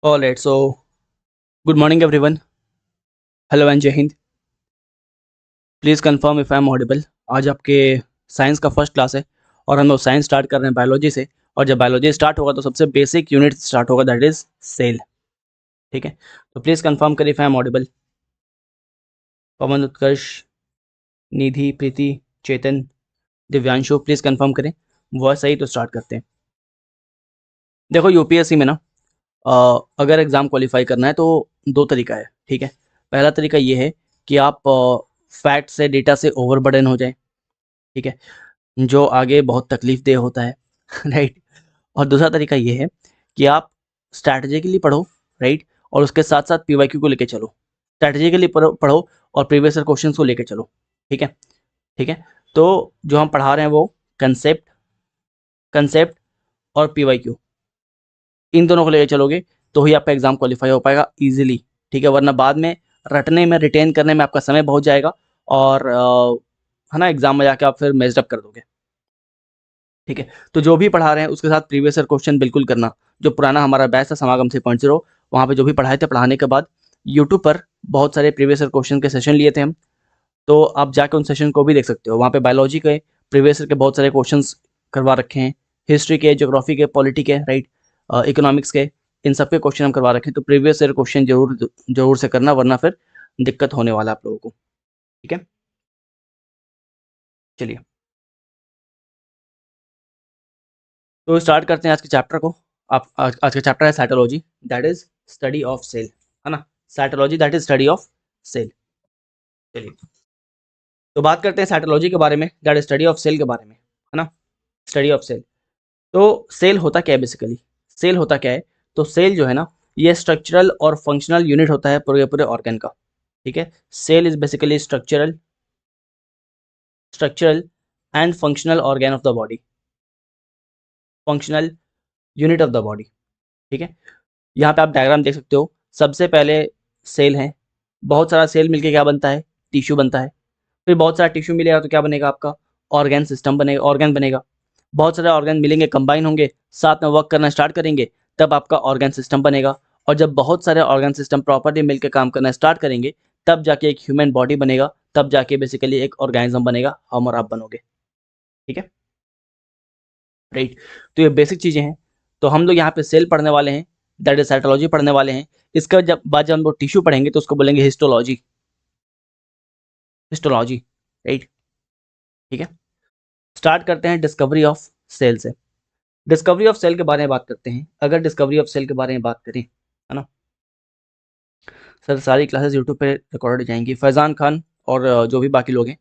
All right, so good morning, everyone. Hello and Jai Hind. Please confirm if I am audible. आज आपके science का first class है और हम लोग साइंस स्टार्ट कर रहे हैं बायोलॉजी से। और जब बायोलॉजी स्टार्ट होगा तो सबसे बेसिक यूनिट स्टार्ट होगा, दैट इज़ सेल। ठीक है, तो प्लीज़ कंफर्म करिए if I am audible. Pawan, Utkarsh, Nidhi, Preeti, Chetan, Divyanshu, please confirm करें। वॉइस सही तो स्टार्ट करते हैं। देखो, यूपीएससी में ना अगर एग्ज़ाम क्वालिफाई करना है तो दो तरीका है। ठीक है, पहला तरीका ये है कि आप फैक्ट से, डेटा से ओवरबर्डन हो जाए। ठीक है, जो आगे बहुत तकलीफ देह होता है राइट। और दूसरा तरीका ये है कि आप स्ट्रैटेजिकली पढ़ो, राइट, और उसके साथ साथ पीवाईक्यू को लेके चलो। स्ट्रैटेजिकली पढ़ो और प्रीवियस ईयर क्वेश्चंस को लेके चलो। ठीक है, ठीक है। तो जो हम पढ़ा रहे हैं वो कंसेप्ट कंसेप्ट और पीवाईक्यू, इन दोनों को लेके चलोगे तो ही आपका एग्जाम क्वालिफाई हो पाएगा इजीली। ठीक है, वरना बाद में रटने में, रिटेन करने में आपका समय बहुत जाएगा और है ना, एग्जाम में जाके आप फिर मेस्ड अप कर दोगे। ठीक है, तो जो भी पढ़ा रहे हैं उसके साथ प्रीवियस ईयर क्वेश्चन बिल्कुल करना। जो पुराना हमारा बैच था समागम 3.0, वहाँ पे जो भी पढ़ाए थे, पढ़ाने के बाद यूट्यूब पर बहुत सारे प्रीवियस ईयर क्वेश्चन के सेशन लिए थे हम। तो आप जाके उन सेशन को भी देख सकते हो। वहाँ पे बायोलॉजी के प्रीवियस ईयर के बहुत सारे क्वेश्चन करवा रखे हैं, हिस्ट्री के, ज्योग्राफी के, पॉलिटी के, राइट, इकोनॉमिक्स के, इन सब के क्वेश्चन हम करवा रखे हैं। तो प्रीवियस ईयर क्वेश्चन जरूर जरूर से करना, वरना फिर दिक्कत होने वाला है आप लोगों को। ठीक है, चलिए तो स्टार्ट करते हैं आज के चैप्टर को। आप आज का चैप्टर है cytology, that is study of cell, है ना। Cytology that is study of cell. चलिए तो बात करते हैं साइटोलॉजी के बारे में, that is study of cell के बारे में, है ना। Study of cell. तो सेल होता क्या है बेसिकली? सेल होता क्या है? तो सेल जो है ना, ये स्ट्रक्चरल और फंक्शनल यूनिट होता है पूरे पूरे ऑर्गन का। ठीक है, cell is basically structural and functional organ of the body, functional unit of the body. ठीक है, यहाँ पे आप डायग्राम देख सकते हो। सबसे पहले सेल है, बहुत सारा सेल मिलके क्या बनता है? टिश्यू बनता है। फिर बहुत सारा टिश्यू मिलेगा तो क्या बनेगा आपका? ऑर्गन सिस्टम बनेगा, ऑर्गन बनेगा। बहुत सारे ऑर्गन मिलेंगे, कंबाइन होंगे, साथ में वर्क करना स्टार्ट करेंगे, तब आपका ऑर्गन सिस्टम बनेगा। और जब बहुत सारे ऑर्गन सिस्टम प्रॉपर्ली मिलकर काम करना स्टार्ट करेंगे, तब जाके एक ह्यूमन बॉडी बनेगा, तब जाके बेसिकली एक ऑर्गेनिज्म बनेगा, हम और आप बनोगे। ठीक है, राइट। तो ये बेसिक चीज़ें हैं। तो हम लोग यहाँ पे सेल पढ़ने वाले हैं, दैट इज साइटोलॉजी पढ़ने वाले हैं। इसका जब हम लोग टिश्यू पढ़ेंगे तो उसको बोलेंगे हिस्टोलॉजी, हिस्टोलॉजी, राइट। ठीक है, स्टार्ट करते हैं डिस्कवरी ऑफ सेल से। डिस्कवरी ऑफ सेल के बारे में बात करते हैं। अगर डिस्कवरी ऑफ सेल के बारे में बात करें, है ना, सर सारी क्लासेस यूट्यूब पे रिकॉर्ड हो जाएंगी। फैज़ान खान और जो भी बाकी लोग हैं,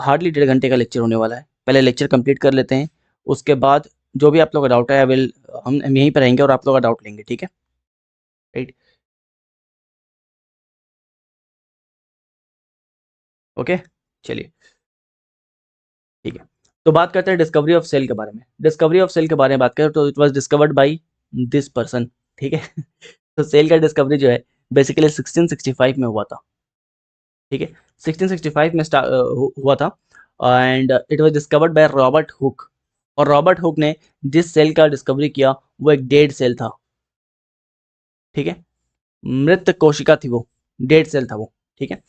हार्डली 1.5 घंटे का लेक्चर होने वाला है। पहले लेक्चर कंप्लीट कर लेते हैं, उसके बाद जो भी आप लोग का डाउट है विल हम यहीं पर रहेंगे और आप लोग का डाउट लेंगे। ठीक है, राइट, ओके, चलिए ठीक है। तो बात करते हैं डिस्कवरी ऑफ सेल के बारे में। डिस्कवरी ऑफ सेल के बारे में बात करें तो it was discovered by this person. ठीक है तो सेल का डिस्कवरी जो है बेसिकली 1665 में हुआ था। ठीक है, 1665 में हुआ था and it was discovered by Robert Hooke. और रॉबर्ट हुक ने जिस सेल का डिस्कवरी किया वो एक डेड सेल था। ठीक है, मृत कोशिका थी वो, डेड सेल था वो। ठीक है,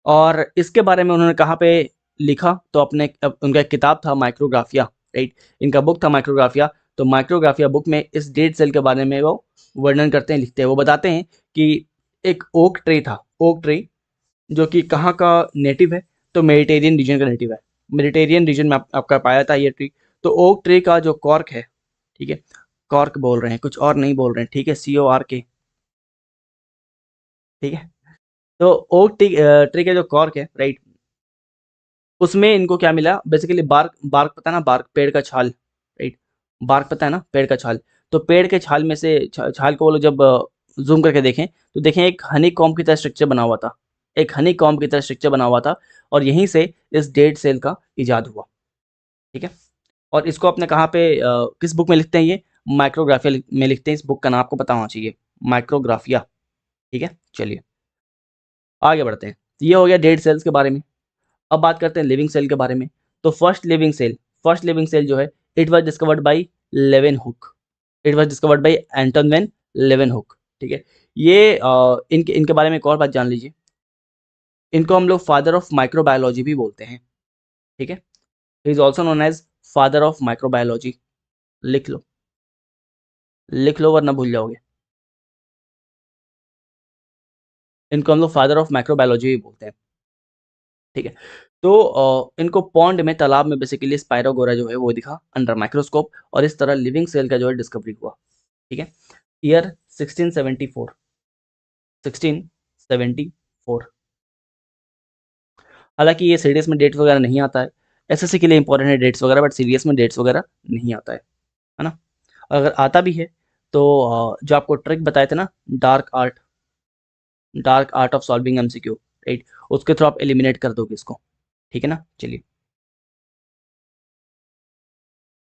और इसके बारे में उन्होंने कहाँ पे लिखा? तो अपने उनका एक किताब था माइक्रोग्राफिया, राइट, इनका बुक था माइक्रोग्राफिया। तो माइक्रोग्राफिया बुक में इस डेड सेल के बारे में वो वर्णन करते हैं, लिखते हैं। वो बताते हैं कि एक ओक ट्री था, ओक ट्री, जो कि कहाँ का नेटिव है? तो मेडिटेरियन रीजन का नेटिव है। मेडिटेरियन रीजन में आपका पाया था ये ट्री। तो ओक ट्री का जो कॉर्क है, ठीक है, कॉर्क बोल रहे हैं, कुछ और नहीं बोल रहे हैं, ठीक है, CORK। ठीक है, तो ओक ट्री ट्री का जो कॉर्क है, राइट, उसमें इनको क्या मिला? बेसिकली बार्क, बार्क पता है ना, बार्क पेड़ का छाल, राइट, बार्क पता है ना, पेड़ का छाल। तो पेड़ के छाल में से छाल को वो लोग जब जूम करके देखें तो देखें एक हनी कॉम्ब की तरह स्ट्रक्चर बना हुआ था, एक हनी कॉम्ब की तरह स्ट्रक्चर बना हुआ था। और यहीं से इस डेड सेल का इजाद हुआ। ठीक है, और इसको अपने कहाँ पे किस बुक में लिखते हैं? ये माइक्रोग्राफिया में लिखते हैं। इस बुक का नाम आपको पता होना चाहिए, माइक्रोग्राफिया। ठीक है, चलिए आगे बढ़ते हैं। ये हो गया डेड सेल्स के बारे में। अब बात करते हैं लिविंग सेल के बारे में। तो फर्स्ट लिविंग सेल जो है, it was discovered by Leeuwenhoek. It was discovered by Anton van Leeuwenhoek, ठीक है। ये इनके इनके बारे में एक और बात जान लीजिए, इनको हम लोग फादर ऑफ माइक्रोबायोलॉजी भी बोलते हैं, ठीक है। He is also known as father of microbiology. लिख लो, लिख लो वरना भूल जाओगे। इनको हम लोग फादर ऑफ माइक्रोबायोलॉजी भी बोलते हैं, ठीक है। तो इनको पॉन्ड में, तालाब में बेसिकली स्पायरोगोरा जो है वो दिखा अंडर माइक्रोस्कोप, और इस तरह लिविंग सेल का जो है डिस्कवरी हुआ, ठीक है। ईयर 1674, 1674। हालांकि ये सीरीज में डेट्स वगैरह नहीं आता है, एसएससी के लिए इंपॉर्टेंट है डेट्स वगैरह, बट सीरीज में डेट्स वगैरह नहीं आता है ना। अगर आता भी है तो जो आपको ट्रिक बताए थे ना, dark art, dark art of solving MCQ, right, उसके थ्रू आप एलिमिनेट कर दोगे इसको, ठीक है ना। चलिए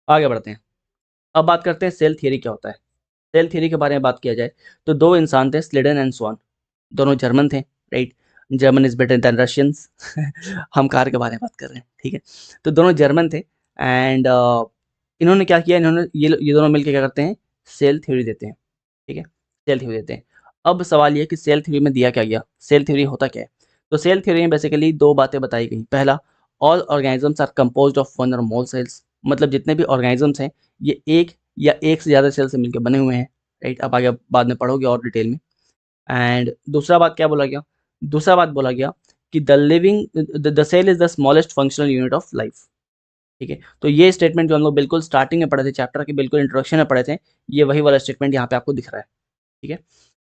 आगे बढ़ते हैं। अब बात करते हैं सेल थियरी क्या होता है। सेल थियरी के बारे में बात किया जाए तो दो इंसान थे, स्लीडन एंड स्वान, दोनों जर्मन थे, right. German is better than Russians. हम कार के बारे में बात कर रहे हैं, ठीक है। तो दोनों जर्मन थे, एंड इन्होंने क्या किया, इन्होंने ये दोनों मिलकर क्या करते हैं, सेल थ्योरी देते हैं, ठीक है, सेल थ्योरी देते हैं। अब सवाल ये कि सेल थ्योरी में दिया क्या गया, सेल थ्योरी होता क्या है। तो सेल थ्योरी में बेसिकली दो बातें बताई गई। पहला, all organisms are composed of one or more sales, मतलब जितने भी ऑर्गेनिजम्स हैं ये एक या एक से ज़्यादा सेल से मिलकर बने हुए हैं, राइट। आप आगे बाद में पढ़ोगे और डिटेल में। एंड दूसरा बात क्या बोला गया, दूसरा बात बोला गया कि the living the cell is the smallest functional unit of life, ठीक है। तो ये स्टेटमेंट जो हम लोग बिल्कुल स्टार्टिंग में पढ़े थे, चैप्टर के बिल्कुल इंट्रोडक्शन में पढ़े थे, ये वही वाला स्टेटमेंट यहाँ पे आपको दिख रहा है, ठीक है।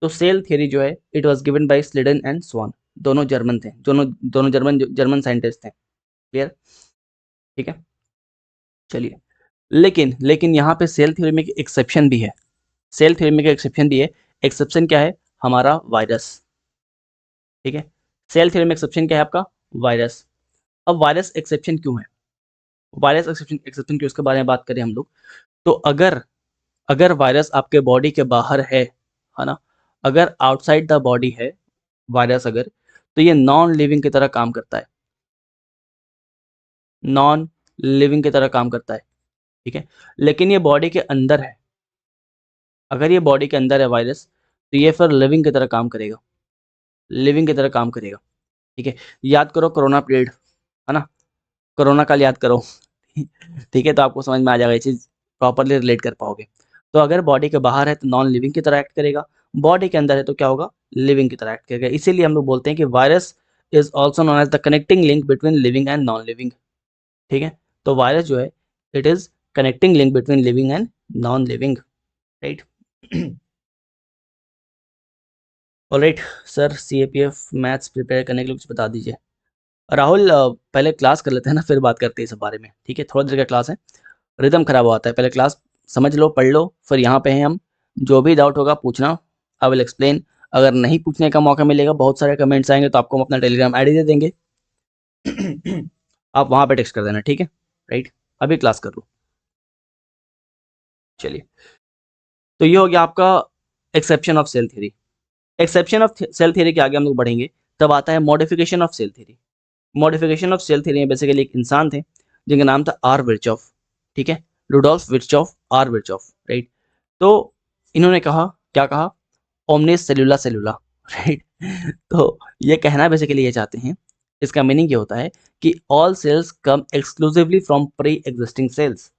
तो सेल थ्योरी जो है it was given by Schleiden and Schwann, दोनों जर्मन थे, दोनों दोनों जर्मन जर्मन साइंटिस्ट थे, क्लियर, ठीक है। चलिए, लेकिन लेकिन यहाँ पे सेल थ्योरी में एक एक्सेप्शन भी है, सेल थ्योरी में एक एक्सेप्शन भी है। एक्सेप्शन क्या है, हमारा वायरस, ठीक है। सेल थ्योरी में एक्सेप्शन क्या है, आपका वायरस। अब वायरस एक्सेप्शन क्यों है, वायरस एक्सेप्शन एक्सेप्शन क्यों, इसके बारे में बात करें हम लोग। तो अगर अगर वायरस आपके बॉडी के बाहर है ना, अगर आउटसाइड द बॉडी है वायरस अगर, तो ये नॉन लिविंग की तरह काम करता है, नॉन लिविंग की तरह काम करता है, ठीक है। लेकिन ये बॉडी के अंदर है, अगर ये बॉडी के अंदर है वायरस, तो ये फिर लिविंग की तरह काम करेगा, लिविंग की तरह काम करेगा, ठीक है। याद करो कोरोना पीरियड, है ना, कोरोना काल याद करो। ठीक है, तो आपको समझ में आ जाएगा, ये चीज़ प्रॉपरली रिलेट कर पाओगे। तो अगर बॉडी के बाहर है तो नॉन लिविंग की तरह एक्ट करेगा, बॉडी के अंदर है तो क्या होगा, लिविंग की तरह एक्ट करेगा। इसीलिए हम लोग बोलते हैं कि virus is also known as the connecting link between living and non living, ठीक है। तो वायरस जो है it is connecting link between living and non living, right. Alright sir, CAPF maths prepare करने के लिए कुछ बता दीजिए। राहुल, पहले क्लास कर लेते हैं ना, फिर बात करते हैं इस बारे में, ठीक है। थोड़ा देर का क्लास है, रिदम खराब होता है, पहले क्लास समझ लो, पढ़ लो, फिर यहाँ पे हैं हम, जो भी डाउट होगा पूछना, आई विल एक्सप्लेन। अगर नहीं पूछने का मौका मिलेगा, बहुत सारे कमेंट्स आएंगे, तो आपको हम अपना टेलीग्राम आईडी दे देंगे। आप वहाँ पे टेक्स्ट कर देना, ठीक है, राइट। अभी क्लास कर लो। चलिए, तो ये हो गया आपका exception of cell theory. Exception of cell theory के आगे हम लोग बढ़ेंगे, तब आता है modification of cell theory. Modification of cell theory में बेसिकली एक इंसान थे जिनका नाम था आर विर्चॉफ, ठीक है, रुडोल्फ विर्चॉफ, आर विर्चॉफ, राइट। तो इन्होंने कहा, क्या कहा, ओमनिस सेलुला सेलुला, राइट। तो ये कहना बेसिकली ये चाहते हैं, इसका मीनिंग ये होता है कि all cells come exclusively from pre existing cells,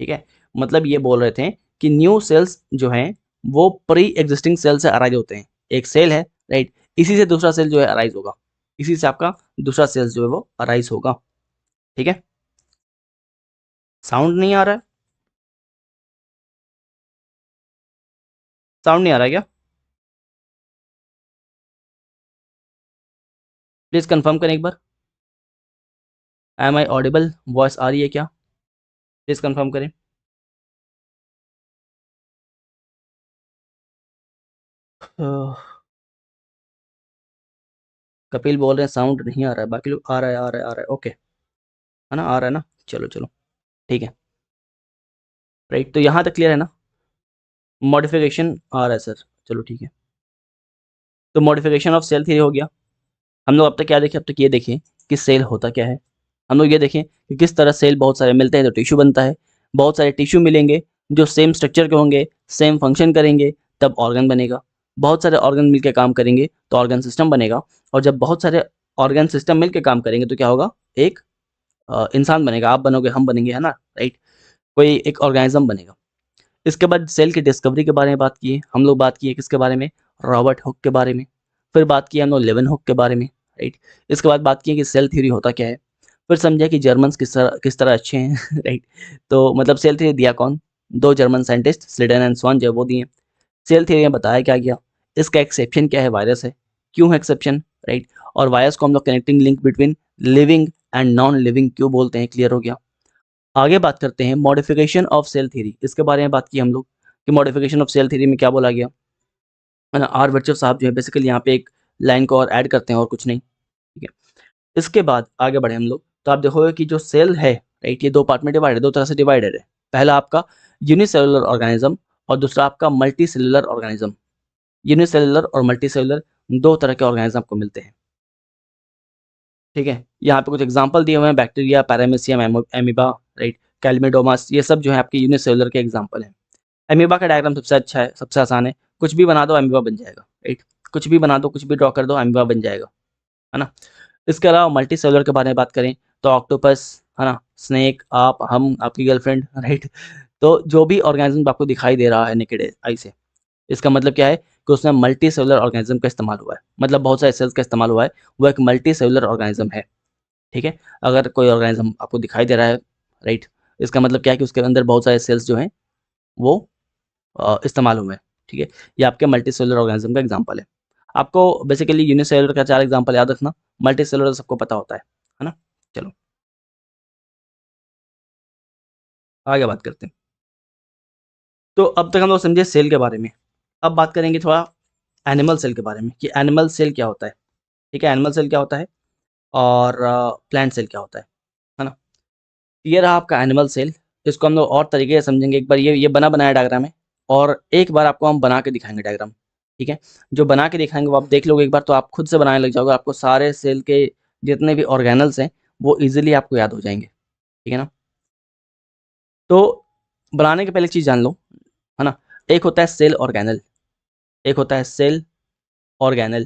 ठीक है। मतलब ये बोल रहे थे कि न्यू सेल्स जो हैं वो प्री एग्जिस्टिंग सेल से अराइज होते हैं। एक सेल है, राइट, इसी से दूसरा सेल जो है अराइज होगा, इसी से आपका दूसरा सेल्स जो है वो अराइज होगा, ठीक है। साउंड नहीं आ रहा है, साउंड नहीं आ रहा है क्या, प्लीज कंफर्म करें एक बार। एम आई ऑडिबल, वॉइस आ रही है क्या, प्लीज कंफर्म करें। कपिल बोल रहे हैं साउंड नहीं आ रहा है, बाकी लोग आ रहा है, आ रहा है, आ रहा है, ओके, है ना, आ रहा है ना, चलो चलो, ठीक है, राइट। तो यहाँ तक क्लियर है ना, मॉडिफिकेशन आ रहा है सर, चलो ठीक है। तो मॉडिफिकेशन ऑफ सेल थ्योरी हो गया। हम लोग अब तक क्या देखें, अब तक ये देखें कि सेल होता क्या है। हम लोग ये देखें कि किस तरह सेल बहुत सारे मिलते हैं तो टिश्यू बनता है, बहुत सारे टिश्यू मिलेंगे जो सेम स्ट्रक्चर के होंगे, सेम फंक्शन करेंगे, तब ऑर्गन बनेगा। बहुत सारे ऑर्गन मिलकर काम करेंगे तो ऑर्गन सिस्टम बनेगा, और जब बहुत सारे ऑर्गन सिस्टम मिलकर काम करेंगे तो क्या होगा, एक इंसान बनेगा, आप बनोगे, हम बनेंगे, है ना, राइट, कोई एक ऑर्गेनिज्म बनेगा। इसके बाद सेल की डिस्कवरी के बारे में बात की है हम लोग, बात की है किसके बारे में, रॉबर्ट हुक के बारे में। फिर बात की हम लोग लेवन हुक के बारे में, राइट। इसके बाद बात की है कि सेल थ्योरी होता क्या है। फिर समझा कि जर्मन्स किस तरह अच्छे हैं राइट। तो मतलब सेल थ्योरी दिया कौन, दो जर्मन साइंटिस्ट स्लीडन एंड स्वान जो वो दिए। सेल थ्योरी में बताया क्या गया, इसका एक्सेप्शन क्या है, वायरस है, क्यों है एक्सेप्शन, राइट। और वायरस को हम लोग connecting link between living and non living क्यों बोलते हैं, क्लियर हो गया। आगे बात करते हैं मॉडिफिकेशन ऑफ सेल थ्योरी, इसके बारे में बात की हम लोग कि मॉडिफिकेशन ऑफ सेल थ्योरी में क्या बोला गया, है ना। आर वर्चर साहब जो है बेसिकली यहाँ पे एक लाइन को और ऐड करते हैं और कुछ नहीं, ठीक है। इसके बाद आगे बढ़े हम लोग, तो आप देखोगे कि जो सेल है, राइट, ये दो पार्ट में डिवाइडेड है, दो तरह से डिवाइडेड है। पहला आपका यूनिसेलुलर ऑर्गेनिज्म और दूसरा आपका मल्टी सेलुलर ऑर्गेनिज्म। यूनिसेलुलर और मल्टी सेलुलर दो तरह के ऑर्गेनिज्म आपको मिलते हैं, ठीक है। यहाँ पे कुछ एग्जांपल दिए हुए हैं, बैक्टीरिया, पैरामीशियम, एमीबा, राइट, कैल्मिडोमास, ये सब जो है आपके यूनिसेलुलर के एग्जांपल हैं। एमीबा का डायग्राम सबसे अच्छा है, सबसे आसान है, कुछ भी बना दो अमीबा बन जाएगा, राइट। कुछ भी बना दो, कुछ भी ड्रॉ कर दो, अमीबा बन जाएगा, है ना। इसके अलावा मल्टी सेलुलर के बारे में बात करें तो ऑक्टोपस, है ना, स्नेक, आप, हम, आपकी गर्लफ्रेंड, राइट। तो जो भी ऑर्गेनिज्म आपको दिखाई दे रहा है नेकेड आई से, इसका मतलब क्या है कि उसमें मल्टी सेलुलर ऑर्गेनिज्म का इस्तेमाल हुआ है, मतलब बहुत सारे सेल्स का इस्तेमाल हुआ है, वो एक मल्टी सेलुलर ऑर्गेनिज्म है, ठीक है। अगर कोई ऑर्गेनिज्म आपको दिखाई दे रहा है, राइट, इसका मतलब क्या है कि उसके अंदर बहुत सारे सेल्स जो हैं वो इस्तेमाल हुए हैं, ठीक है। ये आपके मल्टी सेलुलर ऑर्गेनिज्म का एग्जांपल है। आपको बेसिकली यूनिसेलुलर का 4 एग्जांपल याद रखना, मल्टी सेलुलर सबको पता होता है ना। चलो आगे बात करते हैं। तो अब तक हम लोग समझे सेल के बारे में, अब बात करेंगे थोड़ा एनिमल सेल के बारे में कि एनिमल सेल क्या होता है, ठीक है, एनिमल सेल क्या होता है और प्लांट सेल क्या होता है ना। ये रहा आपका एनिमल सेल, इसको हम लोग और तरीके से समझेंगे। एक बार ये बना बनाया डायग्राम है, और एक बार आपको हम बना के दिखाएंगे डायग्राम, ठीक है। जो बना के दिखाएंगे वो आप देख लोगे एक बार, तो आप खुद से बनाने लग जाओगे, आपको सारे सेल के जितने भी ऑर्गेनल्स हैं वो इजीली आपको याद हो जाएंगे, ठीक है ना। तो बनाने के पहले एक चीज़ जान लो, है ना। एक होता है सेल ऑर्गेनल, एक होता है सेल ऑर्गेनल,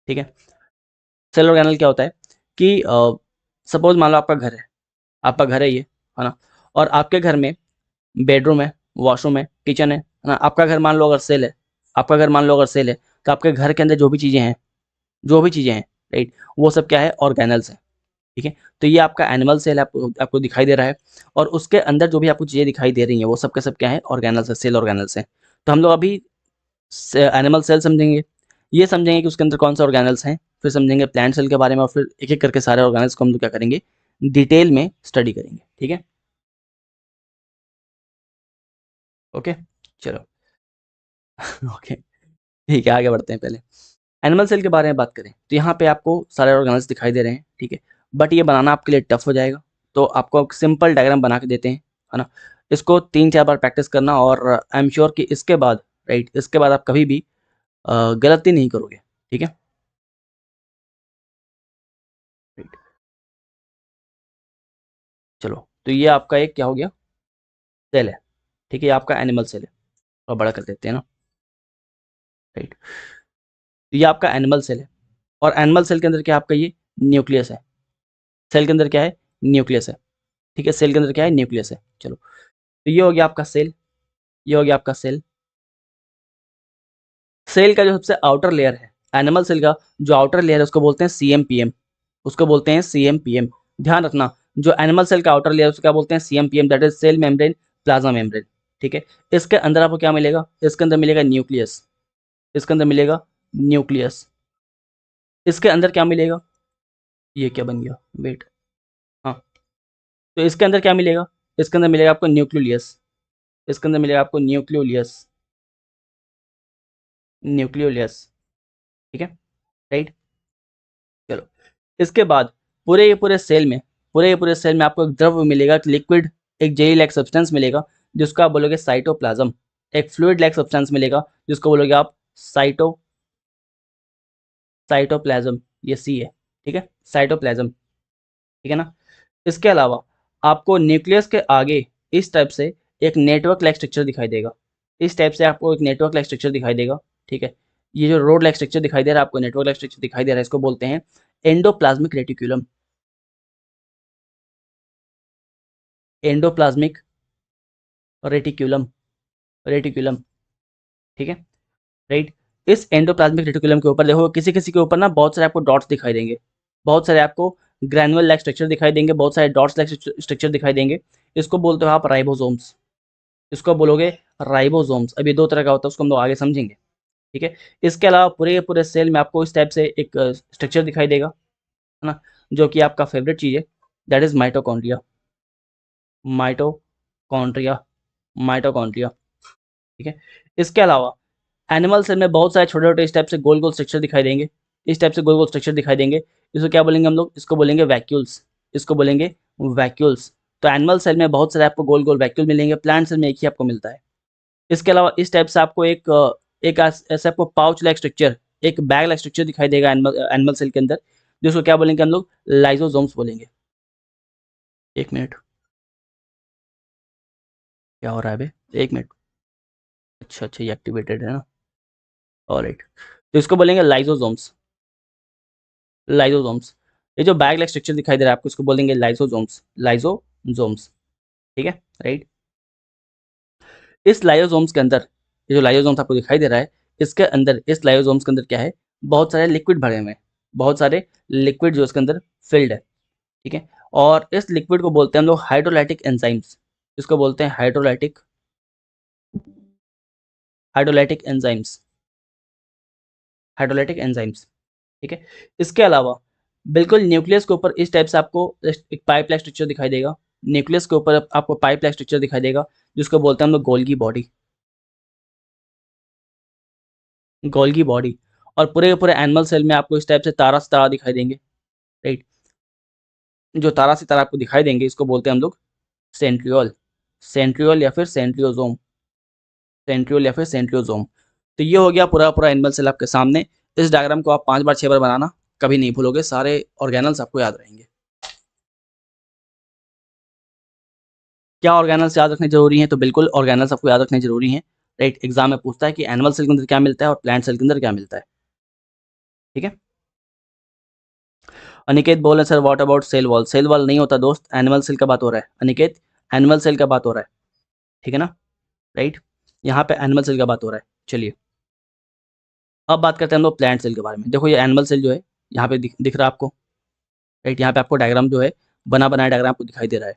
ठीक है। सेल ऑर्गेनल क्या होता है कि सपोज मान लो आपका घर है, आपका घर है ये, है ना, और आपके घर में बेडरूम है, वॉशरूम है, किचन है ना। आपका घर मान लो अगर सेल है, आपका घर मान लो अगर सेल है, तो आपके घर के अंदर जो भी चीज़ें हैं, जो भी चीज़ें हैं, राइट, वो सब क्या है, ऑर्गेनल्स हैं, ठीक है। तो ये आपका एनिमल सेल आपको दिखाई दे रहा है, और उसके अंदर जो भी आपको चीज़ें दिखाई दे रही हैं वो सब के सब क्या है, ऑर्गेनल्स है, सेल ऑर्गेनल्स हैं। तो हम लोग अभी एनिमल सेल समझेंगे, ये समझेंगे कि उसके अंदर कौन से ऑर्गेनल्स हैं, फिर समझेंगे प्लांट सेल के बारे में, और फिर एक एक करके सारे ऑर्गेनल्स को हम लोग क्या करेंगे, डिटेल में स्टडी करेंगे, ठीक है। ओके, चलो ओके, ठीक है, आगे बढ़ते हैं। पहले एनिमल सेल के बारे में बात करें तो यहाँ पे आपको सारे ऑर्गेनल्स दिखाई दे रहे हैं, ठीक है। बट ये बनाना आपके लिए टफ हो जाएगा, तो आपको एक सिंपल डायग्राम बना के देते हैं, है ना। इसको 3-4 बार प्रैक्टिस करना, और आई एम श्योर कि इसके बाद, राइट, इसके बाद आप कभी भी गलती नहीं करोगे, ठीक है। राइट, चलो, तो ये आपका एक क्या हो गया, सेल है, ठीक है, ये आपका एनिमल सेल है, और बड़ा कर देते हैं ना, राइट। तो ये आपका एनिमल सेल है, और एनिमल सेल के अंदर क्या आपका ये न्यूक्लियस है, सेल के अंदर क्या है, न्यूक्लियस है, ठीक है। सेल के अंदर क्या है, न्यूक्लियस है। चलो, तो ये हो गया आपका सेल, ये हो गया आपका सेल। सेल का जो सबसे आउटर लेयर है, एनिमल सेल का जो आउटर लेयर है उसको बोलते हैं सीएमपीएम, उसको बोलते हैं सीएमपीएम। ध्यान रखना, जो एनिमल सेल का आउटर लेयर उसको क्या बोलते हैं, CMPM, that is cell membrane plasma membrane, ठीक है। इसके अंदर आपको क्या मिलेगा, इसके अंदर मिलेगा न्यूक्लियस, इसके अंदर मिलेगा न्यूक्लियस, इसके अंदर क्या मिलेगा, ये क्या बन गया, वेट, हाँ, तो इसके अंदर क्या मिलेगा, इसके अंदर मिलेगा आपको न्यूक्लियस, इसके अंदर मिलेगा आपको न्यूक्लियोलियस, न्यूक्लियोलियस, ठीक है, राइट। चलो, इसके बाद पूरे ये पूरे सेल में, पूरे ये पूरे सेल में आपको एक द्रव मिलेगा, एक लिक्विड, एक जेली लाइक सब्सटेंस मिलेगा, जिसको आप बोलोगे साइटोप्लाज्म। एक फ्लूइड लाइक सब्सटेंस मिलेगा, जिसको बोलोगे आप साइटोप्लाज्म, ये सी है, ठीक है, साइटोप्लाज्म, ठीक है ना। इसके अलावा आपको न्यूक्लियस के आगे इस टाइप से एक नेटवर्क लाइक स्ट्रक्चर दिखाई देगा, इस टाइप से आपको एक नेटवर्क लाइक स्ट्रक्चर दिखाई देगा, ठीक है। ये जो रोड लाइक स्ट्रक्चर दिखाई दे रहा है आपको, नेटवर्क लाइक स्ट्रक्चर दिखाई दे रहा है, इसको बोलते हैं endoplasmic reticulum. Endoplasmic reticulum, reticulum, ठीक है, राइट। इस एंडोप्लाज्मिक रेटिकुलम के ऊपर देखो, किसी किसी के ऊपर ना बहुत सारे आपको डॉट्स दिखाई देंगे, बहुत सारे आपको ग्रैनुअल लाइक स्ट्रक्चर दिखाई देंगे, बहुत सारे डॉट्स लाइक स्ट्रक्चर दिखाई देंगे। इसको बोलते हो आप राइबोसोम्स, इसको बोलोगे राइबोसोम्स। अब ये दो तरह का होता है, उसको हम लोग आगे समझेंगे, ठीक है। इसके अलावा पूरे के पूरे सेल में आपको इस टाइप से एक स्ट्रक्चर दिखाई देगा, है ना, जो कि आपका फेवरेट चीज़ है, that is mitochondria. Mitochondria, mitochondria, ठीक है। इसके अलावा एनिमल सेल में बहुत सारे छोटे छोटे इस टाइप से गोल गोल स्ट्रक्चर दिखाई देंगे, इस टाइप से गोल गोल स्ट्रक्चर दिखाई देंगे। इसको क्या बोलेंगे हम लोग, इसको बोलेंगे वैक्यूल्स, इसको बोलेंगे वैक्यूल्स। तो एनिमल सेल में बहुत सारे आपको गोल गोल वैक्यूल मिलेंगे, प्लांट सेल में एक ही आपको मिलता है। इसके अलावा इस टाइप से आपको एक ऐसा आपको पाउच लाइक स्ट्रक्चर, एक बैग लाइक स्ट्रक्चर दिखाई देगा एनिमल एनिमल सेल के अंदर, जिसको क्या बोलेंगे हम लोग, लाइजोसोम्स बोलेंगे। एक मिनट, क्या हो रहा है बे, एक मिनट। अच्छा अच्छा, ये एक्टिवेटेड है ना, ऑलराइट। तो इसको बोलेंगे लाइजोसोम्स, लाइजोसोम्स। ये जो बैग लाइक स्ट्रक्चर दिखाई दे रहा है आपको, इसको बोलेंगे लाइजोसोम्स, लाइजोसोम्स, ठीक है, राइट। इस लाइजोसोम्स के अंदर, ये जो लाइजोसोम्स आपको दिखाई दे रहा है, इसके अंदर, इस लाइजोसोम्स के अंदर क्या है, बहुत सारे लिक्विड भरे हुए हैं, बहुत सारे लिक्विड जो इसके अंदर फिल्ड है, ठीक है। और इस लिक्विड को बोलते हैं हम लोग हाइड्रोलाइटिक एंजाइम्स, इसको बोलते हैं hydrolytic, hydrolytic enzymes, hydrolytic enzymes, ठीक है। इसके अलावा बिल्कुल न्यूक्लियस के ऊपर इस टाइप से आपको एक पाइप लाइक स्ट्रक्चर दिखाई देगा, न्यूक्लियस के ऊपर आपको पाइप लाइक स्ट्रक्चर दिखाई देगा, जिसको बोलते हैं हम लोग गोल्गी बॉडी, गोल्गी बॉडी। और पूरे के पूरे एनिमल सेल में आपको इस टाइप से तारा सितारा दिखाई देंगे, राइट। जो तारा सितारा आपको दिखाई देंगे, इसको बोलते हैं हम लोग सेंट्रियोल, सेंट्रियोल या फिर सेंट्रियोजोम, सेंट्रियोल या फिर सेंट्रियोजोम। तो ये हो गया पूरा पूरा एनिमल सेल आपके सामने। इस डायग्राम को आप 5 बार 6 बार बनाना, कभी नहीं भूलोगे, सारे ऑर्गेनल्स आपको याद रहेंगे। क्या ऑर्गेनल्स याद रखने जरूरी हैं, तो बिल्कुल ऑर्गेनल्स आपको याद रखने जरूरी हैं, राइट। एग्जाम में पूछता है कि एनिमल सेल के अंदर क्या मिलता है और प्लांट सेल के अंदर क्या मिलता है, ठीक है। अनिकेत बोल रहे sir what about cell wall, cell wall नहीं होता दोस्त, एनिमल सेल का बात हो रहा है अनिकेत, एनिमल सेल का बात हो रहा है, ठीक है ना, राइट। यहाँ पे एनिमल सेल का बात हो रहा है। चलिए अब बात करते हैं हम लोग प्लांट सेल के बारे में। देखो ये एनिमल सेल जो है यहाँ पे दिख रहा है आपको, राइट। यहाँ पे आपको डायग्राम जो है, बना बनाया डायग्राम आपको दिखाई दे रहा है,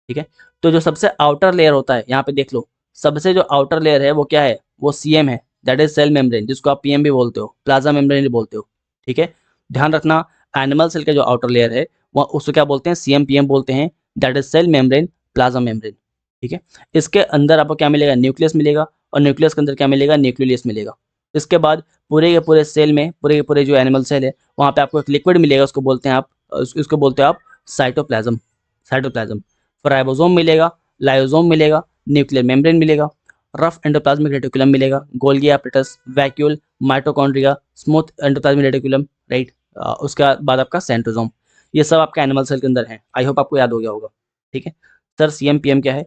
ठीक है। तो जो सबसे आउटर लेयर होता है, यहाँ पे देख लो, सबसे जो आउटर लेयर है वो क्या है, वो सीएम है, दैट इज सेल मेम्ब्रेन, जिसको आप पीएम भी बोलते हो, प्लाज्मा मेम्ब्रेन भी बोलते हो, ठीक है। ध्यान रखना, एनिमल सेल का जो आउटर लेयर है वो उसको क्या बोलते हैं, सीएम पीएम बोलते हैं, that is cell membrane, plasma membrane, ठीक है। इसके अंदर आपको क्या मिलेगा, न्यूक्लियस मिलेगा, और न्यूक्लियस के अंदर क्या मिलेगा, न्यूक्लियस मिलेगा। इसके बाद पूरे के पूरे सेल में, पूरे के पूरे जो एनिमल सेल है, वहाँ पे आपको एक लिक्विड मिलेगा, उसको बोलते हैं आप, इसको बोलते हो आप साइटोप्लाज्म, साइटोप्लाज्म। राइबोसोम मिलेगा, लाइसोसोम मिलेगा, न्यूक्लियर मेम्ब्रेन मिलेगा, रफ एंडोप्लाज्मिक रेटिकुलम मिलेगा, Golgi apparatus, vacuole, mitochondria, smooth endoplasmic reticulum, right. उसके बाद आपका सेंट्रोसोम। ये सब आपका एनिमल सेल के अंदर है। आई होप आपको याद हो गया होगा, ठीक है। सर सीएमपीएम क्या है,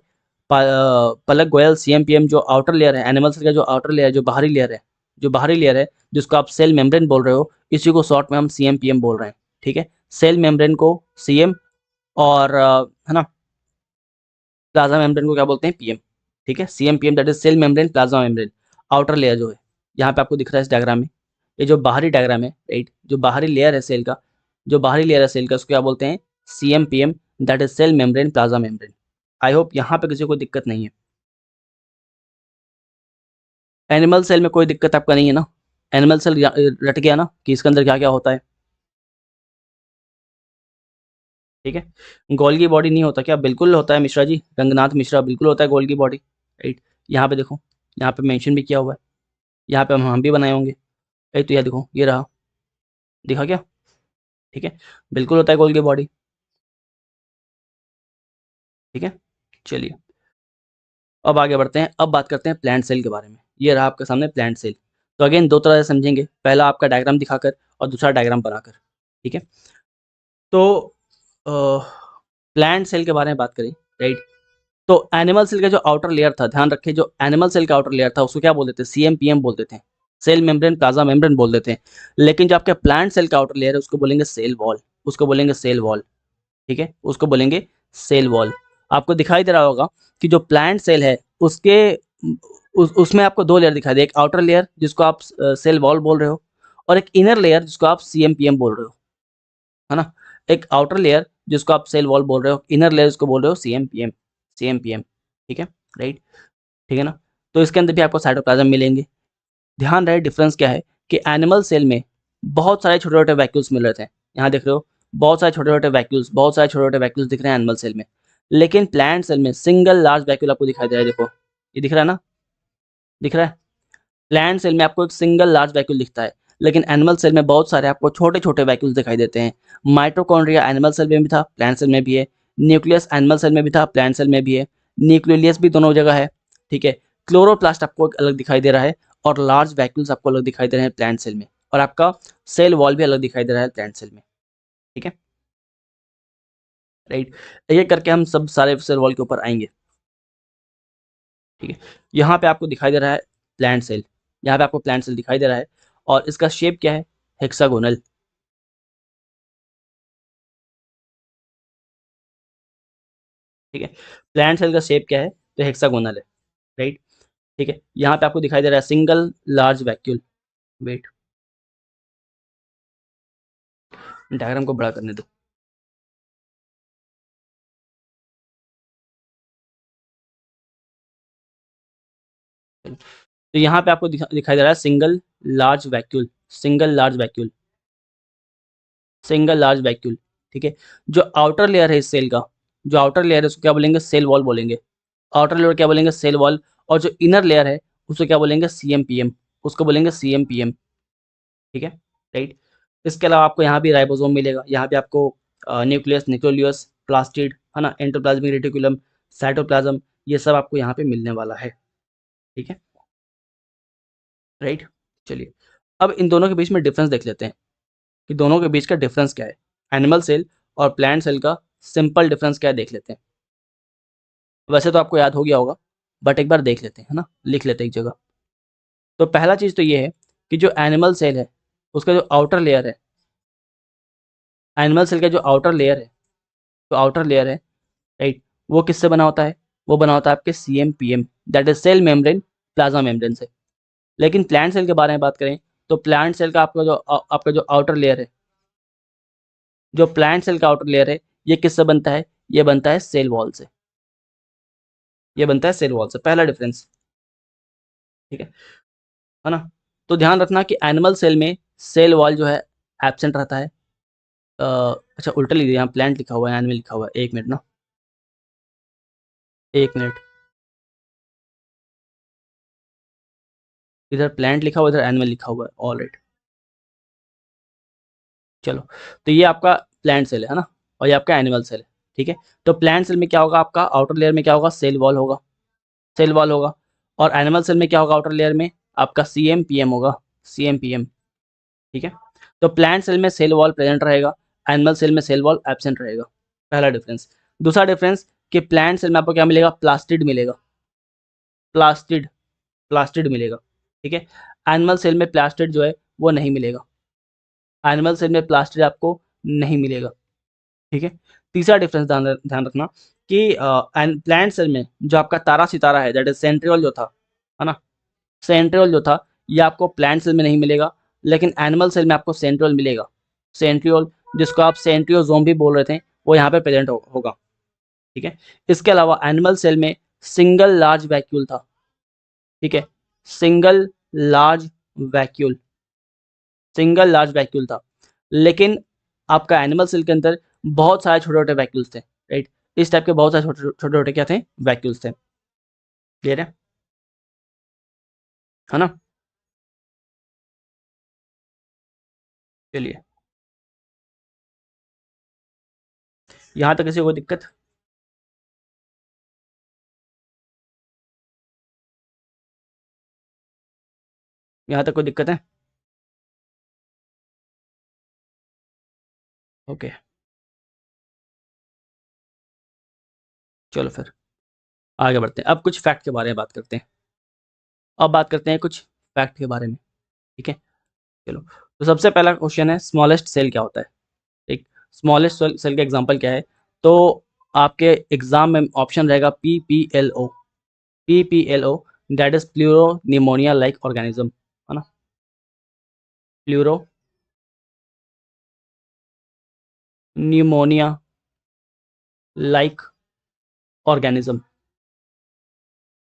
पलक गोयल, सीएमपीएम जो आउटर लेयर है, एनिमल सेल का जो आउटर लेयर, जो बाहरी लेयर है, जो बाहरी लेयर है, जिसको आप सेल मेम्ब्रेन बोल रहे हो, इसी को शॉर्ट में हम सीएमपीएम बोल रहे हैं, ठीक है। सेल मेम्ब्रेन को सीएम, और है ना, प्लाज्मा मेम्ब्रेन को क्या बोलते हैं, पीएम, ठीक है। CM PM that is cell membrane, plasma membrane. Outer layer जो है, यहाँ पे आपको दिख रहा है इस डायग्राम में, ये जो बाहरी डायग्राम है, राइट, जो बाहरी लेयर है सेल का, जो बाहरी लेयर है सेल का, उसको क्या बोलते हैं, CM PM, that is cell membrane, plasma membrane. I hope यहाँ पे किसी को दिक्कत नहीं है। एनिमल सेल में कोई दिक्कत आपका नहीं है ना, एनिमल सेल रट गया ना कि इसके अंदर क्या क्या होता है, ठीक है। गोल्गी बॉडी नहीं होता क्या, बिल्कुल होता है मिश्रा जी, रंगनाथ मिश्रा, बिल्कुल होता है गोल्गी बॉडी, राइट। यहाँ पे देखो, यहाँ पे मेंशन भी किया हुआ है, यहाँ पे हम भी बनाए होंगे, राइट। तो यह देखो, ये रहा, दिखा क्या, ठीक है, बिल्कुल होता है गोल्गी बॉडी, ठीक है। चलिए अब आगे बढ़ते हैं, अब बात करते हैं प्लांट सेल के बारे में। ये रहा आपके सामने प्लांट सेल। तो अगेन दो तरह से समझेंगे, पहला आपका डायग्राम दिखाकर और दूसरा डायग्राम बनाकर, ठीक है। तो प्लांट सेल के बारे में बात करें, राइट, तो एनिमल सेल का जो आउटर लेयर था, ध्यान रखिए, जो एनिमल सेल का आउटर लेयर था उसको क्या बोल देते हैं, सीएमपीएम बोल देते हैं, सेल मेम्ब्रेन प्लाज्मा मेम्ब्रेन बोल देते हैं। लेकिन जो आपके प्लांट सेल का आउटर लेयर है उसको बोलेंगे सेल वॉल, उसको बोलेंगे सेल वॉल, ठीक है, उसको बोलेंगे सेल वॉल। आपको दिखाई दे रहा होगा कि जो प्लांट सेल है उसके उसमें आपको दो लेयर दिखाई दे, एक आउटर लेयर जिसको आप सेल वॉल बोल रहे हो, और एक इनर लेयर जिसको आप सीएमपीएम बोल रहे हो, है ना। एक आउटर लेयर जिसको आप सेल वॉल बोल रहे हो, इनर लेयर जिसको बोल रहे हो सीएमपीएम, सीएमपीएम, ठीक है, राइट, ठीक है ना। तो इसके अंदर भी आपको साइटोप्लाज्म मिलेंगे। ध्यान रहे डिफरेंस क्या है कि एनिमल सेल में बहुत सारे छोटे-छोटे वैक्यूल्स मिल रहे थे। यहाँ देख रहे हो बहुत सारे छोटे-छोटे वैक्यूल्स, बहुत सारे छोटे-छोटे वैक्यूल्स दिख रहे हैं एनिमल सेल में। लेकिन प्लांट सेल में सिंगल लार्ज वैक्यूल आपको दिखाई दे रहा है, देखो। ये दिख रहा है ना? दिख रहा है? प्लांट सेल में आपको एक सिंगल लार्ज वैक्यूल दिखता है, लेकिन एनिमल सेल में बहुत सारे आपको छोटे-छोटे वैक्यूल्स दिखाई देते हैं। माइटोकॉन्ड्रिया एनिमल सेल में भी था, प्लांट सेल में भी है। न्यूक्लियस एनिमल सेल में भी था, प्लांट सेल में भी है। न्यूक्लियस भी दोनों जगह है, ठीक है। क्लोरोप्लास्ट आपको एक अलग दिखाई दे रहा है और लार्ज वैक्यूल्स आपको अलग दिखाई दे रहे हैं प्लांट सेल में, और आपका सेल वॉल भी अलग दिखाई दे रहा है प्लांट सेल में, ठीक है, राइट। एक-एक करके हम सब सारे सेल वॉल के ऊपर आएँगे, ठीक है। यहाँ पे आपको दिखाई दे रहा है प्लांट सेल, यहाँ पे आपको प्लांट सेल दिखाई दे रहा है और इसका शेप क्या है? हेक्सागोनल, ठीक है। प्लांट सेल का शेप क्या है? तो हेक्सागोनल है, राइट, ठीक है। यहाँ पे आपको दिखाई दे रहा है single large vacuole, wait, diagram को बड़ा करने दो। तो यहाँ पे आपको दिखाई दे रहा है single large vacuole, single large vacuole, single large vacuole, ठीक है। जो आउटर लेयर है इस सेल का, जो आउटर लेयर है उसको क्या बोलेंगे? सेल वॉल बोलेंगे। आउटर लेयर क्या बोलेंगे? Cell wall. और जो इनर लेयर है उसको क्या बोलेंगे? सीएमपीएम, उसको बोलेंगे सीएमपीएम, ठीक है, राइट। इसके अलावा आपको यहाँ भी राइबोसोम मिलेगा, यहाँ पे आपको न्यूक्लियस, न्यूक्लियोलस, प्लास्टिड, है ना, एंडोप्लाज्मिक रेटिकुलम, साइटोप्लाज्म, ये सब आपको यहाँ पे मिलने वाला है, ठीक है, राइट। चलिए, अब इन दोनों के बीच में डिफरेंस देख लेते हैं कि दोनों के बीच का डिफरेंस क्या है। एनिमल सेल और प्लांट सेल का सिंपल डिफरेंस क्या है देख लेते हैं। वैसे तो आपको याद हो गया होगा, बट एक बार देख लेते हैं, है ना, लिख लेते हैं एक जगह। तो पहला चीज़ तो ये है कि जो एनिमल सेल है उसका जो आउटर लेयर है, एनिमल सेल का जो आउटर लेयर है, तो आउटर लेयर है, राइट, वो किससे बना होता है? वो बना होता है आपके CMPM, that is cell membrane plasma membrane से। लेकिन प्लांट सेल के बारे में बात करें तो प्लांट सेल का आपका जो आउटर लेयर है, जो प्लांट सेल का आउटर लेयर है, ये किससे बनता है? ये बनता है सेल वॉल से, ये बनता है सेल वॉल से, पहला डिफरेंस, ठीक है ना। तो ध्यान रखना कि एनिमल सेल में सेल वॉल जो है एब्सेंट रहता है। अ, अच्छा उल्टा लिख दिया, यहाँ प्लांट लिखा हुआ है, एनिमल लिखा हुआ है, एक मिनट ना, एक मिनट, इधर प्लांट लिखा हुआ है, इधर एनिमल लिखा हुआ है, ऑलराइट। चलो, तो ये आपका प्लांट सेल है ना, और ये आपका एनिमल सेल है, ठीक है। तो प्लांट सेल में क्या होगा? आपका आउटर लेयर में क्या होगा? सेल वॉल होगा, सेल वॉल होगा। और एनिमल सेल में क्या होगा? आउटर लेयर में आपका सीएमपीएम होगा, सीएमपीएम, ठीक है। तो प्लांट सेल में सेल वॉल प्रेजेंट रहेगा, एनिमल सेल में सेल वॉल एब्सेंट रहेगा, पहला डिफरेंस। दूसरा डिफरेंस कि प्लांट सेल में आपको क्या मिलेगा? प्लास्टिड मिलेगा, प्लास्टिड, प्लास्टिड मिलेगा, ठीक है। एनिमल सेल में प्लास्टिड जो है वो नहीं मिलेगा, एनिमल सेल में प्लास्टिड आपको नहीं मिलेगा, ठीक है। तीसरा डिफरेंस ध्यान ध्यान रखना कि प्लांट सेल में जो आपका तारा सितारा है, दैट इज सेंट्रियोल जो था, है ना, सेंट्रियोल जो था, ये आपको प्लांट सेल में नहीं मिलेगा, लेकिन एनिमल सेल में आपको सेंट्रियोल मिलेगा। सेंट्रियोल, जिसको आप सेंट्रियोजोम भी बोल रहे थे, वो यहाँ पे प्रेजेंट होगा, ठीक है। इसके अलावा एनिमल सेल में सिंगल लार्ज वैक्यूल था, ठीक है, single large vacuole, single large vacuole था। लेकिन आपका एनिमल सेल के अंदर बहुत सारे छोटे-छोटे वैक्यूल्स थे, राइट? इस टाइप के बहुत सारे छोटे-छोटे क्या थे? वैक्यूल्स थे। क्लियर है? है ना? चलिए, यहाँ तक किसी को कोई दिक्कत? यहाँ तक कोई दिक्कत है? ओके, चलो फिर। आगे बढ़ते हैं, अब कुछ फैक्ट के बारे में बात करते हैं। अब बात करते हैं कुछ फैक्ट के बारे में, ठीक है? चलो, तो सबसे पहला क्वेश्चन है स्मॉलेस्ट सेल क्या होता है? एक स्मॉलेस्ट सेल का एग्जांपल क्या है? तो आपके एग्जाम में ऑप्शन रहेगा PPLO, PPLO that is pleuro pneumonia like organism, है ना? Pleuro pneumonia like organism,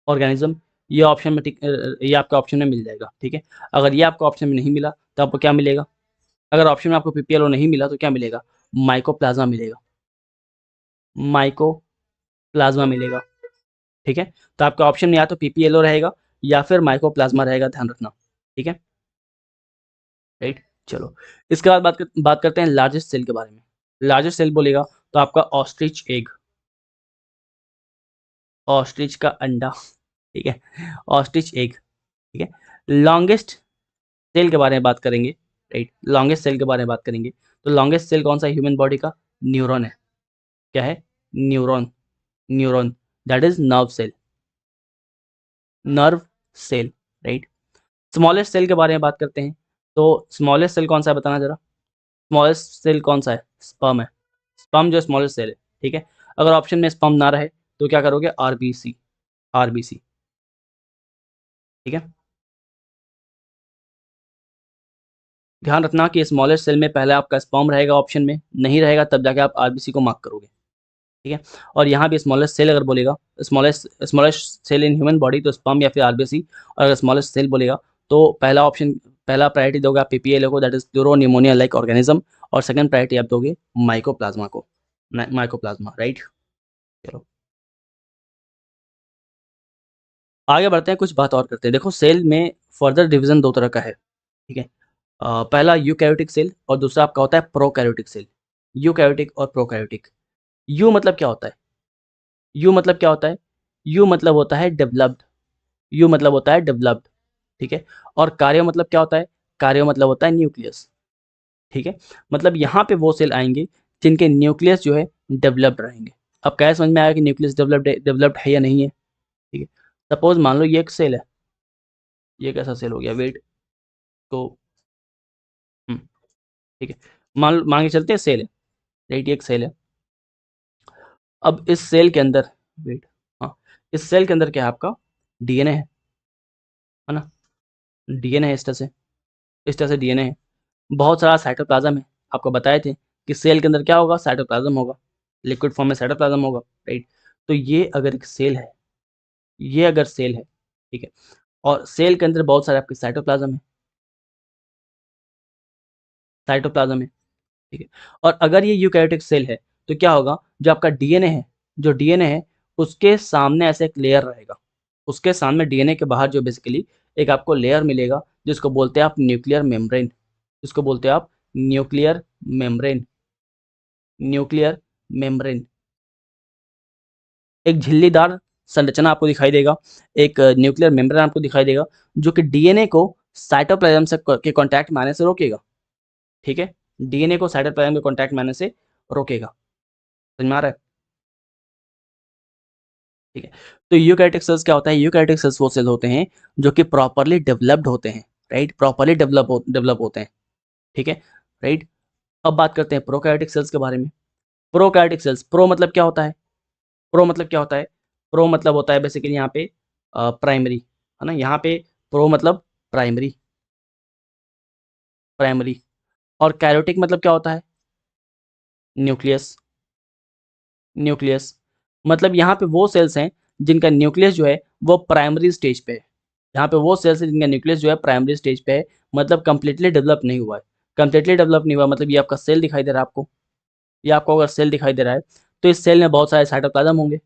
organism, ये ऑप्शन में ये आपके ऑप्शन में मिल जाएगा, ठीक है? अगर ये आपको ऑप्शन में नहीं मिला तो आपको क्या मिलेगा? अगर ऑप्शन में आपको पीपीएलओ नहीं मिला तो क्या मिलेगा? माइकोप्लाज्मा मिलेगा, माइकोप्लाज्मा मिलेगा, ठीक है? तो आपका ऑप्शन में या तो पीपीएलओ रहेगा या फिर माइकोप्लाज्मा रहेगा, ध्यान रखना, ठीक है? राइट, चलो, इसके बाद बात करते हैं लार्जेस्ट सेल के बारे में। लार्जेस्ट सेल बोलेगा तो आपका ऑस्ट्रिच एग, ऑस्ट्रिच का अंडा, ठीक है? ऑस्ट्रिच एग, ठीक है? लॉन्गेस्ट सेल के बारे में बात करेंगे, राइट? लॉन्गेस्ट सेल के बारे में बात करेंगे तो लॉन्गेस्ट सेल कौन सा है ह्यूमन बॉडी का? न्यूरॉन है। क्या है? Neuron, neuron that is nerve cell, nerve cell, right? Smallest cell के बारे में बात करते हैं तो स्मॉलेस्ट सेल कौन सा है बताना जरा? स्मॉलेस्ट सेल कौन सा है? स्पर्म है, स्पर्म जो स्मॉलेस्ट सेल है, ठीक है? अगर ऑप्शन में स्पर्म ना रहे तो क्या करोगे? आरबीसी, आरबीसी, ठीक है? ध्यान रखना कि स्मॉलेस्ट सेल में पहले आपका स्पर्म रहेगा, ऑप्शन में नहीं रहेगा तब जाके आप आरबीसी को मार्क करोगे, ठीक है? और यहाँ भी स्मॉलेस्ट सेल अगर बोलेगा, smallest cell in human body तो स्पर्म या फिर आरबीसी, और अगर स्मॉलेस्ट सेल बोलेगा तो पहला ऑप्शन, पहला प्रायोरिटी दोगे आप पीपीएल को, that is pleuro pneumonia like organism, और सेकंड प्रायोरिटी आप दोगे माइकोप्लाज्मा को, माइकोप्लाज्मा, राइट? चलो, आगे बढ़ते हैं, कुछ बात और करते हैं। देखो, सेल में फर्दर डिवीजन दो तरह का है, ठीक है? पहला यूकैरियोटिक सेल और दूसरा आपका होता है प्रोकैरियोटिक सेल। यूकैरियोटिक और प्रोकैरियोटिक। यू मतलब क्या होता है? यू मतलब क्या होता है? यू मतलब होता है डेवलप्ड, यू मतलब होता है डेवलप्ड, ठीक है? और कार्य मतलब क्या होता है? कार्य मतलब होता है न्यूक्लियस, ठीक है? मतलब यहाँ पे वो सेल आएंगे जिनके न्यूक्लियस जो है डेवलप्ड रहेंगे। अब क्या समझ में आया कि न्यूक्लियस डेवलप्ड है या नहीं है, ठीक है? सपोज मान लो ये एक सेल है, ये कैसा सेल हो गया, वेट तो, हम्म, ठीक है, मान के चलते हैं सेल है, राइट? ये एक सेल है। अब इस सेल के अंदर, वेट, हाँ, इस सेल के अंदर क्या है आपका? डीएनए है ना? डीएनए है, इस तरह से, इस तरह से डीएनए है। बहुत सारा साइटोप्लाज्म है, आपको बताए थे कि सेल के अंदर क्या होगा? साइटोप्लाज्म होगा, लिक्विड फॉर्म में साइटोप्लाज्म होगा, राइट? तो ये अगर एक सेल है, ये अगर सेल है, ठीक है, और सेल के अंदर बहुत सारे आपके साइटोप्लाज्म है, साइटोप्लाज्म है, ठीक है? और अगर ये यूकैरियोटिक सेल है तो क्या होगा? जो आपका डीएनए है, जो डीएनए है उसके सामने ऐसे एक लेयर रहेगा, उसके सामने डीएनए के बाहर जो बेसिकली एक आपको लेयर मिलेगा जिसको बोलते हैं आप न्यूक्लियर मेम्ब्रेन, जिसको बोलते हैं आप न्यूक्लियर मेम्ब्रेन, न्यूक्लियर मेम्ब्रेन। एक झिल्लीदार संरचना आपको दिखाई देगा, एक न्यूक्लियर मेम्ब्रेन आपको दिखाई देगा जो कि डीएनए को साइटोप्लाज्म से के कांटेक्ट में आने से रोकेगा, ठीक है? डीएनए को साइटोप्लाज्म के कांटेक्ट में आने से रोकेगा। समझ में आ रहा है? ठीक है। तो यूकैरियोटिक सेल्स क्या होता है? यूकैरियोटिक सेल्स वो सेल होते हैं जो कि प्रॉपर्ली डेवलप्ड होते हैं, राइट? प्रॉपर्ली डेवलप होते हैं, ठीक है, राइट? अब बात करते हैं प्रोकैरियोटिक सेल्स के बारे में। प्रोकैरियोटिक सेल्स, प्रो मतलब क्या होता है? प्रो मतलब क्या होता है? प्रो मतलब होता है बेसिकली यहाँ पे प्राइमरी, है ना? यहाँ पे प्रो मतलब प्राइमरी, प्राइमरी। और कैरियोटिक मतलब क्या होता है? Nucleus, nucleus. मतलब यहाँ पे वो सेल्स हैं जिनका न्यूक्लियस जो है वो प्राइमरी स्टेज पे है। यहाँ पे वो सेल्स हैं जिनका न्यूक्लियस जो है प्राइमरी स्टेज पे है, मतलब कंप्लीटली डेवलप नहीं हुआ है। कंप्लीटली डेवलप नहीं हुआ मतलब ये आपका सेल दिखाई दे रहा है आपको, ये आपको अगर सेल दिखाई दे रहा है तो इस सेल में बहुत सारे साइटोप्लाज्म होंगे,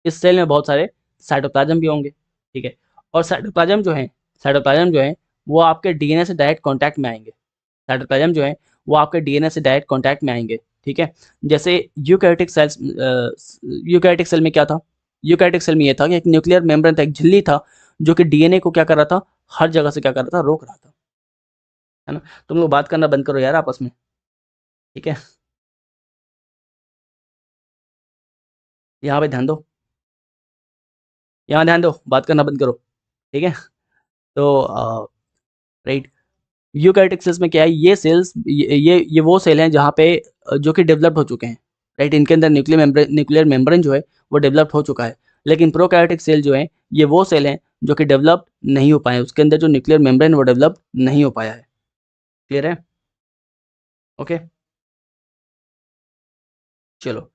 इस सेल में बहुत सारे साइटोप्लाज्म भी होंगे, ठीक है? और साइटोप्लाज्म जो है, साइटोप्लाज्म जो है वो आपके डीएनए से डायरेक्ट कॉन्टैक्ट में आएंगे, साइटोप्लाज्म जो है वो आपके डीएनए से डायरेक्ट कॉन्टैक्ट में आएंगे, ठीक है? जैसे यूकैरियोटिक सेल्स, यूकैरियोटिक सेल में क्या था? यूकैरियोटिक सेल में ये था कि एक न्यूक्लियर मेम्ब्रेन था, एक झिल्ली था जो कि डीएनए को क्या कर रहा था? हर जगह से क्या कर रहा था? रोक रहा था, है ना? तुम लोग बात करना बंद करो यार आपस में, ठीक है? यहाँ पे ध्यान दो। यहाँ ध्यान दो, बात करना बंद करो, ठीक है। तो राइट, यूकैरियोटिक सेल्स में क्या है, ये सेल्स ये वो सेल हैं जहाँ पे जो कि डेवलप्ड हो चुके हैं, राइट। इनके अंदर न्यूक्लियर मेम्ब्रेन जो है वो डेवलप्ड हो चुका है। लेकिन प्रोकैरियोटिक सेल जो है ये वो सेल हैं जो कि डेवलप नहीं हो पाए, उसके अंदर जो न्यूक्लियर मेम्ब्रेन वो डेवलप नहीं हो पाया है। क्लियर है? ओके, चलो।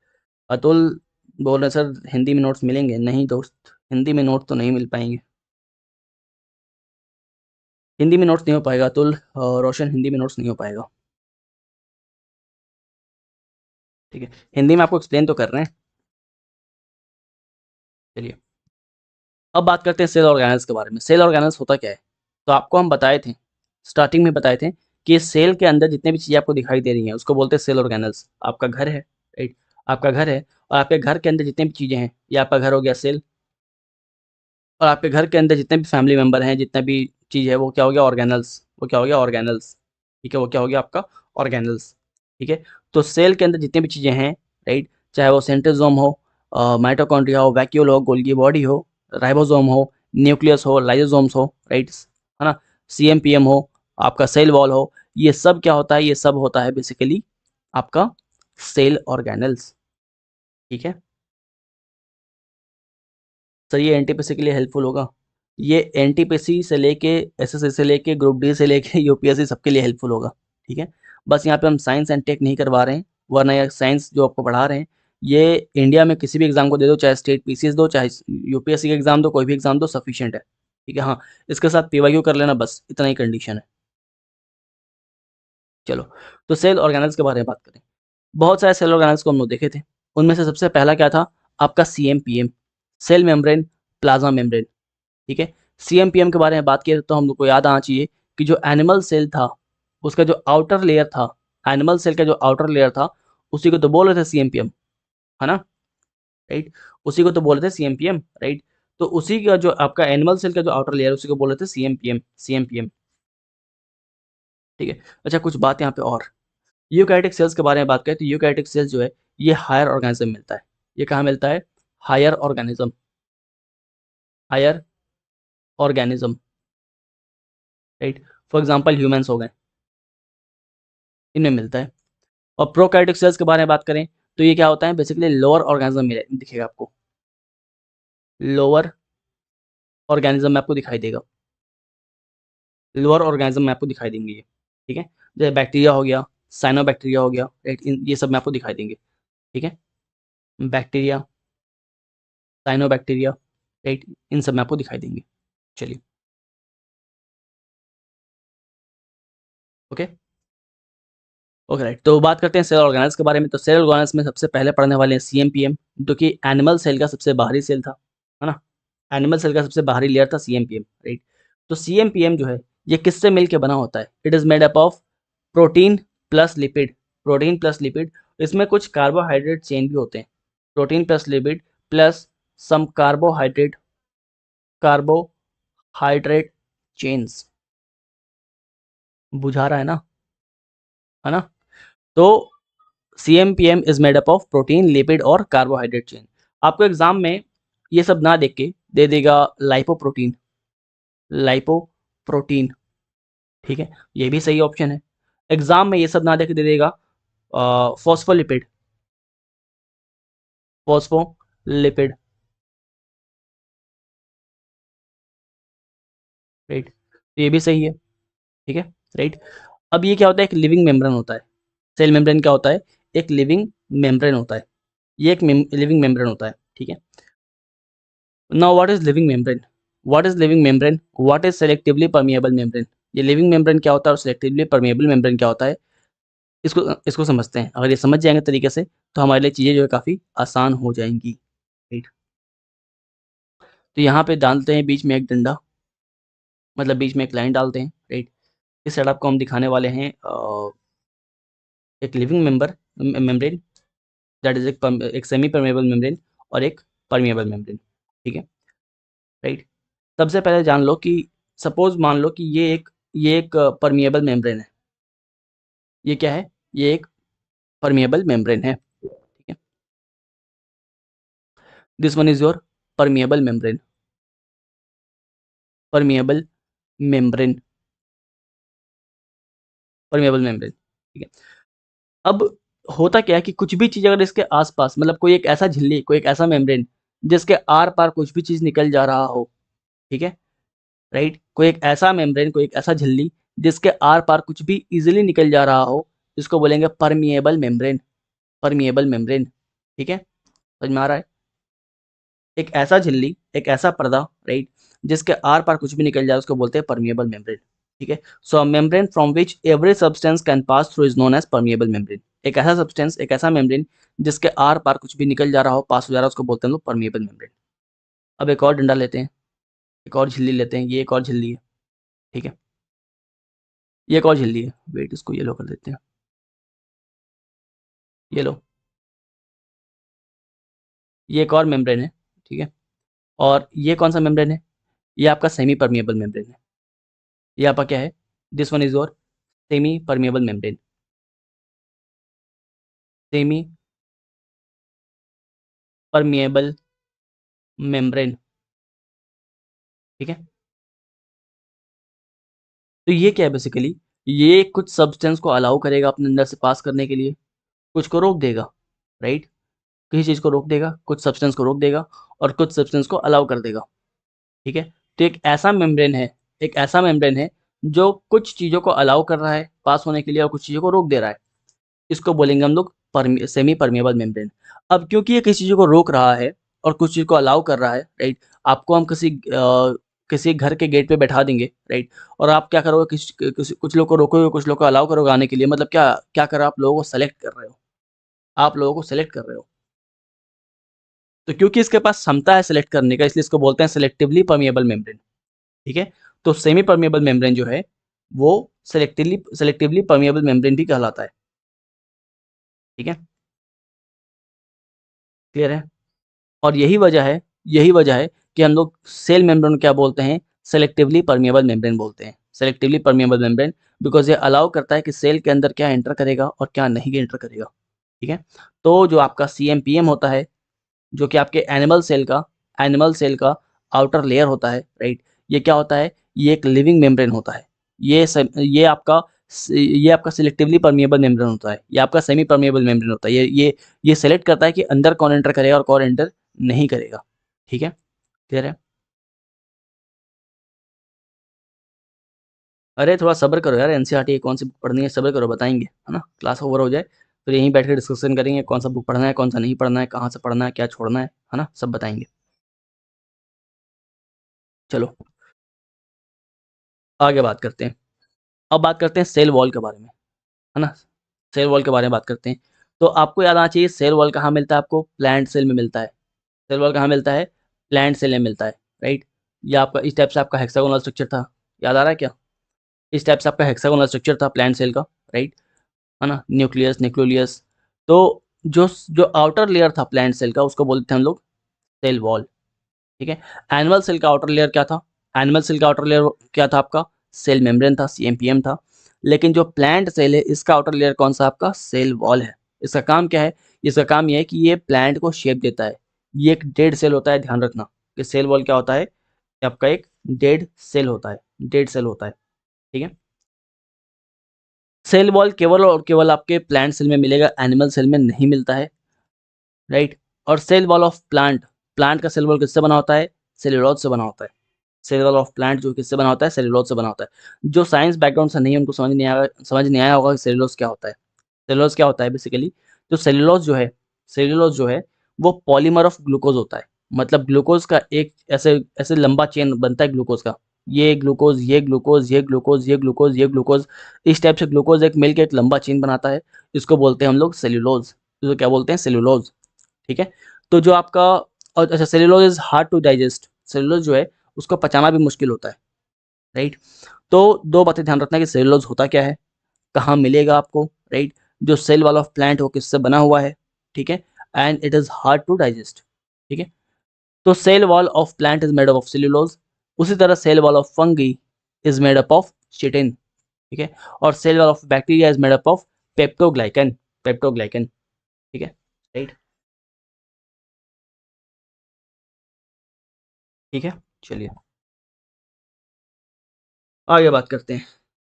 अतुल बोल रहे सर हिंदी में नोट्स मिलेंगे? नहीं दोस्त, हिंदी में नोट्स तो नहीं मिल पाएंगे, हिंदी में नोट्स नहीं हो पाएगा अतुल और रोशन, हिंदी में नोट्स नहीं हो पाएगा, ठीक है। हिंदी में आपको एक्सप्लेन तो कर रहे हैं। चलिए, अब बात करते हैं सेल ऑर्गेनेल्स के बारे में। सेल ऑर्गेनेल्स होता क्या है? तो आपको हम बताए थे, स्टार्टिंग में बताए थे कि सेल के अंदर जितने भी चीज़ें आपको दिखाई दे रही हैं उसको बोलते हैं सेल ऑर्गेनेल्स। आपका घर है, राइट, आपका घर है और आपके घर के अंदर जितनी भी चीज़ें हैं, ये आपका घर हो गया सेल। और आपके घर के अंदर जितने भी फैमिली मेंबर हैं, जितना भी चीज़ है, वो क्या हो गया? ऑर्गेनल्स। वो क्या हो गया? ऑर्गेनल्स, ठीक है। वो क्या हो गया आपका? ऑर्गेनल्स, ठीक है। तो सेल के अंदर जितनी भी चीज़ें हैं, राइट, चाहे वो सेंट्रोसोम हो, माइटोकॉन्ड्रिया हो, वैक्यूल हो, गोल्गी बॉडी हो, राइबोसोम हो, न्यूक्लियस हो, लाइसोसोम्स हो, राइट, है ना, सीएमपीएम हो, आपका सेल वॉल हो, ये सब क्या होता है? ये सब होता है बेसिकली आपका सेल ऑर्गेनल्स, ठीक है। सर ये एनटीपीसी के लिए हेल्पफुल होगा? ये एनटीपीसी से लेके एसएससी से लेके ग्रुप डी से लेके यूपीएससी सबके लिए हेल्पफुल होगा, ठीक है। बस यहाँ पे हम साइंस एंड टेक नहीं करवा रहे हैं, वरना ये साइंस जो आपको पढ़ा रहे हैं ये इंडिया में किसी भी एग्जाम को दे दो, चाहे स्टेट पीसीएस दो, चाहे यूपीएससी का एग्जाम दो, कोई भी एग्जाम दो, सफिशियंट है, ठीक है। हाँ, इसके साथ पीवाईक्यू कर लेना, बस इतना ही कंडीशन है। चलो, तो सेल ऑर्गेनल्स के बारे में बात करें। बहुत सारे सेल ऑर्गेनल्स को हम लोग देखे थे, उनमें से सबसे पहला क्या था? आपका सीएमपीएम, सेल मेम्ब्रेन प्लाज्मा मेम्ब्रेन, ठीक है। सीएमपीएम के बारे में बात किया तो हम लोग को याद आना चाहिए कि जो एनिमल सेल था उसका जो आउटर लेयर था, एनिमल सेल का जो आउटर लेयर था उसी को तो बोल रहे थे सीएमपीएम, है ना, राइट। उसी को तो बोल रहे थे सीएमपीएम, राइट। तो उसी का जो आपका एनिमल सेल का जो आउटर लेयर उसी को बोल रहे थे सीएमपीएम, सीएमपीएम, ठीक है। अच्छा, कुछ बात यहाँ पे और, यूकैरियोटिक सेल्स के बारे में बात करें तो यूकैरियोटिक सेल्स जो है ये हायर ऑर्गेनिज्म मिलता है। ये कहाँ मिलता है? Higher organism, higher organism, right. For example humans हो गए, इनमें मिलता है। और प्रोकैरियोटिक सेल्स के बारे में बात करें तो ये क्या होता है? बेसिकली लोअर ऑर्गेनिज्म में दिखेगा आपको, लोअर ऑर्गेनिज्म में आपको दिखाई देगा, लोअर ऑर्गेनिज्म में आपको दिखाई देंगे ये, ठीक है। जैसे बैक्टीरिया हो गया, साइनोबैक्टीरिया हो गया, राइट, ये सब में आपको दिखाई देंगे, ठीक है। बैक्टीरिया, साइनोबैक्टीरिया, राइट, इन सब में आपको दिखाई देंगे। चलिए, ओके, ओके, राइट। तो बात करते हैं सेल ऑर्गेनल्स के बारे में। तो सेल ऑर्गेनल्स में सबसे पहले पढ़ने वाले हैं सीएमपीएम, जो कि एनिमल सेल का सबसे बाहरी सेल था, है ना। एनिमल सेल का सबसे बाहरी लेयर था सीएमपीएम, राइट। तो सीएमपीएम जो है ये किससे मिलके बना होता है? It is made up of protein plus lipid, protein plus lipid. इसमें कुछ कार्बोहाइड्रेट चेन भी होते हैं, protein plus lipid plus some carbohydrate chains, बुझा रहा है ना, है ना। तो CMPM is made up of protein, lipid और कार्बोहाइड्रेट चेन। आपको एग्जाम में ये सब ना देख के दे देगा लाइपोप्रोटीन, लाइपोप्रोटीन, ठीक है, ये भी सही ऑप्शन है। एग्जाम में ये सब ना देख के दे देगा फॉस्फोलिपिड, फॉस्फोलिपिड, राइट, तो ये भी सही है, ठीक है, राइट। अब ये क्या होता है? एक लिविंग मेम्ब्रेन होता है। सेल मेम्ब्रेन क्या होता है? एक लिविंग मेम्ब्रेन होता है, ये एक लिविंग मेम्ब्रेन होता है, ठीक है। Now what is living membrane? What is living membrane? What is selectively permeable membrane? ये लिविंग मेम्ब्रेन क्या होता है और सेलेक्टिवली परमिएबल मेम्ब्रेन क्या होता है? इसको इसको समझते हैं। अगर ये समझ जाएंगे तरीके से तो हमारे लिए चीज़ें जो है काफ़ी आसान हो जाएंगी, राइट। तो यहाँ पे डालते हैं बीच में एक डंडा, मतलब बीच में एक लाइन डालते हैं, राइट। इस सेटअप को हम दिखाने वाले हैं एक लिविंग मेम्ब्रेन, दैट इज एक सेमी परमेबल मेम्ब्रेन और एक परमेबल मेम्ब्रेन, ठीक है, राइट। सबसे पहले जान लो कि सपोज मान लो कि ये एक परमिएबल मेम्ब्रेन है। ये क्या है? ये एक परमिएबल मेम्ब्रेन है, ठीक है। This one is your permeable membrane, permeable membrane, permeable membrane, ठीक है। अब होता क्या है कि कुछ भी चीज़ अगर इसके आस-पास, मतलब कोई एक ऐसा झिल्ली, कोई एक ऐसा मेम्ब्रेन जिसके आर-पार कुछ भी चीज़ निकल जा रहा हो, ठीक है, राइट? कोई एक ऐसा मेम्ब्रेन, कोई एक ऐसा झिल्ली जिसके आर-पार कुछ भी ईज़िली निकल जा रहा हो, इसको बोलेंगे परमिएबल मेम्ब्रेन, परमिएबल मेम्ब्रेन, ठीक है? समझ में आ रहा है? एक ऐसा झिल्ली, एक ऐसा पर्दा, राइट, जिसके आर-पार कुछ भी निकल जाए उसको बोलते हैं परमिएबल मेम्ब्रेन, ठीक है? So a membrane from which every substance can pass through is known as permeable membrane. एक ऐसा सब्सटेंस, एक ऐसा मेम्ब्रेन जिसके आर-पार कुछ भी निकल जा रहा हो, पास हो जा रहा हो, उसको बोलते हैं हम लोग परमिएबल मेम्ब्रेन। अब एक और डंडा लेते हैं, एक और झिल्ली लेते हैं, ये एक और झिल्ली है, ठीक है? ये एक और झिल्ली है, वेट इसको येलो कर देते हैं, ये लो, ये एक और मेम्ब्रेन है, ठीक है? और ये कौन-सा मेम्ब्रेन है? ये आपका सेमी परमिएबल मेम्ब्रेन है। ये आपका क्या है? This one is your semi permeable membrane, semi permeable membrane, ठीक है? तो ये क्या है बेसिकली? ये कुछ सब्सटेंस को अलाउ करेगा अपने अंदर से पास करने के लिए, कुछ को रोक देगा, राइट? किसी चीज़ को रोक देगा, कुछ सब्सटेंस को रोक देगा और कुछ सब्सटेंस को अलाउ कर देगा, ठीक है? तो एक ऐसा मेम्ब्रेन है, एक ऐसा मेम्ब्रेन है जो कुछ चीज़ों को अलाउ कर रहा है पास होने के लिए और कुछ चीज़ों को रोक दे रहा है। इसको बोलेंगे हम लोग सेमी परमिएबल मेम्ब्रेन। अब क्योंकि ये किसी चीज़ को रोक रहा है और कुछ चीज़ को अलाउ कर रहा है, राइट? आपको हम किसी घर के गेट पे बैठा देंगे, राइट? और आप क्या करोगे, कुछ लोग को रोकोगे, कुछ लोग को अलाउ करोगे आने के लिए, मतलब क्या क्या कर रहे हो, आप लोगों को सेलेक्ट कर रहे हो। आप लोगों को सेलेक्ट कर रहे हो। तो क्योंकि इसके पास क्षमता है सेलेक्ट करने का, इसलिए इसको बोलते हैं सेलेक्टिवली परमिएबल मेम्ब्रेन, ठीक है? तो सेमी परमिएबल मेम्ब्रेन जो है, वो सेलेक्टिवली सेलेक्टिवली परमिएबल मेम्ब्रेन भी कहलाता है, ठीक है? क्लियर है? और यही वजह है कि हम लोग सेल मेम्ब्रेन को क्या बोलते हैं, सेलेक्टिवली परमिएबल मेम्ब्रेन बोलते हैं। सेलेक्टिवली परमिएबल मेम्ब्रेन बिकॉज़ ये अलाउ करता है कि सेल के अंदर क्या एंटर करेगा और क्या नहीं एंटर करेगा, ठीक है? तो जो आपका सीएमपीएम होता है, जो कि आपके एनिमल सेल का आउटर लेयर होता है, राइट? ये क्या होता है? ये एक लिविंग मेम्ब्रेन होता है। ये आपका सिलेक्टिवली परमिएबल मेम्ब्रेन होता है। ये आपका सेमी परमिएबल मेम्ब्रेन होता है। ये सेलेक्ट करता है कि अंदर कौन एंटर करेगा और कौन एंटर नहीं करेगा। ठीक है? क्लियर है? अरे थोड़ा सब्र करो यार, एनसीईआरटी कौन सी बुक पढ़नी है, सब्र करो, बताएँगे, है ना? क्लास ओवर हो जाए, फिर यहीं बैठ के डिस्कशन करेंगे कौन सा बुक पढ़ना है, कौन सा नहीं पढ़ना है, कहाँ से पढ़ना है, क्या छोड़ना है ना? सब बताएँगे। चलो, आगे बात करते हैं। अब बात करते हैं सेल वॉल के बारे में, है ना? सेल वॉल के बारे में बात करते हैं। तो आपको याद आना चाहिए सेल वॉल कहाँ मिलता है आपको? प्लांट सेल में मिलता है। सेल वॉल कहाँ मिलता है? प्लांट सेल में मिलता है, राइट? ये आपका इस टाइप से आपका हेक्सागोनल स्ट्रक्चर था, याद आ रहा है क्या? इस टाइप से आपका हेक्सागोनल स्ट्रक्चर था प्लांट सेल का, राइट? है ना? Nucleus, nucleolus. तो जो आउटर लेयर था प्लांट सेल का उसको बोलते हैं हम लोग सेल वॉल, ठीक है? एनिमल सेल का आउटर लेयर क्या था? एनिमल सेल का आउटर लेयर क्या था आपका? सेल मेम्ब्रेन था, सीएमपीएम था। लेकिन जो प्लांट सेल है इसका आउटर लेयर कौन-सा आपका? सेल वॉल है। इसका काम क्या है? इसका काम ये है कि ये प्लांट को शेप देता है। ये एक डेड सेल होता है, ध्यान रखना कि सेल वॉल क्या होता है? ये आपका एक डेड सेल होता है, डेड सेल होता है, ठीक है? सेल वॉल केवल और केवल आपके प्लांट सेल में मिलेगा, एनिमल सेल में नहीं मिलता है, राइट? और cell wall of plant, plant का सेल वॉल किससे बना होता है? सेल्यूलोज से बना होता है। सेल वॉल ऑफ प्लांट जो किससे बना होता है? सेल्यूलोज से बना होता है। जो साइंस बैकग्राउंड से नहीं है उनको समझ नहीं आया होगा कि सेल्यूलोज क्या होता है। सेल्यूलोज क्या होता है बेसिकली? जो सेल्यूलोज जो है वो पॉलीमर ऑफ ग्लूकोज होता है। मतलब ग्लूकोज का एक ऐसे ऐसे लंबा चेन बनता है ग्लूकोज का। ये ग्लूकोज, ये ग्लूकोज, ये ग्लूकोज, ये ग्लूकोज, ये ग्लूकोज, इस टाइप से ग्लूकोज एक मिलके एक लंबा चेन बनाता है। इसको बोलते हैं हम लोग सेल्यूलोज। इसको क्या बोलते हैं? सेल्यूलोज, ठीक है? तो जो आपका और अच्छा, cellulose is hard to digest. Cellulose जो है उसको पचाना भी मुश्किल होता है, राइट? तो 2 बातें ध्यान रखना कि सेल्यूलोज होता क्या है, कहाँ मिलेगा आपको, राइट? जो सेल वॉल ऑफ प्लांट वो किससे बना हुआ है, ठीक है? And it is hard to digest, ठीक है? तो cell wall of plant is made up of cellulose. उसी तरह cell wall of fungi is made up of chitin, ठीक है? और cell wall of bacteria is made up of peptoglycan, peptoglycan, ठीक है? राइट? ठीक है? चलिए। आगे बात करते हैं।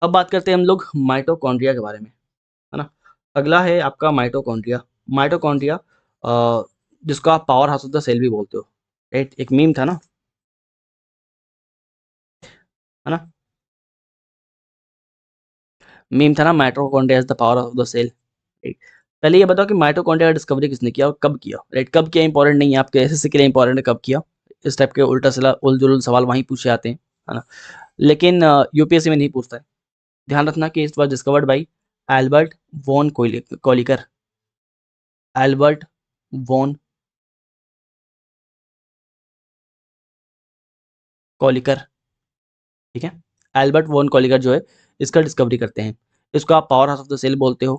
अब बात करते हैं हम लोग माइटोकॉन्ड्रिया के बारे में, है ना। अगला है आपका माइटोकॉन्ड्रिया। माइटोकॉन्ड्रिया जिसको आप power house of the cell भी बोलते हो, राइट। एक मीम था ना, है ना, मीम था ना, mitochondria is the power of the cell, right. पहले ये बताओ कि माइटोकॉन्ड्रिया का डिस्कवरी किसने किया और कब किया, राइट। कब किया इंपॉर्टेंट नहीं है, आपके एसएससी के लिए इंपॉर्टेंट है कब किया। इस टाइप के उल्टा सला उल जुलूल सवाल वहीं पूछे आते हैं, है ना। लेकिन यूपीएससी में नहीं पूछता है। ध्यान रखना कि इस बार discovered by Albert von Kolliker, Albert von Kolliker, ठीक है। एल्बर्ट वॉन कॉलिकर जो है इसका डिस्कवरी करते हैं। इसको आप power house of the cell बोलते हो,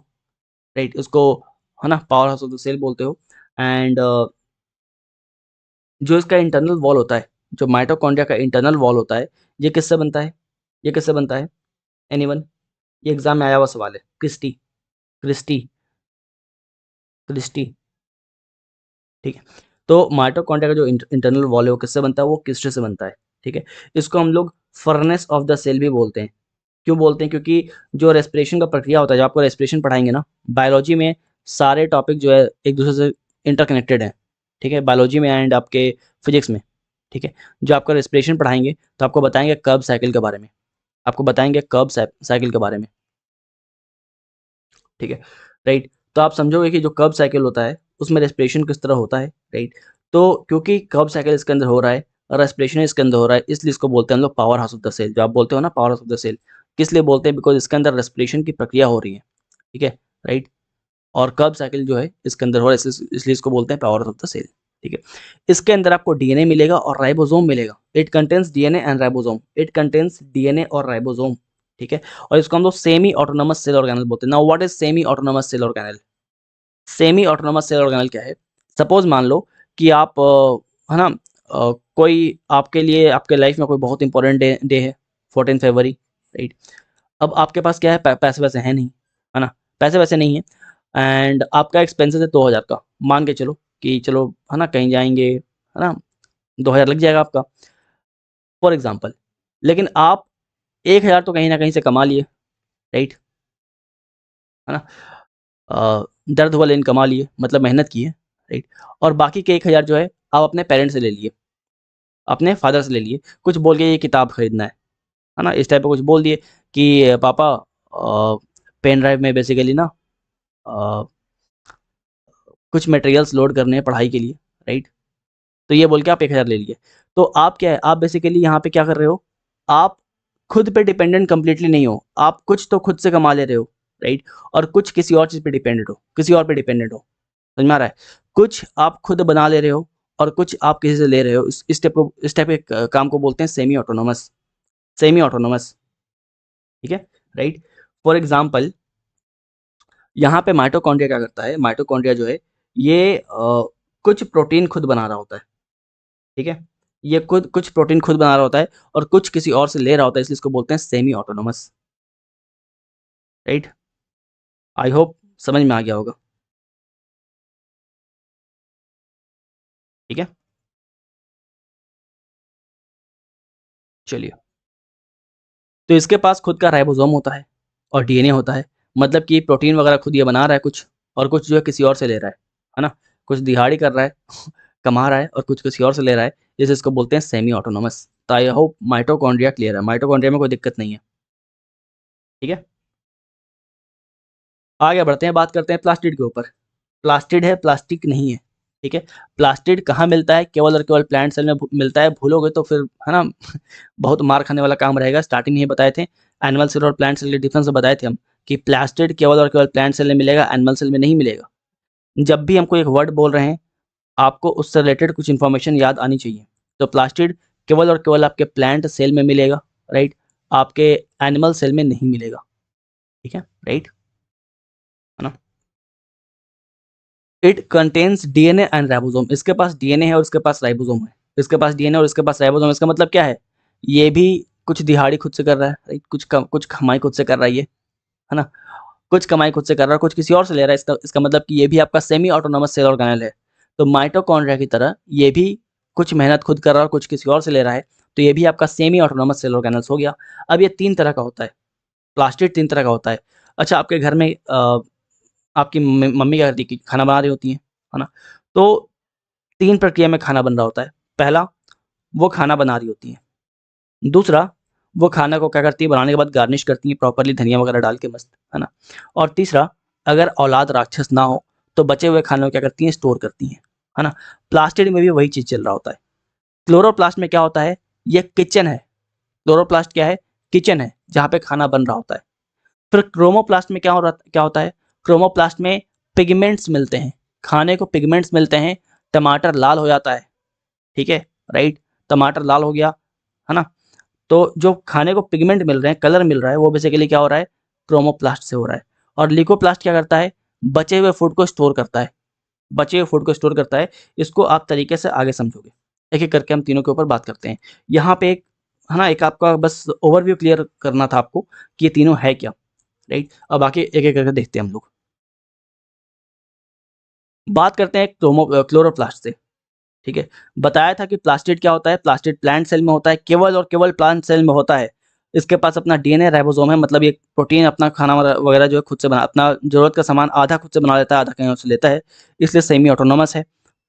राइट। इसको, है ना, power house of the cell बोलते हो। एंड जो इसका इंटरनल वॉल होता है, जो माइटोकॉन्ड्रिया का इंटरनल वॉल होता है, ये किससे बनता है, ये किससे बनता है, एनीवन। ये एग्जाम में आया हुआ सवाल है, क्रिस्टी, क्रिस्टी, क्रिस्टी, ठीक है। तो माइटोकॉन्ड्रिया का जो इंटरनल वॉल है वो किससे बनता है, वो क्रिस्टी से बनता है, ठीक है। इसको हम लोग फर्नेस ऑफ द सेल भी बोलते हैं। क्यों बोलते हैं, क्योंकि जो रेस्पिरेशन का प्रक्रिया होता है, जब आपको रेस्पिरेशन पढ़ाएंगे ना बायोलॉजी में, सारे टॉपिक जो है एक दूसरे से इंटरकनेक्टेड है, ठीक है, बायोलॉजी में एंड आपके फिजिक्स में, ठीक है। जो आपका रेस्पिरेशन पढ़ाएंगे तो आपको बताएंगे कर्ब साइकिल के बारे में, आपको बताएंगे कर्ब साइकिल के बारे में, ठीक है, राइट। तो आप समझोगे कि जो कर्ब साइकिल होता है उसमें रेस्पिरेशन किस तरह होता है, राइट। तो क्योंकि कर्ब साइकिल इसके अंदर हो रहा है और रेस्पिरेशन इसके अंदर हो रहा है, इसलिए इसको बोलते हैं हम लोग power house of the cell. जो आप बोलते हो ना power house of the cell, किस लिए बोलते हैं, बिकॉज इसके अंदर रेस्पिरेशन की प्रक्रिया हो रही है, ठीक है, राइट। और कर्ब साइकिल जो है इसके अंदर हो रहा है, इसलिए इसको बोलते हैं पावर ऑफ द सेल, ठीक है। इसके अंदर आपको डीएनए मिलेगा और राइबोसोम मिलेगा। It contains DNA and ribosome, it contains DNA और राइबोसोम, ठीक है। और इसको हम लोग सेमी ऑटोनोमस सेल ऑर्गेनल बोलते हैं। Now what is semi autonomous cell organelle. Semi autonomous cell organelle क्या है, सपोज मान लो कि आप है ना, कोई आपके लिए आपके लाइफ में कोई बहुत इंपॉर्टेंट डे है, 14 फरवरी, राइट। अब आपके पास क्या है, पैसे वैसे हैं नहीं, है ना, पैसे वैसे नहीं है। एंड आपका एक्सपेंसेस है 2000 का, मान के चलो कि चलो, है ना, कहीं जाएंगे, है ना, 2000 लग जाएगा आपका, फॉर एग्जाम्पल। लेकिन आप 1000 तो कहीं ना कहीं से कमा लिए, राइट, है ना, दर्द हुआ लेकिन कमा लिए, मतलब मेहनत की है, राइट। और बाकी के 1000 जो है आप अपने पेरेंट्स से ले लिए, अपने फादर से ले लिए, कुछ बोल के ये किताब खरीदना है ना, इस टाइप का कुछ बोल दिए कि पापा पेन ड्राइव में बेसिकली ना अ, कुछ मटेरियल्स लोड करने हैं पढ़ाई के लिए, राइट। तो ये बोल के आप 1000 ले लिए। तो आप क्या है, आप बेसिकली यहाँ पे क्या कर रहे हो, आप खुद पे डिपेंडेंट कंप्लीटली नहीं हो, आप कुछ तो खुद से कमा ले रहे हो, राइट। और कुछ किसी और चीज़ पे डिपेंडेंट हो, किसी और पे डिपेंडेंट हो, समझ में आ रहा है। कुछ आप खुद बना ले रहे हो और कुछ आप किसी से ले रहे हो। इस टाइप के काम को बोलते हैं सेमी ऑटोनोमस, सेमी ऑटोनोमस, ठीक है, राइट। फॉर एग्जाम्पल यहाँ पे माइटोकॉन्ड्रिया क्या करता है, माइटोकॉन्ड्रिया जो है ये कुछ प्रोटीन खुद बना रहा होता है, ठीक है। ये खुद कुछ प्रोटीन खुद बना रहा होता है और कुछ किसी और से ले रहा होता है, इसलिए इसको बोलते हैं semi autonomous, right. I hope समझ में आ गया होगा, ठीक है। चलिए, तो इसके पास खुद का राइबोसोम होता है और डीएनए होता है, मतलब कि प्रोटीन वगैरह खुद ये बना रहा है कुछ, और कुछ जो है किसी और से ले रहा है ना, कुछ दिहाड़ी कर रहा है कमा रहा है, और कुछ किसी और से ले रहा है, जैसे इसको बोलते हैं सेमी ऑटोनोमस। तो आई होप माइटोकॉन्ड्रिया क्लियर है, माइटोकॉन्ड्रिया में कोई दिक्कत नहीं है, ठीक है। आगे बढ़ते हैं, बात करते हैं प्लास्टिड के ऊपर। प्लास्टिड है, प्लास्टिक नहीं है, ठीक है। प्लास्टिड कहाँ मिलता है, केवल और केवल प्लांट सेल में मिलता है। भूलोगे तो फिर, है ना, बहुत मार खाने वाला काम रहेगा। स्टार्टिंग में ही बताए थे, एनिमल सेल और प्लांट सेल के डिफरेंस बताए थे हम, कि प्लास्टिड केवल और केवल प्लांट सेल में मिलेगा, एनिमल सेल में नहीं मिलेगा। जब भी हमको एक वर्ड बोल रहे हैं, आपको उससे रिलेटेड कुछ इन्फॉर्मेशन याद आनी चाहिए। तो प्लास्टिड केवल और केवल आपके प्लांट सेल में मिलेगा, राइट, आपके एनिमल सेल में नहीं मिलेगा, ठीक है, राइट, है ना। It contains DNA and ribosome, इसके पास डीएनए है और इसके पास राइबोसोम है, इसके पास डीएनए और इसके पास राइबोसोम। इसका मतलब क्या है, ये भी कुछ दिहाड़ी खुद से कर रहा है, राइट, कुछ कमाई खुद से कर रहा है ये, है ना, कुछ कमाई खुद से कर रहा है, कुछ किसी और से ले रहा है। इसका मतलब कि ये भी आपका सेमी ऑटोनोमस सेल ऑर्गेनेल है। तो माइटोकॉन्ड्रिया की तरह ये भी कुछ मेहनत खुद कर रहा है और कुछ किसी और से ले रहा है। तो ये भी आपका सेमी ऑटोनोमस सेल ऑर्गेनल्स हो गया। अब ये 3 तरह का होता है, प्लास्टिड 3 तरह का होता है। अच्छा, आपके घर में आपकी मम्मी क्या करती है कि खाना बना रही होती हैं, है ना? तो 3 प्रक्रिया में खाना बन रहा होता है। पहला, वो खाना बना रही होती हैं। दूसरा, वो खाना को क्या करती है, बनाने के बाद गार्निश करती हैं प्रॉपर्ली धनिया वगैरह डाल के मस्त, है ना? और तीसरा, अगर औलाद राक्षस ना हो, तो बचे हुए खाने को क्या करती हैं, स्टोर करती हैं, है ना? प्लास्टिड में भी वही चीज़ चल रहा होता है। क्लोरोप्लास्ट में क्या होता है, ये किचन है। क्लोरोप्लास्ट क्या है, किचन है, जहाँ पे खाना बन रहा होता है। फिर क्रोमोप्लास्ट में क्या होता है, क्रोमोप्लास्ट में पिगमेंट्स मिलते हैं, खाने को पिगमेंट्स मिलते हैं, टमाटर लाल हो जाता है, ठीक है, राइट? टमाटर लाल हो गया, है ना? तो जो खाने को पिगमेंट मिल रहे हैं, कलर मिल रहा है, वो बेसिकली क्या हो रहा है, क्रोमोप्लास्ट से हो रहा है। और ल्यूकोप्लास्ट क्या करता है, बचे हुए फूड को स्टोर करता है, बचे हुए फूड को स्टोर करता है। इसको आप तरीके से आगे समझोगे, एक एक करके हम तीनों के ऊपर बात करते हैं। यहाँ पे एक, है ना, एक आपका बस ओवरव्यू क्लियर करना था आपको कि ये तीनों है क्या, राइट? अब बाकी एक एक करके देखते हैं हम लोग। बात करते हैं क्लोरोप्लास्ट से, ठीक है? बताया था कि प्लास्टिड क्या होता है, प्लास्टिड प्लांट सेल में होता है, केवल और केवल प्लांट सेल में होता है। इसके पास अपना डीएनए राइबोसोम है, मतलब ये प्रोटीन अपना खाना वगैरह जो है खुद से बना, अपना जरूरत का सामान आधा खुद से बना लेता है, आधा कहीं और से लेता है, इसलिए सेमी ऑटोनोमस है।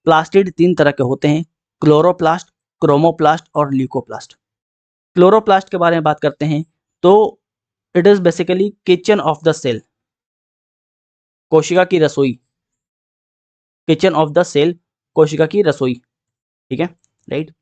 प्लास्टिड 3 तरह के होते हैं, क्लोरोप्लास्ट, क्रोमोप्लास्ट और ल्यूकोप्लास्ट। क्लोरोप्लास्ट के बारे में बात करते हैं तो it is basically kitchen of the cell, कोशिका की रसोई, किचन ऑफ द सेल, कोशिका की रसोई, ठीक है, राइट,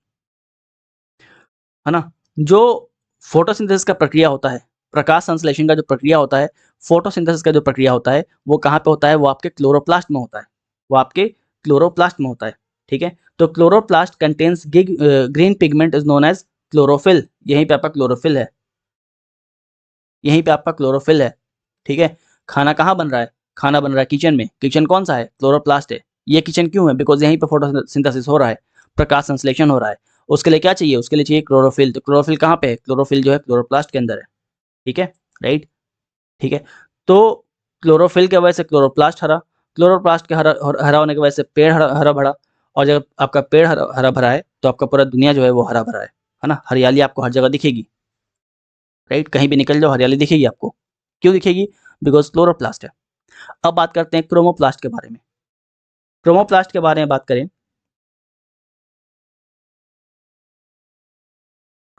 है ना? जो फोटोसिंथेसिस का प्रक्रिया होता है, प्रकाश संश्लेषण का जो प्रक्रिया होता है, फोटोसिंथेसिस का जो प्रक्रिया होता है, वो कहाँ पे होता है, वो आपके क्लोरोप्लास्ट में होता है, वो आपके क्लोरोप्लास्ट में होता है, ठीक है? तो chloroplast contains green pigment is known as chlorophyll, यहीं पे आपका क्लोरोफिल है, यहीं पे आपका क्लोरोफिल है, ठीक है? खाना कहाँ बन रहा है, खाना बन रहा है किचन में, किचन कौन सा है, क्लोरोप्लास्ट है। ये किचन क्यों है, बिकॉज यहीं पे फोटोसिंथेसिस हो रहा है, प्रकाश संश्लेषण हो रहा है। उसके लिए क्या चाहिए, उसके लिए चाहिए क्लोरोफिल। तो क्लोरोफिल कहाँ पे है, क्लोरोफिल जो है क्लोरोप्लास्ट के अंदर है, ठीक है, राइट, ठीक है? तो क्लोरोफिल की वजह से क्लोरोप्लास्ट हरा, क्लोरोप्लास्ट के हरा हरा होने की वजह से पेड़ हरा हरा भरा, और जब आपका पेड़ हरा हरा भरा है तो आपका पूरा दुनिया जो है वो हरा भरा है ना? हरियाली आपको हर जगह दिखेगी, राइट? कहीं भी निकल जाओ हरियाली दिखेगी आपको, क्यों दिखेगी, बिकॉज क्लोरोप्लास्ट है। अब बात करते हैं क्रोमोप्लास्ट के बारे में। क्रोमोप्लास्ट के बारे में बात करें,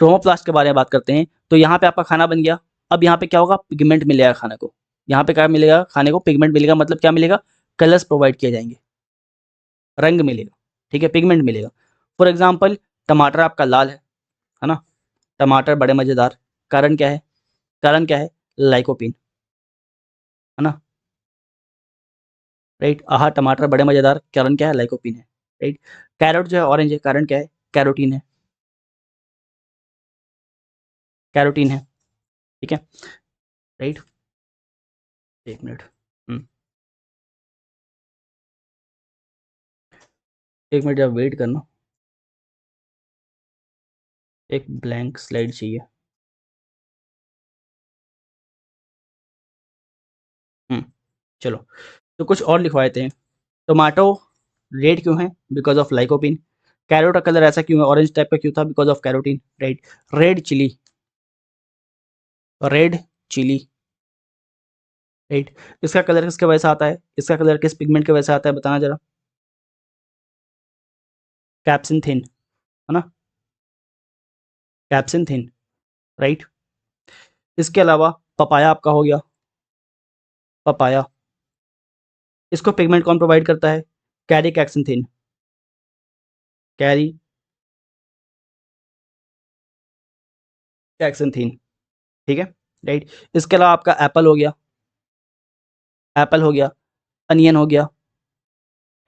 क्रोमोप्लास्ट के बारे में बात करते हैं तो यहाँ पे आपका खाना बन गया। अब यहाँ पे क्या होगा, पिगमेंट मिलेगा खाने को, यहाँ पे क्या मिलेगा, खाने को पिगमेंट मिलेगा, मतलब क्या मिलेगा, कलर्स प्रोवाइड किए जाएंगे, रंग मिलेगा, ठीक है, पिगमेंट मिलेगा। फॉर एग्जाम्पल, टमाटर आपका लाल है ना? टमाटर बड़े मजेदार, कारण क्या है, कारण क्या है, लाइकोपिन, है ना, राइट? आहा टमाटर बड़े मजेदार, कारण क्या है, लाइकोपिन है, राइट? कैरेट जो है ऑरेंज है, कारण क्या है, कैरोटीन है, कैरोटीन है, ठीक है, राइट? एक मिनट, हम्म, एक मिनट जब वेट करना, एक ब्लैंक स्लाइड चाहिए। हम्म, चलो, तो कुछ और लिखवा देते हैं। टोमेटो रेड क्यों है, बिकॉज ऑफ लाइकोपिन। कैरोट का कलर ऐसा क्यों है, ऑरेंज टाइप का क्यों था, because of carotene, right? Red chilli, red chilli, right? इसका कलर किसके वजह से आता है, इसका कलर किस पिगमेंट की वजह से आता है, बताना जरा। कैप्सिंथिन, है ना, कैप्सिंथिन, राइट? इसके अलावा पपाया आपका हो गया, पपाया, इसको पिगमेंट कौन प्रोवाइड करता है, कैरी कैक्सिंथिन, कैरी कैक्सिंथिन, ठीक है, राइट? इसके अलावा आपका एप्पल हो गया, एप्पल हो गया, अनियन हो गया,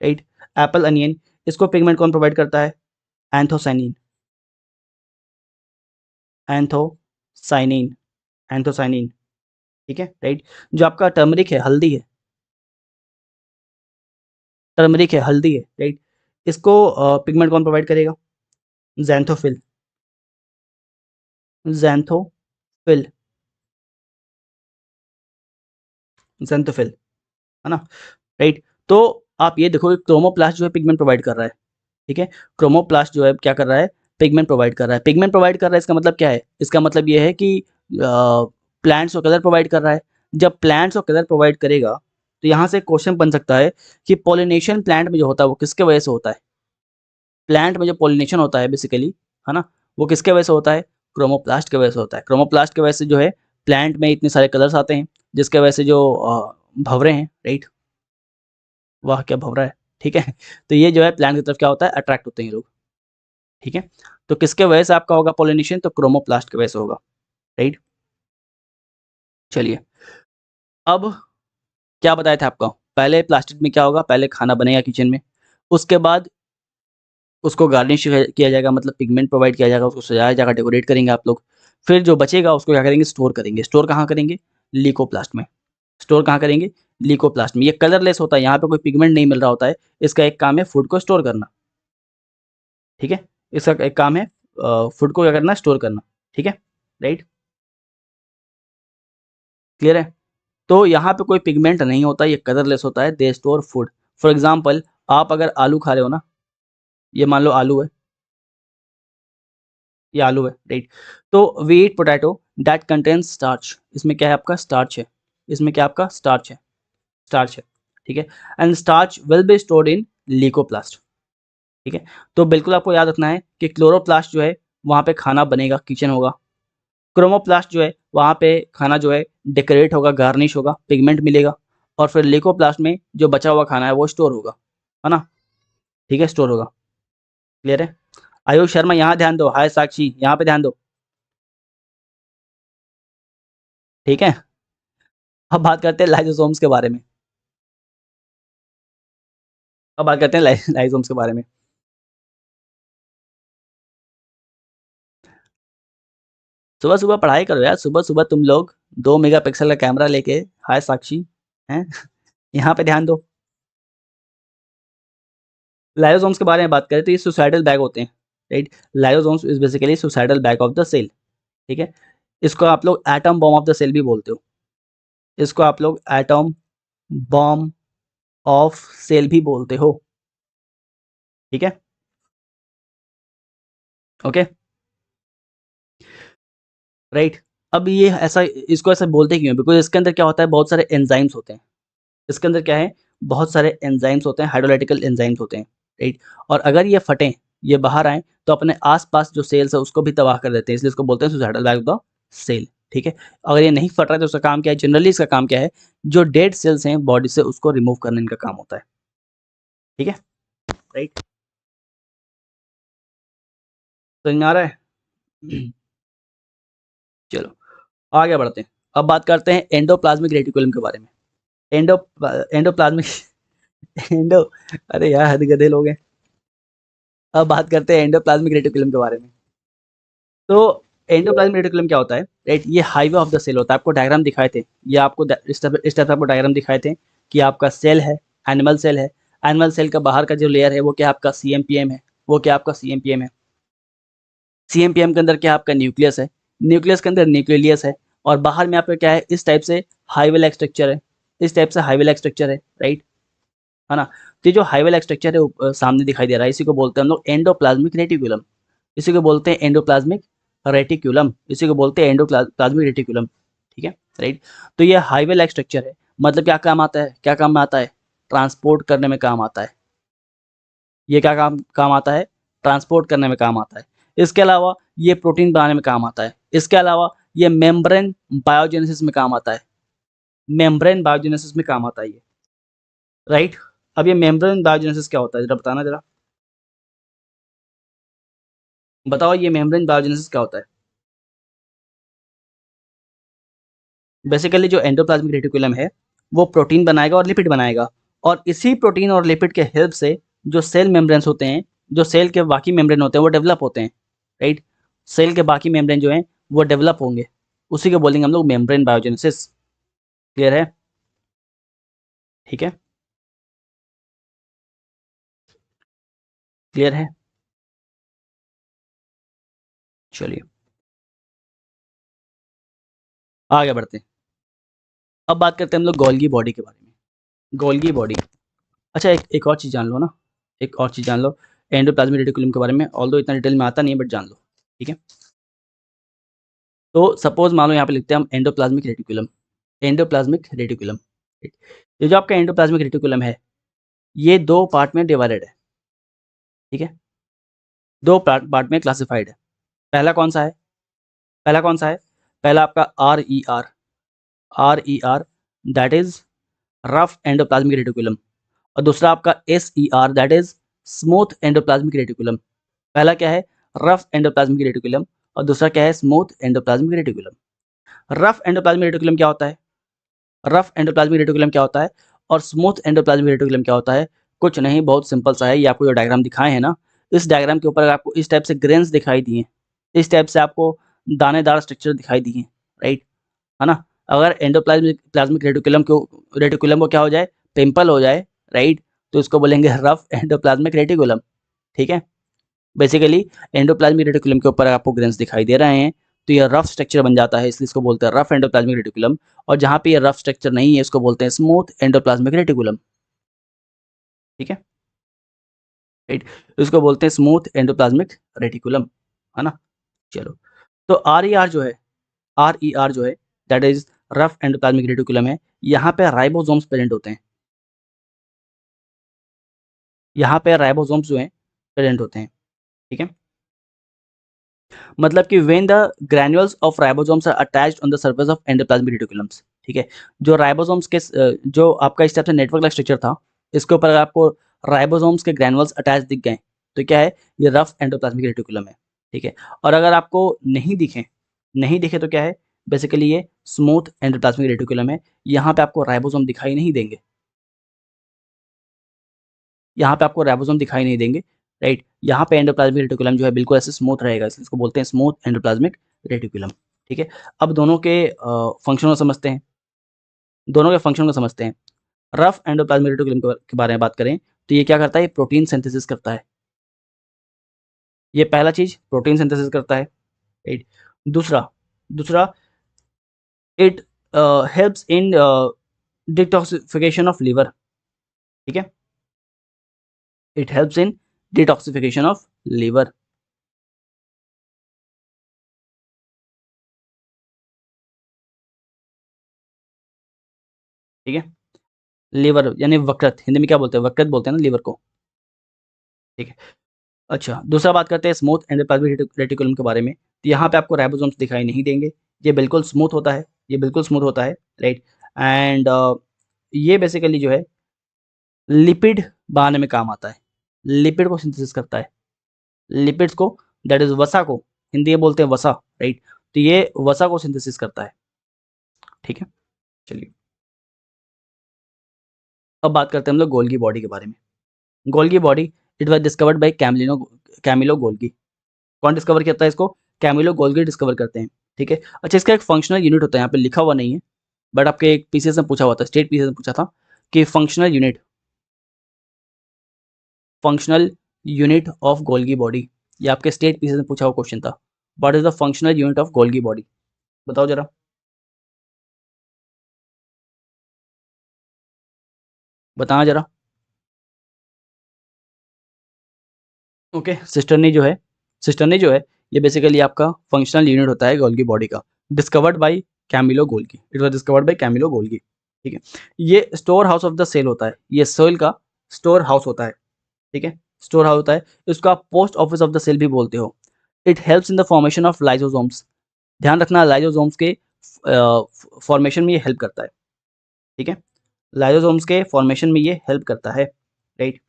राइट? एप्पल अनियन, इसको पिगमेंट कौन प्रोवाइड करता है, एंथोसाइनिन, एंथोसाइनिन, एंथोसाइनिन, ठीक है, राइट? जो आपका टर्मरिक है, हल्दी है, टर्मरिक है, हल्दी है, राइट? इसको पिगमेंट कौन प्रोवाइड करेगा, ज़ैंथोफिल, ज़ैंथोफिल, ज़ैंथोफिल, है ना, राइट? तो आप ये देखो क्रोमोप्लास्ट जो है पिगमेंट प्रोवाइड कर रहा है, ठीक है? क्रोमोप्लास्ट जो है क्या कर रहा है, पिगमेंट प्रोवाइड कर रहा है। पिगमेंट प्रोवाइड कर रहा है इसका मतलब क्या है? इसका मतलब ये है कि प्लांट्स को कलर प्रोवाइड कर रहा है। जब प्लांट्स को कलर प्रोवाइड करेगा तो यहाँ से क्वेश्चन बन सकता है कि पॉलिनेशन प्लांट में जो होता है वो किसके वजह से होता है? प्लांट में जो पॉलिनेशन होता है बेसिकली, है ना, वो किसके वजह से होता है? क्रोमोप्लास्ट की वजह से होता है। क्रोमोप्लास्ट की वजह से जो है प्लांट में इतने सारे कलर्स आते हैं, जिसके वजह से जो भंवरे हैं, राइट, वाह क्या भंवरा है, ठीक है। तो ये जो है प्लांट की तरफ क्या होता है? अट्रैक्ट होते हैं ये लोग, ठीक है। तो किसके वजह से आपका होगा पॉलिनेशन? तो क्रोमोप्लास्ट की वजह से होगा, राइट। चलिए, अब क्या बताया था आपको? पहले प्लास्टिक में क्या होगा? पहले खाना बनेगा किचन में, उसके बाद उसको गार्निश किया जाएगा, मतलब पिगमेंट प्रोवाइड किया जाएगा, उसको सजाया जाएगा, डेकोरेट करेंगे आप लोग। फिर जो बचेगा उसको क्या करेंगे? स्टोर करेंगे। स्टोर कहाँ करेंगे? लिकोप्लास्ट में। स्टोर कहाँ करेंगे? लिकोप्लास्ट में। ये कलरलेस होता है, यहाँ पे कोई पिगमेंट नहीं मिल रहा होता है। इसका एक काम है फूड को स्टोर करना, ठीक है। इसका एक काम है फूड को क्या करना? स्टोर करना, ठीक है, राइट, क्लियर है। तो यहाँ पे कोई पिगमेंट नहीं होता, ये कलरलेस होता है, they store food. For example, आप अगर आलू खा रहे हो ना, ये मान लो आलू है, ये आलू है, राइट। तो we eat potato that contains starch. इसमें क्या है? आपका स्टार्च है। इसमें क्या आपका? स्टार्च है, स्टार्च है, ठीक है। And starch will be stored in leucoplast, ठीक है। तो बिल्कुल आपको याद रखना है कि क्लोरोप्लास्ट जो है वहाँ पे खाना बनेगा, किचन होगा। क्रोमोप्लास्ट जो है वहाँ पे खाना जो है डेकोरेट होगा, गार्निश होगा, पिगमेंट मिलेगा। और फिर लीकोप्लास्ट में जो बचा हुआ खाना है वो स्टोर होगा, है ना, ठीक है, स्टोर होगा, क्लियर है। आयुष शर्मा यहाँ ध्यान दो, हाय साक्षी यहाँ पे ध्यान दो, ठीक है। अब बात करते हैं लाइसोसोम्स के बारे में। अब बात करते हैं लाइसोसोम्स के बारे में। सुबह सुबह पढ़ाई करो यार, सुबह सुबह तुम लोग 2 मेगापिक्सल का कैमरा लेके, हाय साक्षी हैं, यहाँ पे ध्यान दो। लाइसोसोम्स के बारे में बात करें तो ये सुसाइडल बैग होते हैं, right. Lysosomes is basically suicidal bag of the cell, ठीक है। इसको आप लोग atom bomb of the cell भी बोलते हो। इसको आप लोग एटम बॉम्ब ऑफ सेल भी बोलते हो, ठीक है, ओके, राइट। अब ये ऐसा, इसको ऐसा बोलते क्यों? बिकॉज इसके अंदर क्या होता है? बहुत सारे एंजाइम्स होते हैं। इसके अंदर क्या है? बहुत सारे एंजाइम्स होते हैं, हाइड्रोलाइटिकल एंजाइम्स होते हैं, राइट। और अगर ये फटें, ये बाहर आए, तो अपने आसपास जो सेल्स है उसको भी तबाह कर देते हैं, इसलिए इसको बोलते हैं suicidal bag of the cell, ठीक है। अगर ये नहीं फट रहा है तो उसका काम क्या है? जनरली इसका काम क्या है? जो डेड सेल्स हैं बॉडी से उसको रिमूव करने इनका काम होता है, ठीक है, राइट। समझ में आ रहा है? चलो आगे बढ़ते हैं। अब बात करते हैं एंडोप्लाज्मिक रेटिकुलम के बारे में। एंडो एंडोप्लाज्मिक एंडो अरे यार हद गधे लोग हैं। अब बात करते हैं एंडोप्लाज्मिक रेटिकुलम के बारे में। तो एंडोप्लाज्मिक रेटिकुलम क्या होता है, राइट? ये हाईवे ऑफ द सेल होता है। आपको डायग्राम दिखाए थे, ये आपको इस टाइप आपको डायग्राम दिखाए थे कि आपका सेल है, एनिमल सेल है। एनिमल सेल का बाहर का जो लेयर है वो क्या आपका सीएमपीएम है, वो क्या आपका सीएमपीएम है। सीएमपीएम के अंदर क्या आपका न्यूक्लियस है, न्यूक्लियस के अंदर न्यूक्लियस है। और बाहर में आपका क्या है? इस टाइप से हाईवे लाइक स्ट्रक्चर है, इस टाइप से हाईवे लाइक स्ट्रक्चर है, राइट, है ना। तो ये जो हाईवे लाइक स्ट्रक्चर है सामने दिखाई दे रहा है, इसी को बोलते हैं हम लोग एंडोप्लाज्मिक रेटिकुलम। इसी को बोलते हैं एंडोप्लाज्मिक रेटिकुलम, इसी को बोलते हैं एंडोप्लाज्मिक रेटिकुलम, ठीक है, राइट। तो ये हाईवे लाइक स्ट्रक्चर है, मतलब क्या काम आता है? क्या काम में आता है? ट्रांसपोर्ट करने में काम आता है। ये क्या काम काम आता है? ट्रांसपोर्ट करने में काम आता है। इसके अलावा ये प्रोटीन बनाने में काम आता है। इसके अलावा ये मेम्ब्रेन बायोजेनेसिस में काम आता है। मेम्ब्रेन बायोजेनेसिस में काम आता है ये, राइट। अब ये मेम्ब्रेन बायोजेनेसिस क्या होता है जरा बताना, जरा बताओ, ये मेम्ब्रेन बायोजेनेसिस क्या होता है? बेसिकली जो एंडोप्लाज्मिक रेटिकुलम है वो प्रोटीन बनाएगा और लिपिड बनाएगा, और इसी प्रोटीन और लिपिड के हेल्प से जो सेल मेम्ब्रेन्स होते हैं, जो सेल के बाकी मेम्ब्रेन होते हैं वो डेवलप होते हैं, राइट। सेल के बाकी मेम्ब्रेन जो हैं वो डेवलप होंगे, उसी को बोलेंगे हम लोग मेम्ब्रेन बायोजेनेसिस, क्लियर है, ठीक है, क्लियर है। चलिए आगे बढ़ते हैं। अब बात करते हैं हम लोग गोल्गी बॉडी के बारे में। गोल्गी बॉडी, अच्छा एक और चीज़ जान लो ना, एक और चीज़ जान लो। एंडोप्लाज्मिक रेटिकुलम के बारे में, ऑल्दो इतना डिटेल में आता नहीं है बट जान लो, ठीक है। तो सपोज मान लो यहाँ पे लिखते हैं हम एंडोप्लाज्मिक रेटिकुलम, एंडोप्लाज्मिक रेटिकुलम। ये जो आपका एंडोप्लाज्मिक रेटिकुलम है ये 2 पार्ट में डिवाइडेड है, ठीक है, 2 पार्ट में क्लासिफाइड है। पहला कौन सा है? पहला कौन सा है? पहला आपका RER, RER that is rough endoplasmic reticulum, और दूसरा आपका SER that is smooth endoplasmic reticulum. पहला क्या है? रफ एंडोप्लाज्मिक रेटिकुलम, और दूसरा क्या है? Smooth endoplasmic reticulum. Rough endoplasmic reticulum क्या होता है? रफ एंडोप्लाज्मिक रेटिकुलम क्या होता है और स्मूथ एंडोप्लाज्मिक रेटिकुलम क्या होता है? कुछ नहीं, बहुत सिंपल सा है। ये आपको जो डायग्राम दिखाए हैं ना, इस डायग्राम के ऊपर अगर आपको इस टाइप से ग्रेन्स दिखाई दिए, इस टाइप से आपको दानेदार स्ट्रक्चर दिखाई दिए, राइट, है ना। अगर एंडोप्लाज्मिक प्लाज्मिक रेटिकुलम को क्या हो जाए? पिंपल हो जाए, राइट, तो इसको बोलेंगे रफ एंडोप्लाज्मिक रेटिकुलम, ठीक है। बेसिकली एंडोप्लाज्मिक रेटिकुलम के ऊपर आपको ग्रेन्स दिखाई दे रहे हैं तो ये रफ स्ट्रक्चर बन जाता है, इसलिए इसको बोलते हैं रफ एंडोप्लाज्मिक रेटिकुलम। और जहाँ पे ये रफ स्ट्रक्चर नहीं है इसको बोलते हैं स्मूथ एंडोप्लाज्मिक रेटिकुलम, ठीक है, राइट, इसको बोलते हैं स्मूथ एंडोप्लाज्मिक रेटिकुलम, है ना। चलो, तो आर जो है, RER जो है that is rough endoplasmic reticulum है। यहाँ पे राइबोसोम्स प्रेजेंट होते हैं, यहाँ पे राइबोसोम्स जो हैं प्रेजेंट होते हैं, ठीक है। मतलब कि when the granules of ribosomes are attached on the surface of endoplasmic reticulums, ठीक है। जो राइबोसोम्स के जो आपका इस टाइप से नेटवर्क लाइक स्ट्रक्चर था, इसके ऊपर अगर आपको राइबोसोम्स के ग्रैन्युल्स अटैच दिख गए तो क्या है? ये रफ एंडोप्लाज्मिक रेटिकुलम है, ठीक है। और अगर आपको नहीं दिखे तो क्या है? बेसिकली ये स्मूथ एंडोप्लाज्मिक रेटिकुलम है। यहाँ पे आपको राइबोसोम दिखाई नहीं देंगे, यहाँ पे आपको राइबोसोम दिखाई नहीं देंगे, राइट। यहाँ पे एंडोप्लाज्मिक रेटिकुलम जो है बिल्कुल ऐसे स्मूथ रहेगा, इसलिए इसको बोलते हैं स्मूथ एंडोप्लाज्मिक रेटिकुलम, ठीक है। अब दोनों के फंक्शन को समझते हैं, दोनों के फंक्शन को समझते हैं। रफ एंडोप्लाज्मिक रेटिकुलम के बारे में बात करें तो ये क्या करता है? प्रोटीन सिंथेसिस करता है, ये पहला चीज प्रोटीन सिंथेसिस करता है, राइट। दूसरा दूसरा it helps in detoxification of liver, ठीक है, it helps in detoxification of liver, ठीक है। लिवर यानी वकृत, हिंदी में क्या बोलते हैं? वकृत बोलते हैं ना लिवर को, ठीक है। अच्छा, दूसरा बात करते हैं स्मूथ एंडोप्लाज्मिक रेटिकुलम के बारे में। तो यहाँ पे आपको राइबोसोम्स दिखाई नहीं देंगे, ये बिल्कुल स्मूथ होता है, ये बिल्कुल स्मूथ होता है, राइट। एंड ये बेसिकली जो है लिपिड बनाने में काम आता है, लिपिड को सिंथेसिस करता है, लिपिड्स को, दैट इज वसा को, हिंदी में बोलते हैं वसा, राइट। तो ये वसा को सिंथेसिस करता है, ठीक है। चलिए, अब बात करते हैं हम लोग गोल्गी बॉडी के बारे में। Golgi body it was discovered by Camillo Golgi. कौन डिस्कवर करता है इसको? कैमिलो गोल्गी डिस्कवर करते हैं, ठीक है। अच्छा, इसका एक फंक्शनल यूनिट होता है, यहाँ पे लिखा हुआ नहीं है बट आपके एक पीसीएस में पूछा हुआ था, स्टेट पीसीएस में पूछा था कि functional unit of Golgi body, ये आपके स्टेट पीसीएस में पूछा हुआ क्वेश्चन था। What is the functional unit of Golgi body? बताओ जरा, बताना जरा। ओके, सिस्टरनी जो है ये बेसिकली आपका फंक्शनल यूनिट होता है गोल्गी बॉडी का, discovered by Camillo Golgi, it was discovered by Camillo Golgi, ठीक है। ये store house of the cell होता है, ये सेल का स्टोर हाउस होता है, ठीक है, स्टोर हाउस होता है। इसको आप post office of the cell भी बोलते हो। It helps in the formation of lysosomes, ध्यान रखना लाइसोसोम्स के फॉर्मेशन में ये हेल्प करता है, ठीक है, लाइसोसोम्स के फॉर्मेशन में ये हेल्प करता है, राइट,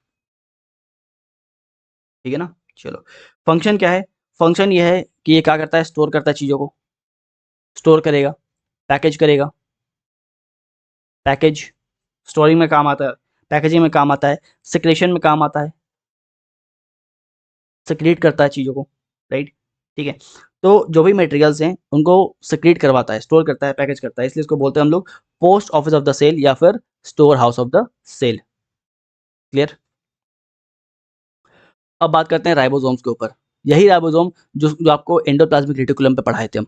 ठीक है ना। चलो, फंक्शन क्या है? फंक्शन ये है कि ये क्या करता है? स्टोर करता है चीज़ों को, स्टोर करेगा, पैकेज करेगा, पैकेज स्टोरिंग में काम आता है, पैकेजिंग में काम आता है, सिक्रेशन में काम आता है, सिक्रीट करता है चीज़ों को, राइट, ठीक है। तो जो भी मटेरियल्स हैं उनको सिक्रीट करवाता है, स्टोर करता है, पैकेज करता है, इसलिए इसको बोलते हैं हम लोग post office of the cell या फिर store house of the cell, clear. अब बात करते हैं राइबोसोम्स के ऊपर। यही राइबोसोम जो आपको एंडोप्लाज्मिक रेटिकुलम पे पढ़ाए थे हम,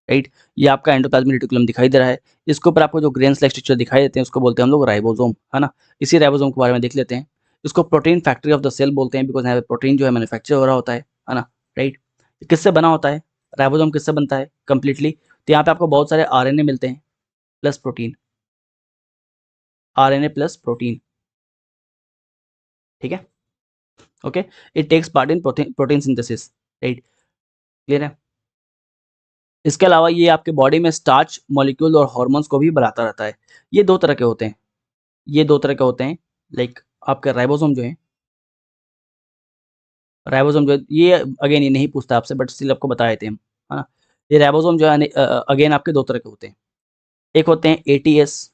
राइट। ये आपका एंडोप्लाज्मिक रेटिकुलम दिखाई दे रहा है, इसके ऊपर आपको जो ग्रेन लाइक स्ट्रक्चर दिखाई देते हैं उसको बोलते हैं हम लोग राइबोसोम, है ना। इसी राइबोसोम के बारे में देख लेते हैं। इसको protein factory of the cell बोलते हैं, बिकॉज यहाँ पे प्रोटीन जो है मैन्युफैक्चर हो रहा होता है ना, राइट। किससे बना होता है, राइबोसोम किससे बनता है कंप्लीटली, तो यहाँ पे आपको बहुत सारे आरएनए मिलते हैं plus protein, RNA plus protein, ठीक है, okay. It takes part in protein synthesis, right, clear है। इसके अलावा ये आपके बॉडी में स्टार्च मॉलिक्यूल और हार्मोन्स को भी बढ़ाता रहता है। ये दो तरह के होते हैं, ये दो तरह के होते हैं, लाइक आपके राइबोसोम जो है, राइबोसोम जो ये अगेन ये नहीं पूछता आपसे, बट स्टिल आपको बता देते हैं हम, है ना। ये राइबोसोम जो है अगेन आपके दो तरह के होते हैं, एक होते हैं एटीएस,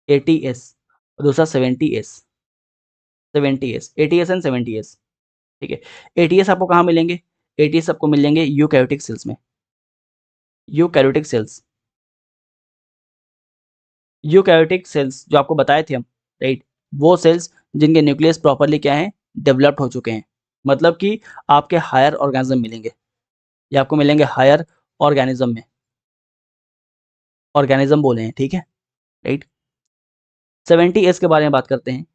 एटीएस, और दूसरा 70एस, 70एस, एटीएस एंड 70एस, ठीक है। एटीएस आपको कहाँ मिलेंगे, एटीएस आपको मिलेंगे यूकैरियोटिक सेल्स में, यूकैरियोटिक सेल्स, यूकैरियोटिक सेल्स जो आपको बताए थे हम, राइट, वो सेल्स जिनके न्यूक्लियस प्रॉपर्ली क्या है, डेवलप्ड हो चुके हैं, मतलब कि आपके हायर ऑर्गेनिज्म मिलेंगे, ये आपको मिलेंगे हायर ऑर्गेनिज्म में, ऑर्गेनिज्म बोले हैं, ठीक है, राइट। 70 एस के बारे में बात करते हैं,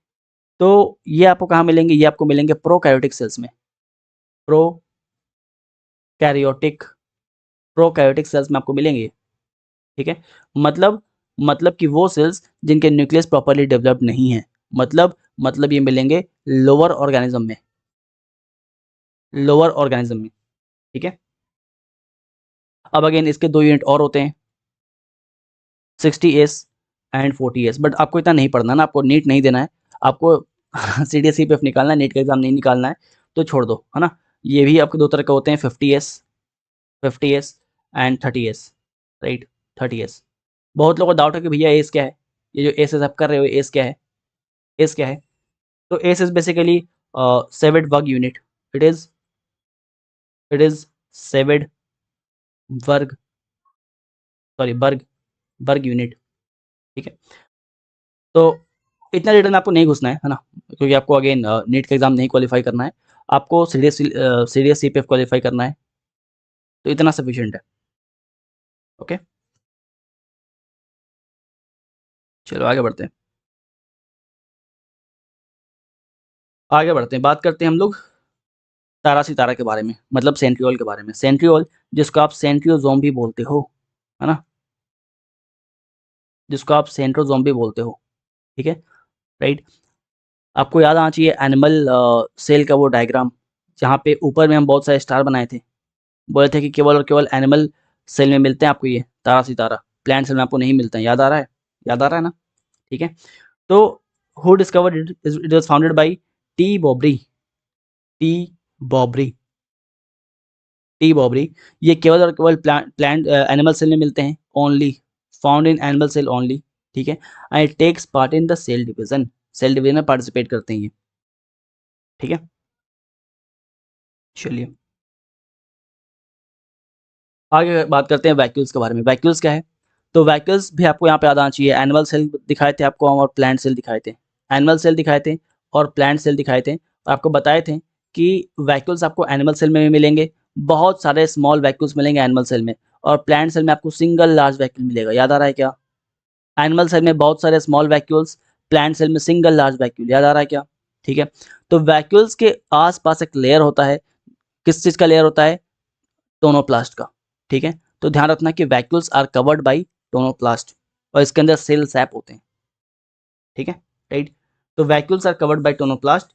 तो ये आपको कहाँ मिलेंगे, ये आपको मिलेंगे प्रोकैरियोटिक सेल्स में, प्रोकैरियोटिक, प्रोकैरियोटिक सेल्स में आपको मिलेंगे, ठीक है। मतलब मतलब कि वो सेल्स जिनके न्यूक्लियस प्रॉपर्ली डेवलप्ड नहीं है, मतलब ये मिलेंगे लोअर ऑर्गेनिज्म में, लोअर ऑर्गेनिज्म में, ठीक है। अब अगेन इसके दो यूनिट और होते हैं, 60 एस एंड 40 एस, बट आपको इतना नहीं पढ़ना ना, आपको नीट नहीं देना है, आपको C D S C P F निकालना है, नीट का एग्जाम नहीं निकालना है, तो छोड़ दो, है ना। ये भी आपके दो तरह के होते हैं, 50 S, 50 S and 30 S, right, 30 S. बहुत लोगों को डाउट है कि भैया एस क्या है, ये जो एस आप कर रहे हो एस क्या है, एस क्या है, तो S is basically Svedberg unit, it is, it is Svedberg, sorry वर्ग, वर्ग यूनिट, ठीक है। तो इतना डिटेल में आपको नहीं घुसना है ना, क्योंकि आपको अगेन नीट का एग्जाम नहीं क्वालिफाई करना है, आपको सीडीएस सीपीएफ क्वालिफाई करना है, तो इतना सफिशिएंट है, ओके। चलो आगे बढ़ते हैं, आगे बढ़ते हैं, बात करते हैं हम लोग तारा सितारा के बारे में, मतलब सेंट्रियोल के बारे में, सेंट्रियोल जिसको आप सेंट्रियोजोम भी बोलते हो, है ना, जिसको आप सेंट्रोजोम भी बोलते हो, ठीक है, राइट। आपको याद आना चाहिए एनिमल सेल का वो डायग्राम, जहाँ पे ऊपर में हम बहुत सारे स्टार बनाए थे, बोले थे कि केवल और केवल एनिमल सेल में मिलते हैं आपको ये तारा सितारा, प्लांट सेल में आपको नहीं मिलते हैं, याद आ रहा है, याद आ रहा है ना, ठीक है। तो who discovered it, it was founded by T Boveri, T Boveri, T Boveri, ये केवल और केवल प्लांट एनिमल सेल में मिलते हैं, only found in animal cell only, ठीक है, and it takes part in the cell division, cell division में पार्टिसिपेट करते हैं ये, ठीक है। चलिए आगे बात करते हैं वैक्यूल्स के बारे में, वैक्यूल्स क्या है, तो वैक्यूल्स भी आपको यहाँ पे याद आना चाहिए, एनिमल सेल दिखाए थे आपको हम और प्लांट सेल दिखाए थे, एनिमल सेल दिखाए थे और प्लांट सेल दिखाए थे, और आपको बताए थे कि वैक्यूल्स आपको एनिमल सेल में भी मिलेंगे, बहुत सारे स्मॉल वैक्यूल्स मिलेंगे एनिमल सेल में, और प्लांट सेल में आपको सिंगल लार्ज वैक्यूल मिलेगा, याद आ रहा है क्या, एनिमल सेल में बहुत सारे स्मॉल वैक्यूल्स, प्लांट सेल में सिंगल लार्ज वैक्यूल, याद आ रहा है क्या, ठीक है। तो वैक्यूल्स के आसपास एक लेयर होता है, किस चीज़ का लेयर होता है, टोनोप्लास्ट का, ठीक है। तो ध्यान रखना कि vacuoles are covered by tonoplast, और इसके अंदर सेल सैप होते हैं, ठीक है, राइट। तो vacuoles are covered by tonoplast,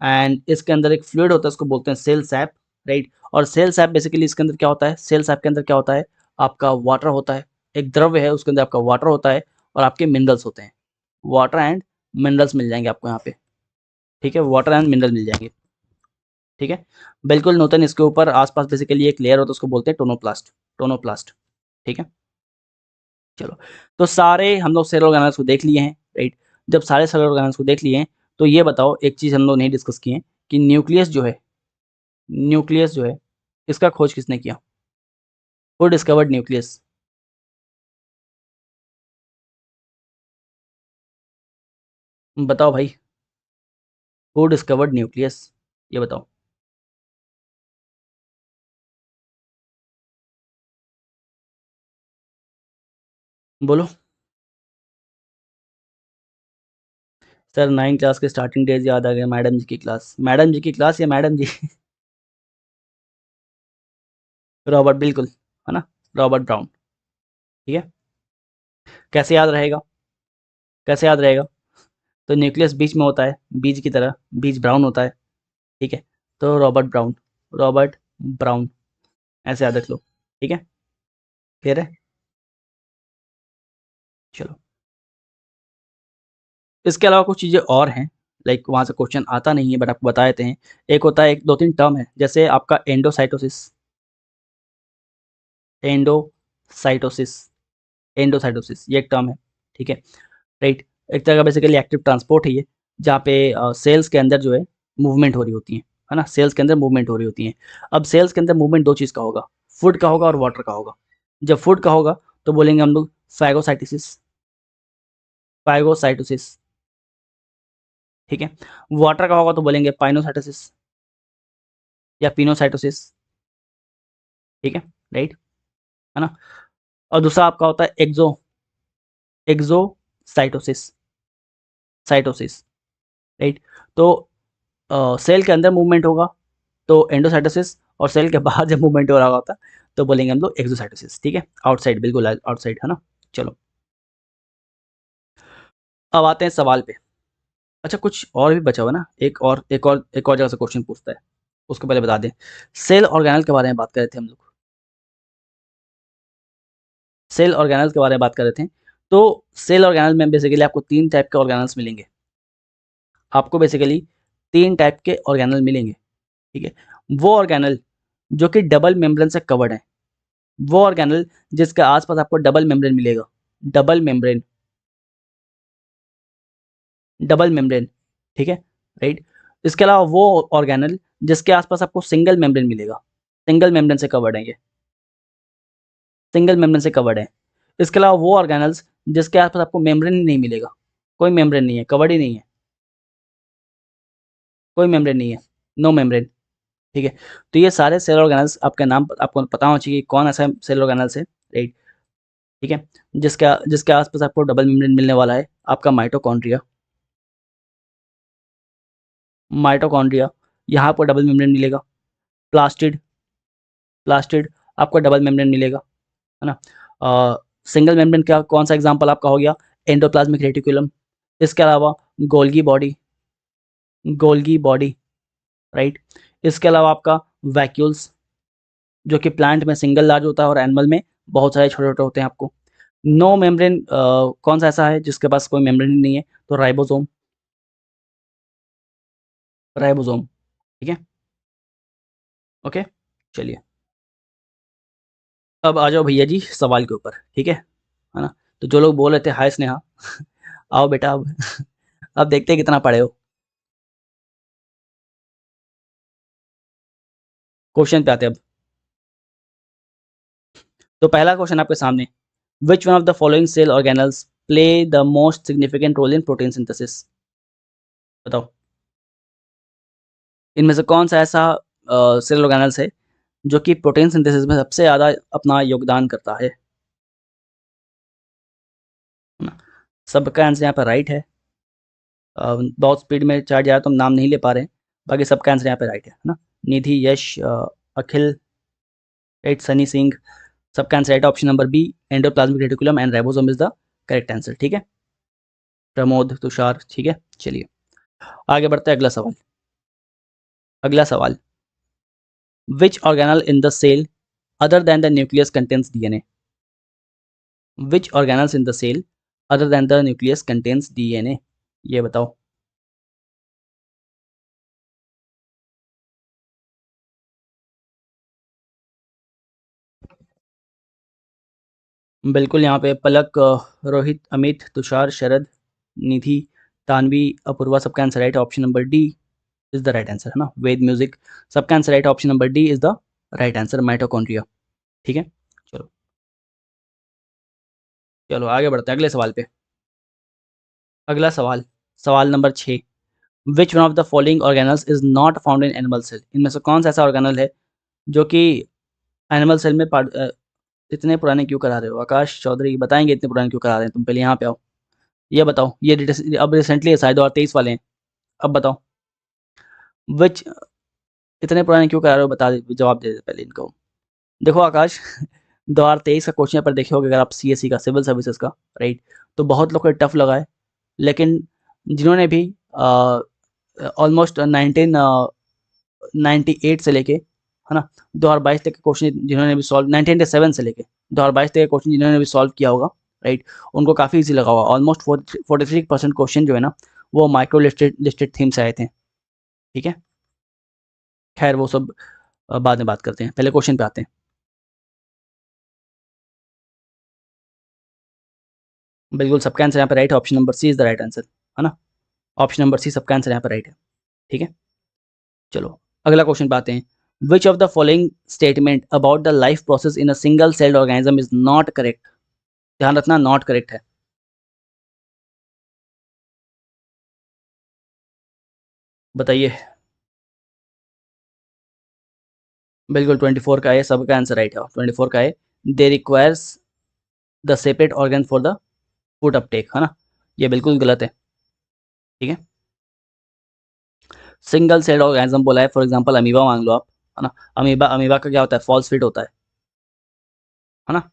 and इसके अंदर एक फ्लूइड होता है, उसको बोलते हैं सेल सैप, राइट। और सेल सैप बेसिकली इसके अंदर क्या होता है, सेल सैप के अंदर क्या होता है, आपका वाटर होता है, एक द्रव्य है उसके अंदर आपका वाटर होता है, और आपके मिनरल्स होते हैं, वाटर एंड मिनरल्स मिल जाएंगे आपको यहाँ पे, ठीक है, वाटर एंड मिनरल मिल जाएंगे, ठीक है, बिल्कुल नूतन। इसके ऊपर आसपास बेसिकली एक लेयर होता है, उसको बोलते हैं टोनोप्लास्ट, टोनोप्लास्ट, ठीक है। चलो, तो सारे हम लोग सेल ऑर्गेनाइज को देख लिए हैं, राइट। जब सारे सेल ऑर्गेनाइज को देख लिए हैं, तो ये बताओ एक चीज़ हम लोग नहीं डिस्कस किए हैं, कि न्यूक्लियस जो है, न्यूक्लियस जो है, इसका खोज किसने किया, हु डिस्कवर्ड न्यूक्लियस, बताओ भाई, हु डिस्कवर्ड न्यूक्लियस, ये बताओ, बोलो। सर 9 क्लास के स्टार्टिंग डेज याद आ गए, मैडम जी की क्लास। मैडम जी की क्लास या मैडम जी? रॉबर्ट, बिल्कुल, है ना, रॉबर्ट ब्राउन। ठीक है, कैसे याद रहेगा, कैसे याद रहेगा? तो न्यूक्लियस बीच में होता है, बीज की तरह, बीज ब्राउन होता है। ठीक है, तो रॉबर्ट ब्राउन, रॉबर्ट ब्राउन, ऐसे याद रख लो। ठीक है, क्लियर है? चलो, इसके अलावा कुछ चीज़ें और हैं, लाइक वहाँ से क्वेश्चन आता नहीं है बट आपको बता देते हैं। एक होता है, एक 2-3 टर्म है, जैसे आपका एंडोसाइटोसिस, एंडोसाइटोसिस, एंडोसाइटोसिस ये एक टर्म है। ठीक है, राइट। एक तरह का बेसिकली एक्टिव ट्रांसपोर्ट है ये, जहाँ पे सेल्स के अंदर जो है मूवमेंट हो रही होती है ना, सेल्स के अंदर मूवमेंट हो रही होती है। अब सेल्स के अंदर मूवमेंट दो चीज़ का होगा, फूड का होगा और वाटर का होगा। जब फूड का होगा तो बोलेंगे हम लोग फैगोसाइटोसिस, फैगोसाइटोसिस। ठीक है, वाटर का होगा तो बोलेंगे पाइनोसाइटोसिस या पिनोसाइटोसिस। ठीक है, राइट, है ना। और दूसरा आपका होता है एक्सोसाइटोसिस, साइटोसिस, राइट। तो सेल के अंदर मूवमेंट होगा तो एंडोसाइटोसिस, और सेल के बाहर जब मूवमेंट हो रहा होता तो बोलेंगे हम लोग एक्सोसाइटोसिस। ठीक है, आउटसाइड, बिल्कुल आउटसाइड, है ना। चलो, अब आते हैं सवाल पे। अच्छा, कुछ और भी बचा हुआ ना, एक और जगह से क्वेश्चन पूछता है, उसको पहले बता दें। सेल ऑर्गेनल के बारे में बात कर रहे थे हम लोग, सेल ऑर्गेनल्स के बारे में बात कर रहे थे। तो सेल ऑर्गेनल में बेसिकली आपको 3 टाइप के ऑर्गेनल्स मिलेंगे, आपको बेसिकली 3 टाइप के ऑर्गेनल मिलेंगे। ठीक है, वो ऑर्गेनल जो कि डबल मेम्ब्रेन से कवर्ड है, वो ऑर्गेनल जिसके आसपास आपको डबल मेम्ब्रेन मिलेगा, डबल मेम्ब्रेन, डबल मेम्ब्रेन। ठीक है, राइट। इसके अलावा वो ऑर्गेनल जिसके आसपास आपको सिंगल मेम्ब्रेन मिलेगा, सिंगल मेम्ब्रेन से कवर्ड है ये, सिंगल मेम्ब्रेन से कवर्ड है। इसके अलावा वो ऑर्गेनल्स जिसके आसपास आपको मेम्ब्रेन ही नहीं मिलेगा, कोई मेम्ब्रेन नहीं है, कवर्ड ही नहीं है, कोई मेम्ब्रेन नहीं है, नो मेम्ब्रेन। ठीक है, तो ये सारे सेल ऑर्गेनल्स, आपका नाम आपको पता होना चाहिए कौन ऐसा सेल ऑर्गेनल्स है, राइट। ठीक है, जिसका जिसके आसपास आपको डबल मेम्ब्रेन मिलने वाला है, आपका माइटोकॉन्ड्रिया, माइटोकॉन्ड्रिया, यहाँ आपको डबल मेम्ब्रेन मिलेगा। प्लास्टिड, प्लास्टिड आपको डबल मेम्ब्रेन मिलेगा, है ना। सिंगल मेम्ब्रेन का कौन सा एग्जांपल आपका हो गया, एंडोप्लाज्मिक रेटिकुलम। इसके अलावा Golgi body, Golgi body, right. इसके अलावा आपका वैक्यूल्स, जो कि प्लांट में सिंगल लार्ज होता है और एनिमल में बहुत सारे छोटे छोटे होते हैं आपको। नो मेम्ब्रेन कौन सा ऐसा है जिसके पास कोई मेम्ब्रेन ही नहीं है, तो राइबोसोम, राइबोसोम। ठीक है, ओके, चलिए, अब आ जाओ भैया जी सवाल के ऊपर। ठीक है ना। तो जो लोग बोल रहे थे हाय स्नेहा, आओ बेटा, अब देखते हैं कितना पढ़े हो। क्वेश्चन पे आते हैं अब। तो पहला क्वेश्चन आपके सामने, which one of the following cell organelles play the most significant role in protein synthesis? बताओ, इनमें से कौन सा ऐसा सेल ऑर्गेनल्स है जो कि प्रोटीन सिंथेसिस में सबसे ज़्यादा अपना योगदान करता है ना। सबका आंसर यहाँ पर राइट है। बहुत स्पीड में चार्ज आया तो हम नाम नहीं ले पा रहे हैं, बाकी सबका आंसर यहाँ पे राइट है ना। निधि, यश, अखिल, राइट, सनी सिंह, सबका answer right, option number B, endoplasmic reticulum and ribosome is the correct answer. ठीक है, प्रमोद, तुषार, ठीक है, चलिए आगे बढ़ते हैं। अगला सवाल, अगला सवाल, which organelle in the cell other than the nucleus contains DNA? Which organelles in the cell other than the nucleus contains DNA? ये बताओ। बिल्कुल, यहाँ पे पलक, रोहित, अमित, तुषार, शरद, निधि, तानवी, अपूर्वा, सबका answer right, option number D is the right answer, है ना। वेद music, सबका answer right, option number D is the right answer, mitochondria. ठीक है, चलो, चलो आगे बढ़ते हैं अगले सवाल पे। अगला सवाल, सवाल नंबर 6, which one of the following organelles is not found in animal cell? इनमें से कौन सा ऐसा ऑर्गेनल है जो कि एनिमल सेल में इतने पुराने क्यों करा रहे हो आकाश चौधरी, बताएंगे इतने पुराने क्यों करा रहे हैं तुम, पहले यहाँ पे आओ। ये बताओ, ये अब रिसेंटली है शायद 2023 वाले हैं। अब बताओ विच, इतने पुराने क्यों करा रहे हो, बता दे, जवाब दे दे पहले इनको। देखो आकाश 2023 का क्वेश्चन पेपर देखे होगे अगर आप सीएससी का, सिविल सर्विसेज का, राइट, तो बहुत लोग को टफ लगा है, लेकिन जिन्होंने भी ऑलमोस्ट 1998 से लेके, है ना, 2022 तक के क्वेश्चन जिन्होंने भी सॉल्व, 1997 से लेके 2022 तक के क्वेश्चन जिन्होंने भी सॉल्व किया होगा, राइट, उनको काफ़ी इजी लगा होगा। ऑलमोस्ट 43% क्वेश्चन जो है ना, वो माइक्रो लिस्टेड लिस्टेड थीम से आए थे। ठीक है, खैर वो सब बाद में बात करते हैं, पहले क्वेश्चन पे आते हैं। बिल्कुल सबका आंसर यहाँ पे राइट है, option number C is the right answer, है ना, ऑप्शन नंबर सी सबका आंसर यहाँ पे राइट है। ठीक है, चलो अगला क्वेश्चन पे आते हैं। विच of the following statement about the life process in a single celled organism is not correct. ध्यान रखना, नॉट करेक्ट है। बताइए। बिल्कुल 24 का है, सबका आंसर राइट है, 24 का है। They requires the separate organ for the food uptake, है ना, ये बिल्कुल गलत है। ठीक है, सिंगल सेल्ड ऑर्गेनिज्म बोला है, फॉर एग्जांपल अमीबा मान लो आप, है ना, अमीबा अमीबा का क्या होता है, फॉल्स फिट होता है ना,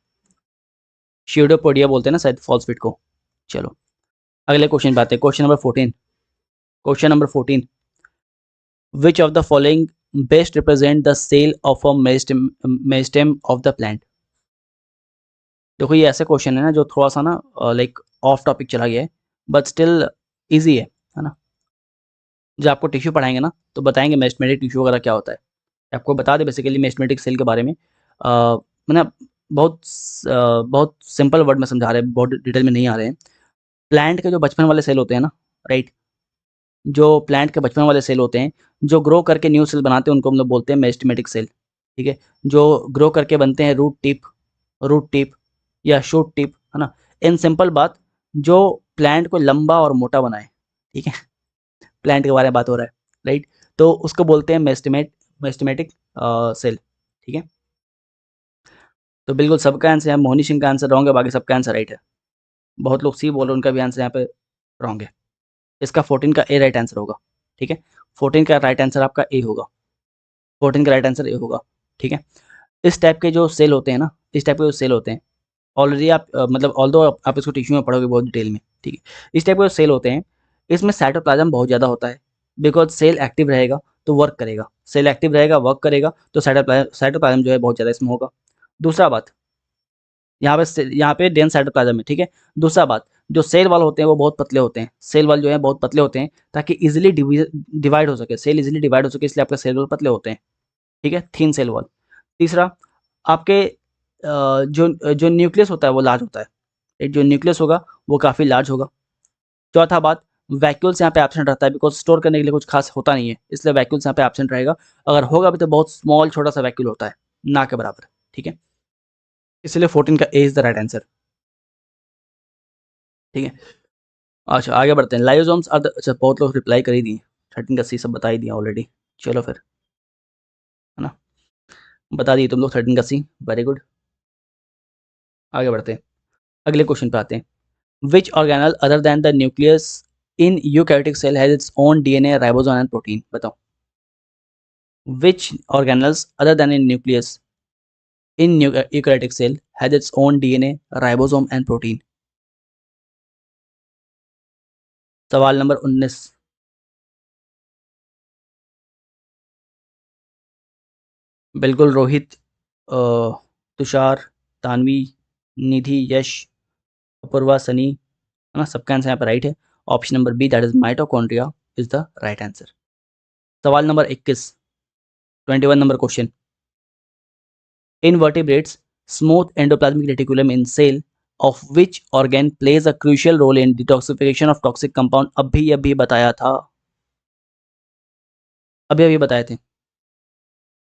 शीडोपोडिया बोलते हैं ना शायद फॉल्स फिट को। चलो अगले क्वेश्चन पे आते हैं, question number 14। Question number 14, which of the following best represent the cell of a meristem of the plant. देखो ये ऐसे क्वेश्चन है ना जो थोड़ा सा ना लाइक ऑफ टॉपिक चला गया है, बट स्टिल इजी है ना। जब आपको टिश्यू पढ़ाएंगे ना तो बताएंगे मेरिस्टेमेटिक टिश्यू वगैरह क्या होता है, आपको बता दें बेसिकली मेरिस्टेमेटिक सेल के बारे में। मैंने बहुत सिंपल वर्ड में समझा रहे हैं, बहुत डिटेल में नहीं आ रहे हैं। प्लांट के जो बचपन वाले सेल होते हैं ना, राइट, जो प्लांट के बचपन वाले सेल होते हैं, जो ग्रो करके न्यू सेल बनाते हैं, उनको हम लोग बोलते हैं मेरिस्टेमेटिक सेल। ठीक है, जो ग्रो करके बनते हैं रूट टिप या शूट टिप, है ना, इन सिंपल बात, जो प्लांट को लंबा और मोटा बनाए। ठीक है, प्लांट के बारे में बात हो रहा है, राइट, तो उसको बोलते हैं मेरिस्टेमेटिक सेल। ठीक है, तो बिल्कुल सबका आंसर है, मोहनी सिंह का आंसर रॉन्ग है, बाकी सबका आंसर राइट है। बहुत लोग सी बोल रहे हैं, उनका भी आंसर यहाँ पे रॉन्ग है। इसका 14 का ए राइट आंसर होगा। ठीक है, 14 का राइट आंसर आपका ए होगा, 14 का राइट आंसर ए होगा। ठीक है, इस टाइप के जो सेल होते हैं ना, इस टाइप के जो सेल होते हैं, ऑलरेडी आप मतलब ऑल्दो आप इसको टिश्यू में पढ़ोगे बहुत डिटेल में। ठीक है, इस टाइप के जो सेल होते हैं, इसमें साइटोप्लाज्म बहुत ज़्यादा होता है, बिकॉज सेल एक्टिव रहेगा तो वर्क करेगा, सेल एक्टिव रहेगा वर्क करेगा तो साइटोप्लाज्म जो है बहुत ज़्यादा इसमें होगा। दूसरा बात, यहाँ पे डेंस साइटोप्लाज्म है। ठीक है, दूसरा बात, जो सेल वाल होते हैं वो बहुत पतले होते हैं, सेल वाल जो है बहुत पतले होते हैं, ताकि इजिली डिवाइड हो सके, सेल इजिली डिवाइड हो सके, इसलिए आपके सेल वाल पतले होते हैं। ठीक है, थिन सेल वॉल। तीसरा, आपके जो जो न्यूक्लियस होता है वो लार्ज होता है, एक जो न्यूक्लियस होगा वो काफ़ी लार्ज होगा। चौथा बात, वैक्यूल्स यहाँ पे एब्सेंट रहता है, बिकॉज स्टोर करने के लिए कुछ खास होता नहीं है, इसलिए वैक्यूल्स यहाँ पे एब्सेंट रहेगा। अगर होगा भी तो बहुत स्मॉल छोटा सा वैक्यूल होता है, ना के बराबर। ठीक है, इसलिए 14 का ए इज द राइट आंसर। ठीक है, अच्छा आगे बढ़ते हैं। लाइसोसोम्स आर द, अच्छा बहुत लोग रिप्लाई कर ही दिए, 13 का सी सब बता ही दिया ऑलरेडी। चलो फिर, है ना, बता दिए तुम लोग 13 का सी, वेरी गुड। आगे बढ़ते हैं, अगले क्वेश्चन पे आते हैं। Which organelle other than the nucleus in eukaryotic cell has its own DNA, ribosome and protein? बताओ। Which organelles other than in nucleus in eukaryotic cell has its own DNA, ribosome and protein? सवाल number 19। बिल्कुल रोहित, तुषार, तानवी, निधि, यश, अपूर्वा, सनी, है ना, सबका answer यहाँ पर right है। Option number B that is mitochondria is the right answer. सवाल number 21, 21 number question. In vertebrates, smooth endoplasmic reticulum in cell of which organ plays a crucial role in detoxification of toxic compound? अभी बताया था, अभी बताए थे,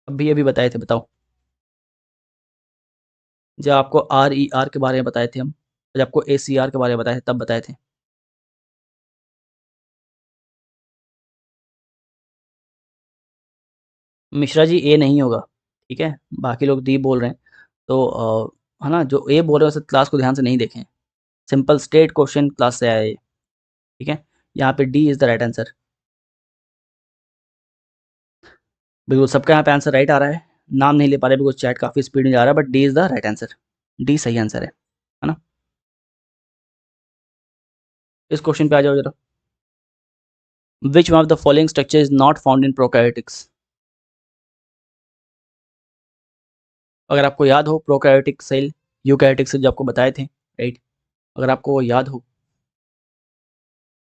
अभी बताए थे, बताओ। जब आपको RER के बारे में बताए थे हम, जब आपको ACR के बारे में बताए थे तब बताए थे। मिश्रा जी ए नहीं होगा, ठीक है, बाकी लोग डी बोल रहे हैं, तो है ना, जो ए बोल रहे हैं उसे क्लास को ध्यान से नहीं देखें। सिंपल स्टेट क्वेश्चन क्लास से आया है, ठीक है। यहाँ पे D is the right answer. बिल्कुल सबका यहाँ पे आंसर राइट आ रहा है, नाम नहीं ले पा रहे बिकॉज चैट काफ़ी स्पीड में जा रहा है, but D is the right answer. D सही आंसर है ना। इस क्वेश्चन पे आ जाओ जरा। विच one of the following structure is not found in prokaryotics. अगर आपको याद हो प्रोकैरियोटिक सेल यूकैरियोटिक सेल जो आपको बताए थे, राइट, अगर आपको वो याद हो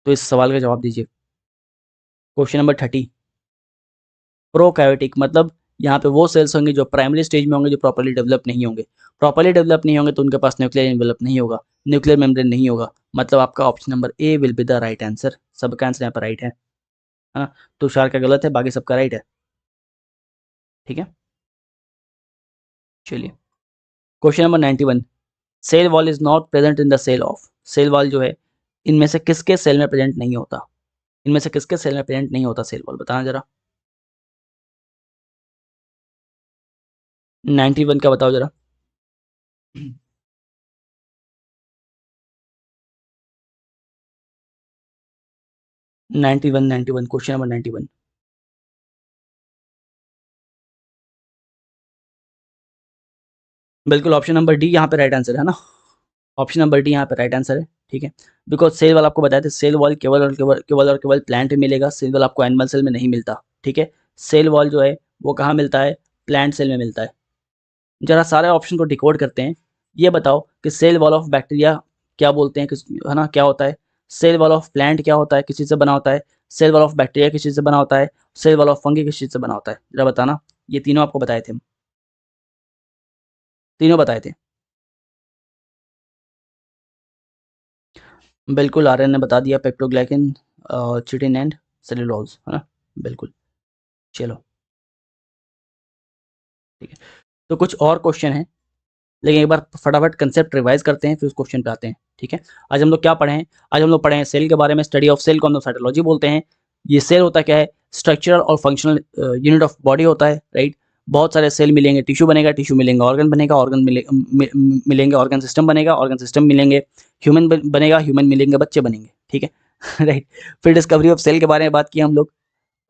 तो इस सवाल का जवाब दीजिए। Question number 30। प्रोकैरियोटिक मतलब यहाँ पे वो सेल्स होंगे जो प्राइमरी स्टेज में होंगे, जो प्रॉपर्ली डेवलप नहीं होंगे। प्रॉपर्ली डेवलप नहीं होंगे तो उनके पास न्यूक्लियर एनवेलप नहीं होगा, न्यूक्लियर मेम्ब्रेन नहीं होगा। मतलब आपका option number A will be the right answer. सबका आंसर यहाँ पर राइट है। हाँ, तुषार का गलत है, बाकी सबका राइट है, ठीक है। चलिए question number 91। Cell wall is not present in the cell of. Cell wall जो है इनमें से किसके सेल में प्रेजेंट नहीं होता, इनमें से किसके सेल में प्रेजेंट नहीं होता सेल वॉल, बताना जरा। 91 का बताओ जरा। 91 क्वेश्चन नंबर 91। बिल्कुल ऑप्शन नंबर डी यहाँ पे राइट आंसर है ना। ऑप्शन नंबर डी यहाँ पे राइट आंसर है, ठीक है। बिकॉज सेल वाल आपको बताया था सेल वॉल केवल प्लांट में मिलेगा, सेल वॉल आपको एनिमल सेल में नहीं मिलता, ठीक है। सेल वॉल जो है वो कहाँ मिलता है, प्लांट सेल में मिलता है। जरा सारे ऑप्शन को डिकोड करते हैं। ये बताओ कि सेल वॉल ऑफ बैक्टीरिया क्या बोलते हैं, किस है ना, क्या होता है। सेल वॉल ऑफ प्लांट क्या होता है, किस चीज़ से बना होता है। सेल वॉल ऑफ बैक्टीरिया किस चीज़ से बना होता है। सेल वॉल ऑफ फंगी किस चीज़ से बना होता है, जरा बताना। ये तीनों आपको बताए थे हम, तीनों बताए थे। बिल्कुल आर्यन ने बता दिया, पेप्टोग्लाइकन, चिटिन एंड सेलुलोज, है ना। बिल्कुल। चलो ठीक है, तो कुछ और क्वेश्चन हैं, लेकिन एक बार फटाफट कंसेप्ट रिवाइज करते हैं फिर उस क्वेश्चन पे आते हैं, ठीक है। आज हम लोग क्या पढ़े हैं, आज हम लोग पढ़े हैं सेल के बारे में। स्टडी ऑफ सेल को हम लोग साइटोलॉजी बोलते हैं। ये सेल होता क्या है, स्ट्रक्चरल और फंक्शनल यूनिट ऑफ बॉडी होता है, राइट। बहुत सारे सेल मिलेंगे, टिश्यू बनेगा, टिश्यू मिलेंगे, ऑर्गन बनेगा, ऑर्गन मिलेंगे, ऑर्गन सिस्टम बनेगा, ऑर्गन सिस्टम मिलेंगे, ह्यूमन बनेगा, ह्यूमन मिलेंगे, बच्चे बनेंगे, ठीक है। राइट। फिर डिस्कवरी ऑफ सेल के बारे में बात की हम लोग,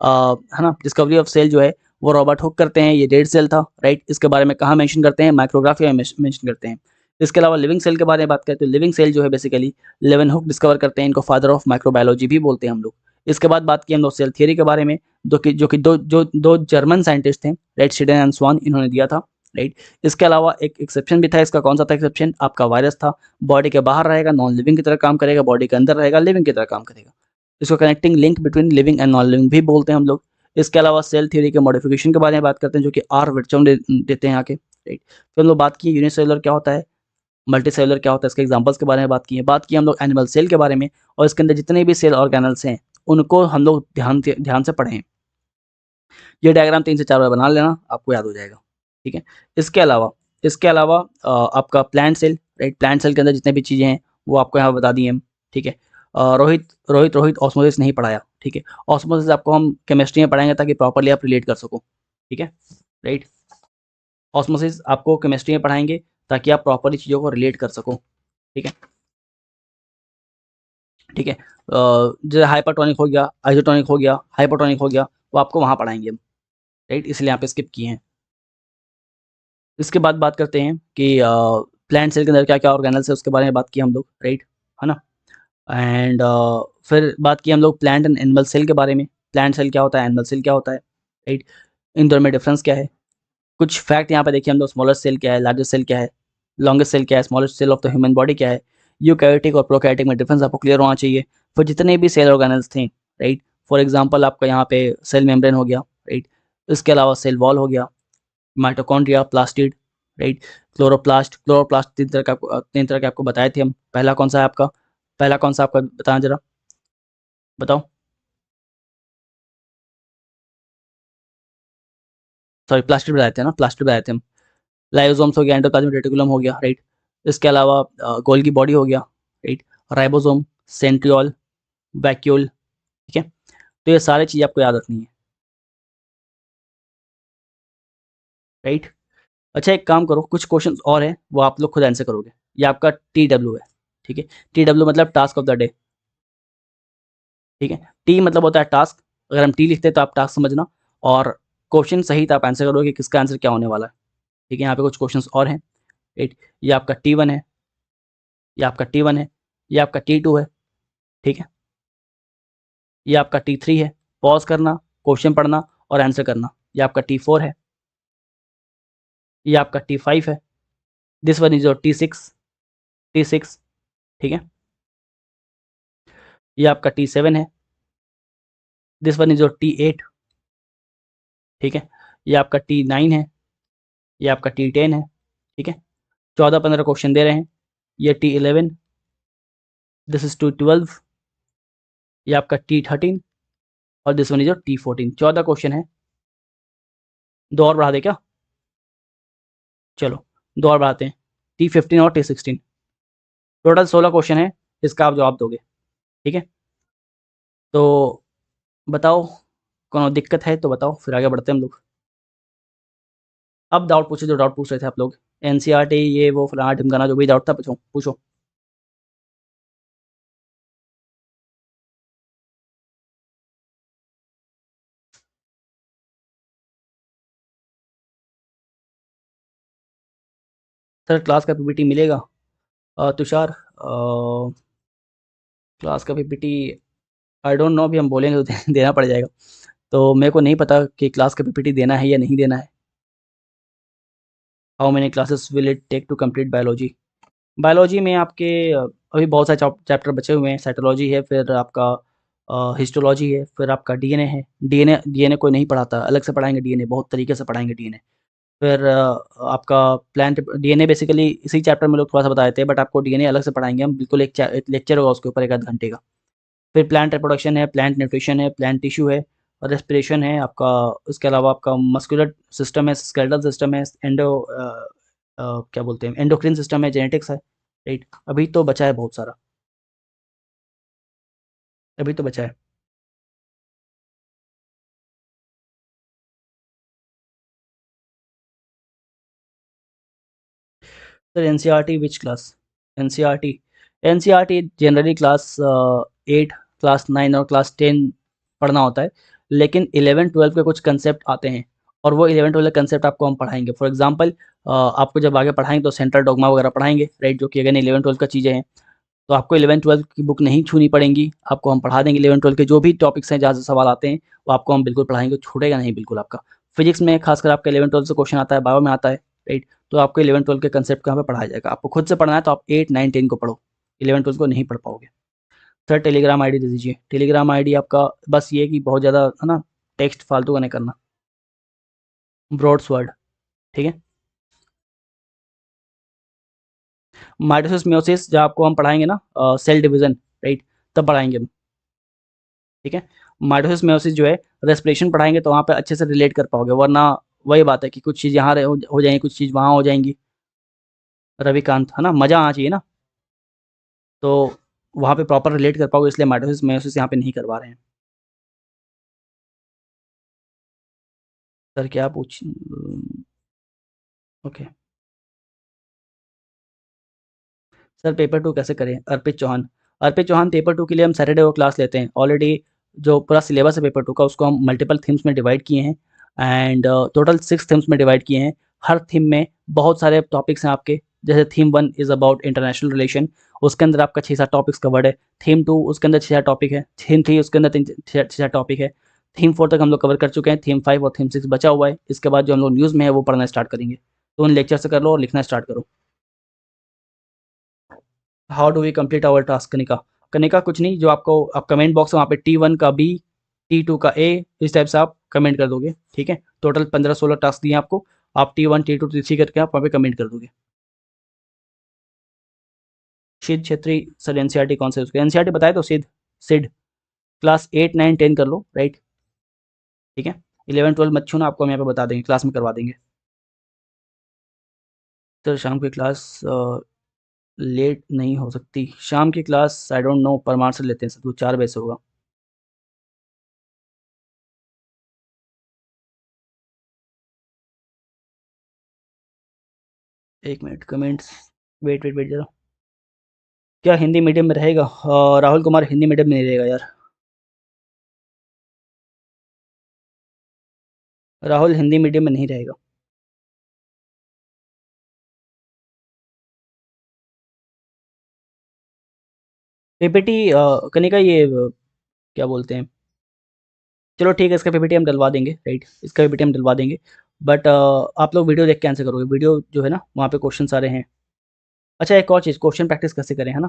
है ना। डिस्कवरी ऑफ सेल जो है वो रॉबर्ट हुक करते हैं, ये डेड सेल था, राइट। इसके बारे में कहाँ मेंशन करते हैं, माइक्रोग्राफी में मेंशन करते हैं। इसके अलावा लिविंग सेल के बारे में बात करते हैं, लिविंग सेल जो है बेसिकली लेवन हुक डिस्कवर करते हैं, इनको फादर ऑफ माइक्रोबायोलॉजी भी बोलते हैं हम लोग। इसके बाद बात की हम लोग सेल थियरी के बारे में, जो कि दो जर्मन साइंटिस्ट थे, राइट, शिडेन एंड स्वान, इन्होंने दिया था, राइट। इसके अलावा एक एक्सेप्शन भी था, इसका कौन सा था एक्सेप्शन, आपका वायरस था। बॉडी के बाहर रहेगा, नॉन लिविंग की तरह काम करेगा, बॉडी के अंदर रहेगा, लिविंग की तरह काम करेगा। इसको connecting link between living and non living भी बोलते हैं हम लोग। इसके अलावा सेल थ्योरी के मॉडिफिकेशन के बारे में बात करते हैं, जो कि आर विर्चम देते हैं आके, राइट। फिर हम लोग बात की यूनिसेलुलर क्या होता है, मल्टी सेलुलर क्या होता है, इसके एग्जांपल्स के बारे में बात की हम लोग एनिमल सेल के बारे में, और इसके अंदर जितने भी सेल ऑर्गेनल्स हैं उनको हम लोग ध्यान से पढ़ें। ये डायग्राम 3 से 4 बार बना लेना, आपको याद हो जाएगा, ठीक है। इसके अलावा आपका plant cell, right, plant cell के अंदर जितने भी चीज़ें हैं वो आपको यहाँ बता दी हैं, ठीक है। रोहित ऑस्मोसिस नहीं पढ़ाया, ठीक है। ऑस्मोसिस आपको हम केमिस्ट्री में पढ़ाएंगे ताकि प्रॉपर्ली आप रिलेट कर सको, ठीक है, राइट। ऑस्मोसिस आपको केमिस्ट्री में पढ़ाएंगे ताकि आप प्रॉपर्ली चीज़ों को रिलेट कर सको, ठीक है, ठीक है। जैसे हाइपरटोनिक हो गया, आइसोटोनिक हो गया, हाइपोटोनिक हो गया, वो आपको वहाँ पढ़ाएंगे हम, राइट, इसलिए यहाँ पे स्किप किए हैं। इसके बाद बात करते हैं कि प्लांट सेल के अंदर क्या क्या ऑर्गेनल्स है, उसके बारे में बात की हम लोग, राइट, है ना। एंड फिर बात की हम लोग प्लांट एंड एनिमल सेल के बारे में, प्लांट सेल क्या होता है, एनिमल सेल क्या होता है, राइट, इन दोनों में डिफरेंस क्या है। कुछ फैक्ट यहाँ पे देखिए हम लोग, स्मॉलेस्ट सेल क्या है, लार्जेस्ट सेल क्या है, लॉन्गेस्ट सेल क्या है, smallest cell of the human body क्या है, यूकैरियोटिक और प्रोकैरियोटिक में डिफरेंस आपको क्लियर होना चाहिए। फिर जितने भी सेल ऑर्गेनल्स थे, राइट, फॉर एग्जांपल आपका यहाँ पे सेल मेम्ब्रेन हो गया, राइट, इसके अलावा सेल वॉल हो गया, माइटोकॉन्ड्रिया, प्लास्टिड, राइट, क्लोरोप्लास्ट तीन तरह के आपको बताए थे हम। पहला कौन सा है आपका, पहला कौन सा आपका बताना जरा, बताओ। सॉरी प्लास्टिड बताए थे ना, प्लास्टिड बताए थे हम। लाइसोसोम्स हो गया, एंडोप्लाज्मिक रेटिकुलम हो गया, राइट। इसके अलावा गोल्गी बॉडी हो गया, राइट, राइबोसोम, सेंट्रियोल, वैक्यूल, ठीक है। तो ये सारी चीज़ें आपको याद रखनी है, राइट। अच्छा एक काम करो, कुछ क्वेश्चन और है वो आप लोग खुद आंसर करोगे। ये आपका TW है, ठीक है। TW मतलब टास्क ऑफ द डे, ठीक है। T मतलब होता है टास्क, अगर हम T लिखते हैं तो आप टास्क समझना, और क्वेश्चन सहित आप आंसर करोगे कि किसका आंसर क्या होने वाला है, ठीक है। यहाँ पे कुछ क्वेश्चंस और हैं, राइट। ये आपका T1 है, ये आपका T1 है, ये आपका T2 है, ठीक है। ये आपका T3 है, पॉज करना, क्वेश्चन पढ़ना और आंसर करना। ये आपका T4 है, ये आपका T5 है, this one is your T6, ठीक है। ये आपका T7 है, this one is your T8, ठीक है। ये आपका T9 है, ये आपका T10 है, ठीक है। 14-15 क्वेश्चन दे रहे हैं। ये T11, दिस इज T12, ये आपका T13 और this one is your T14। 14 question है। दो और बढ़ा दे क्या? चलो दो और बढ़ाते हैं, T15 और T16। टोटल 16 क्वेश्चन है, इसका आप जवाब दोगे, ठीक है। तो बताओ, कोनो दिक्कत है तो बताओ, फिर आगे बढ़ते हैं हम लोग। अब डाउट पूछो, जो डाउट पूछ रहे थे आप लोग, एनसीईआरटी ये वो फलाना ढिमकाना, जो भी डाउट था पूछो पूछो। सर क्लास का पीपीटी मिलेगा? तुषार, क्लास का पीपीटी आई डोंट नो, अभी हम बोलेंगे तो देना पड़ जाएगा, तो मेरे को नहीं पता कि क्लास का पीपीटी देना है या नहीं देना है। How many classes will it take to complete biology? Biology में आपके अभी बहुत सारे चैप्टर बचे हुए हैं। साइटोलॉजी है, फिर आपका हिस्टोलॉजी है, फिर आपका डीएनए है। डीएनए कोई नहीं पढ़ाता, अलग से पढ़ाएंगे डीएनए, बहुत तरीके से पढ़ाएंगे डीएनए। फिर आपका प्लांट डीएनए बेसिकली इसी चैप्टर में लोग थोड़ा सा बता देते हैं, बट आपको डीएनए अलग से पढ़ाएंगे हम, बिल्कुल एक लेक्चर होगा उसके ऊपर 1 आध घंटे का। फिर प्लांट रिप्रोडक्शन है, प्लांट न्यूट्रिशन है, प्लांट टिश्यू है, और रेस्पिरेशन है आपका। उसके अलावा आपका मस्कुलर सिस्टम है, स्केलेटल सिस्टम है, क्या बोलते हैं, एंडोक्रिन सिस्टम है, जेनेटिक्स है, राइट। अभी तो बचा है बहुत सारा, अभी तो बचा है। Sir NCERT which class? NCERT NCERT generally class 8, class 9 और क्लास 10 पढ़ना होता है, लेकिन 11-12 के कुछ कंसेप्ट आते हैं, और वो 11-12 कंसेप्ट आपको हम पढ़ाएंगे। फॉर एग्जांपल आपको जब आगे पढ़ाएंगे तो सेंट्रल डोगमा वगैरह पढ़ाएंगे, राइट, जो कि अगेन 11-12 का चीज़ें हैं। तो आपको 11-12 की बुक नहीं छूनी पड़ेंगी, आपको हम पढ़ा देंगे 11-12 के जो भी टॉपिक्स हैं, जहाँ से सवाल आते हैं वो आपको हम बिल्कुल पढ़ाएंगे, छूटेगा नहीं बिल्कुल आपका। फिजिक्स में खासकर आपका 11-12 से क्वेश्चन आता है, बायो में आता है, राइट। तो आपको 11-12 के कंसेप्ट यहाँ पे पढ़ाया जाएगा। आपको खुद से पढ़ना है तो आप 8-9-10 को पढ़ो, 11-12 को नहीं पढ़ पाओगे। सर टेलीग्राम आईडी दे दीजिए। टेलीग्राम आईडी आपका बस ये कि बहुत ज़्यादा है ना, टेक्स्ट फालतू का नहीं करना, ब्रॉड्स वर्ड, ठीक है। माइटोसिस मियोसिस जब आपको हम पढ़ाएंगे ना, सेल डिवीजन, राइट, तब पढ़ाएंगे हम, ठीक है। माइटोसिस मेयोसिस जो है, रेस्पिरेशन पढ़ाएंगे तो वहाँ पे अच्छे से रिलेट कर पाओगे, वरना वही बात है कि कुछ चीज़ यहाँ हो जाएंगी, कुछ चीज़ वहाँ हो जाएंगी। रविकांत, है ना, मज़ा आना चाहिए ना, तो वहाँ पे प्रॉपर रिलेट कर पाओगे, इसलिए माइटोसिस मेयोसिस यहाँ पे नहीं करवा रहे हैं। सर क्या पूछ, ओके। सर पेपर 2 कैसे करें? अर्पित चौहान पेपर 2 के लिए हम सैटरडे को क्लास लेते हैं। ऑलरेडी जो पूरा सिलेबस है पेपर 2 का, उसको हम मल्टीपल थीम्स में डिवाइड किए हैं, एंड टोटल 6 थीम्स में डिवाइड किए हैं। हर थीम में बहुत सारे टॉपिक्स हैं आपके, जैसे theme 1 is about international relation, उसके अंदर आपका 6-7 टॉपिक्स कवर्ड है। थीम 2 उसके अंदर 6 टॉपिक है। थीम 3 उसके अंदर 6 टॉपिक है। थीम 4 तक हम लोग कवर कर चुके हैं। थीम 5 और थीम 6 बचा हुआ है। इसके बाद जो हम लोग न्यूज़ में है वो पढ़ना स्टार्ट करेंगे। तो उन लेक्चर से कर लो और लिखना स्टार्ट करो। How do we complete our task? Kanika, Kanika कुछ नहीं, जो आपको आप कमेंट बॉक्स में वहाँ पे T1 का B, T2 का A, इस टाइप से आप कमेंट कर दोगे, ठीक है। टोटल 15-16 टास्क दिए आपको, आप T1 T2 T3 करके आप वहाँ पे कमेंट कर दोगे। सिद्ध छेत्री, सर एनसीईआरटी कौन सा है उसका? एनसीईआरटी बताए तो सिद्ध, सिड क्लास 8-9-10 कर लो, राइट, ठीक है। 11-12 मत छूना, आपको हम यहाँ पे बता देंगे, क्लास में करवा देंगे। सर शाम की क्लास लेट नहीं हो सकती? शाम की class I don't know, Parmar से लेते हैं सर, वो 4 बजे से होगा। 1 minute, comments, wait wait wait जरा। क्या हिंदी मीडियम में रहेगा? राहुल कुमार हिंदी मीडियम में नहीं रहेगा यार। राहुल हिंदी मीडियम में नहीं रहेगा। पीपीटी कनिका ये क्या बोलते हैं, चलो ठीक है, इसका पीपीटी हम डलवा देंगे, राइट, इसका पीपीटी हम डलवा देंगे। बट आप लोग वीडियो देख के आंसर करोगे, वीडियो जो है ना वहाँ पे क्वेश्चन सारे हैं। अच्छा एक और चीज़, क्वेश्चन प्रैक्टिस कैसे करें, है ना?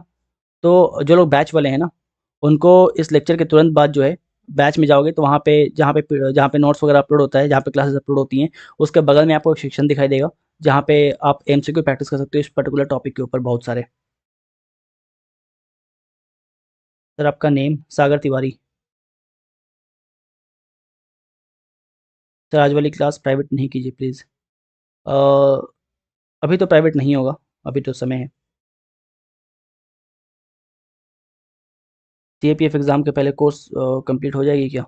तो जो लोग बैच वाले हैं ना, उनको इस लेक्चर के तुरंत बाद जो है बैच में जाओगे तो वहाँ पे जहाँ पे नोट्स वगैरह अपलोड होता है, जहाँ पे क्लासेस अपलोड होती हैं, उसके बगल में आपको एक सेक्शन दिखाई देगा जहाँ पे आप एमसीक्यू प्रैक्टिस कर सकते हो इस पर्टिकुलर टॉपिक के ऊपर बहुत सारे। सर आपका नेम? सागर तिवारी। सर आज वाली क्लास प्राइवेट नहीं कीजिए प्लीज़। अभी तो प्राइवेट नहीं होगा, अभी तो समय है। सीएपीएफ एग्ज़ाम के पहले कोर्स कंप्लीट हो जाएगी क्या?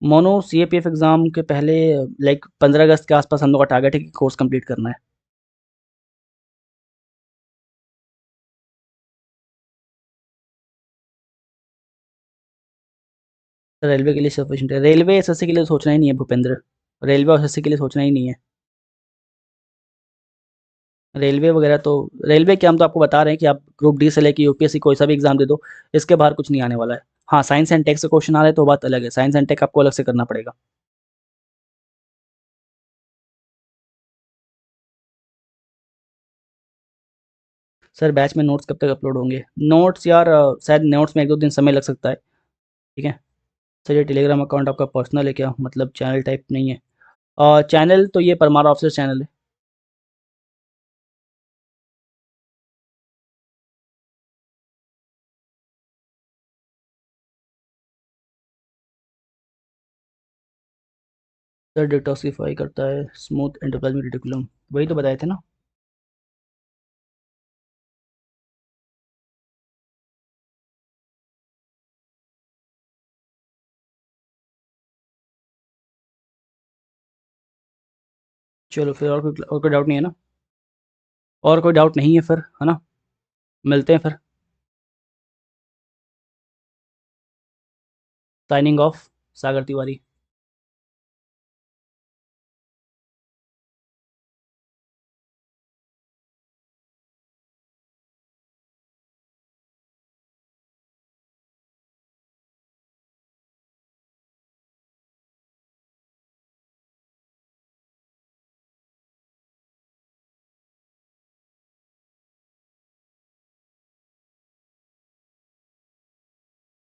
मोनो सीएपीएफ एग्ज़ाम के पहले लाइक 15 अगस्त के आसपास हम लोग का टारगेट है कि कोर्स कंप्लीट करना है। सर रेलवे के लिए सफिशिएंट है, रेलवे एसएससी के लिए सोचना ही नहीं है भूपेंद्र, रेलवे और एसएससी के लिए सोचना ही नहीं है। रेलवे वगैरह तो, रेलवे क्या, हम तो आपको बता रहे हैं कि आप ग्रुप डी से लेके यूपीएससी कोई सा भी एग्ज़ाम दे दो, इसके बाहर कुछ नहीं आने वाला है। हाँ, साइंस एंड टेक से क्वेश्चन आ रहे हैं तो बात अलग है, साइंस एंड टेक आपको अलग से करना पड़ेगा। सर बैच में नोट्स कब तक अपलोड होंगे? नोट्स यार शायद नोट्स में 1-2 दिन समय लग सकता है, ठीक है? सर ये टेलीग्राम अकाउंट आपका पर्सनल है क्या? मतलब चैनल टाइप नहीं है? चैनल तो ये परमार ऑफिसर चैनल है। सर डिटॉक्सिफाई करता है स्मूथ एंडोप्लाज्मिक रेटिकुलम, वही तो बताए थे ना। चलो फिर और कोई डाउट नहीं है ना? और कोई डाउट नहीं है फिर, है ना? मिलते हैं फिर। साइनिंग ऑफ, सागर तिवारी।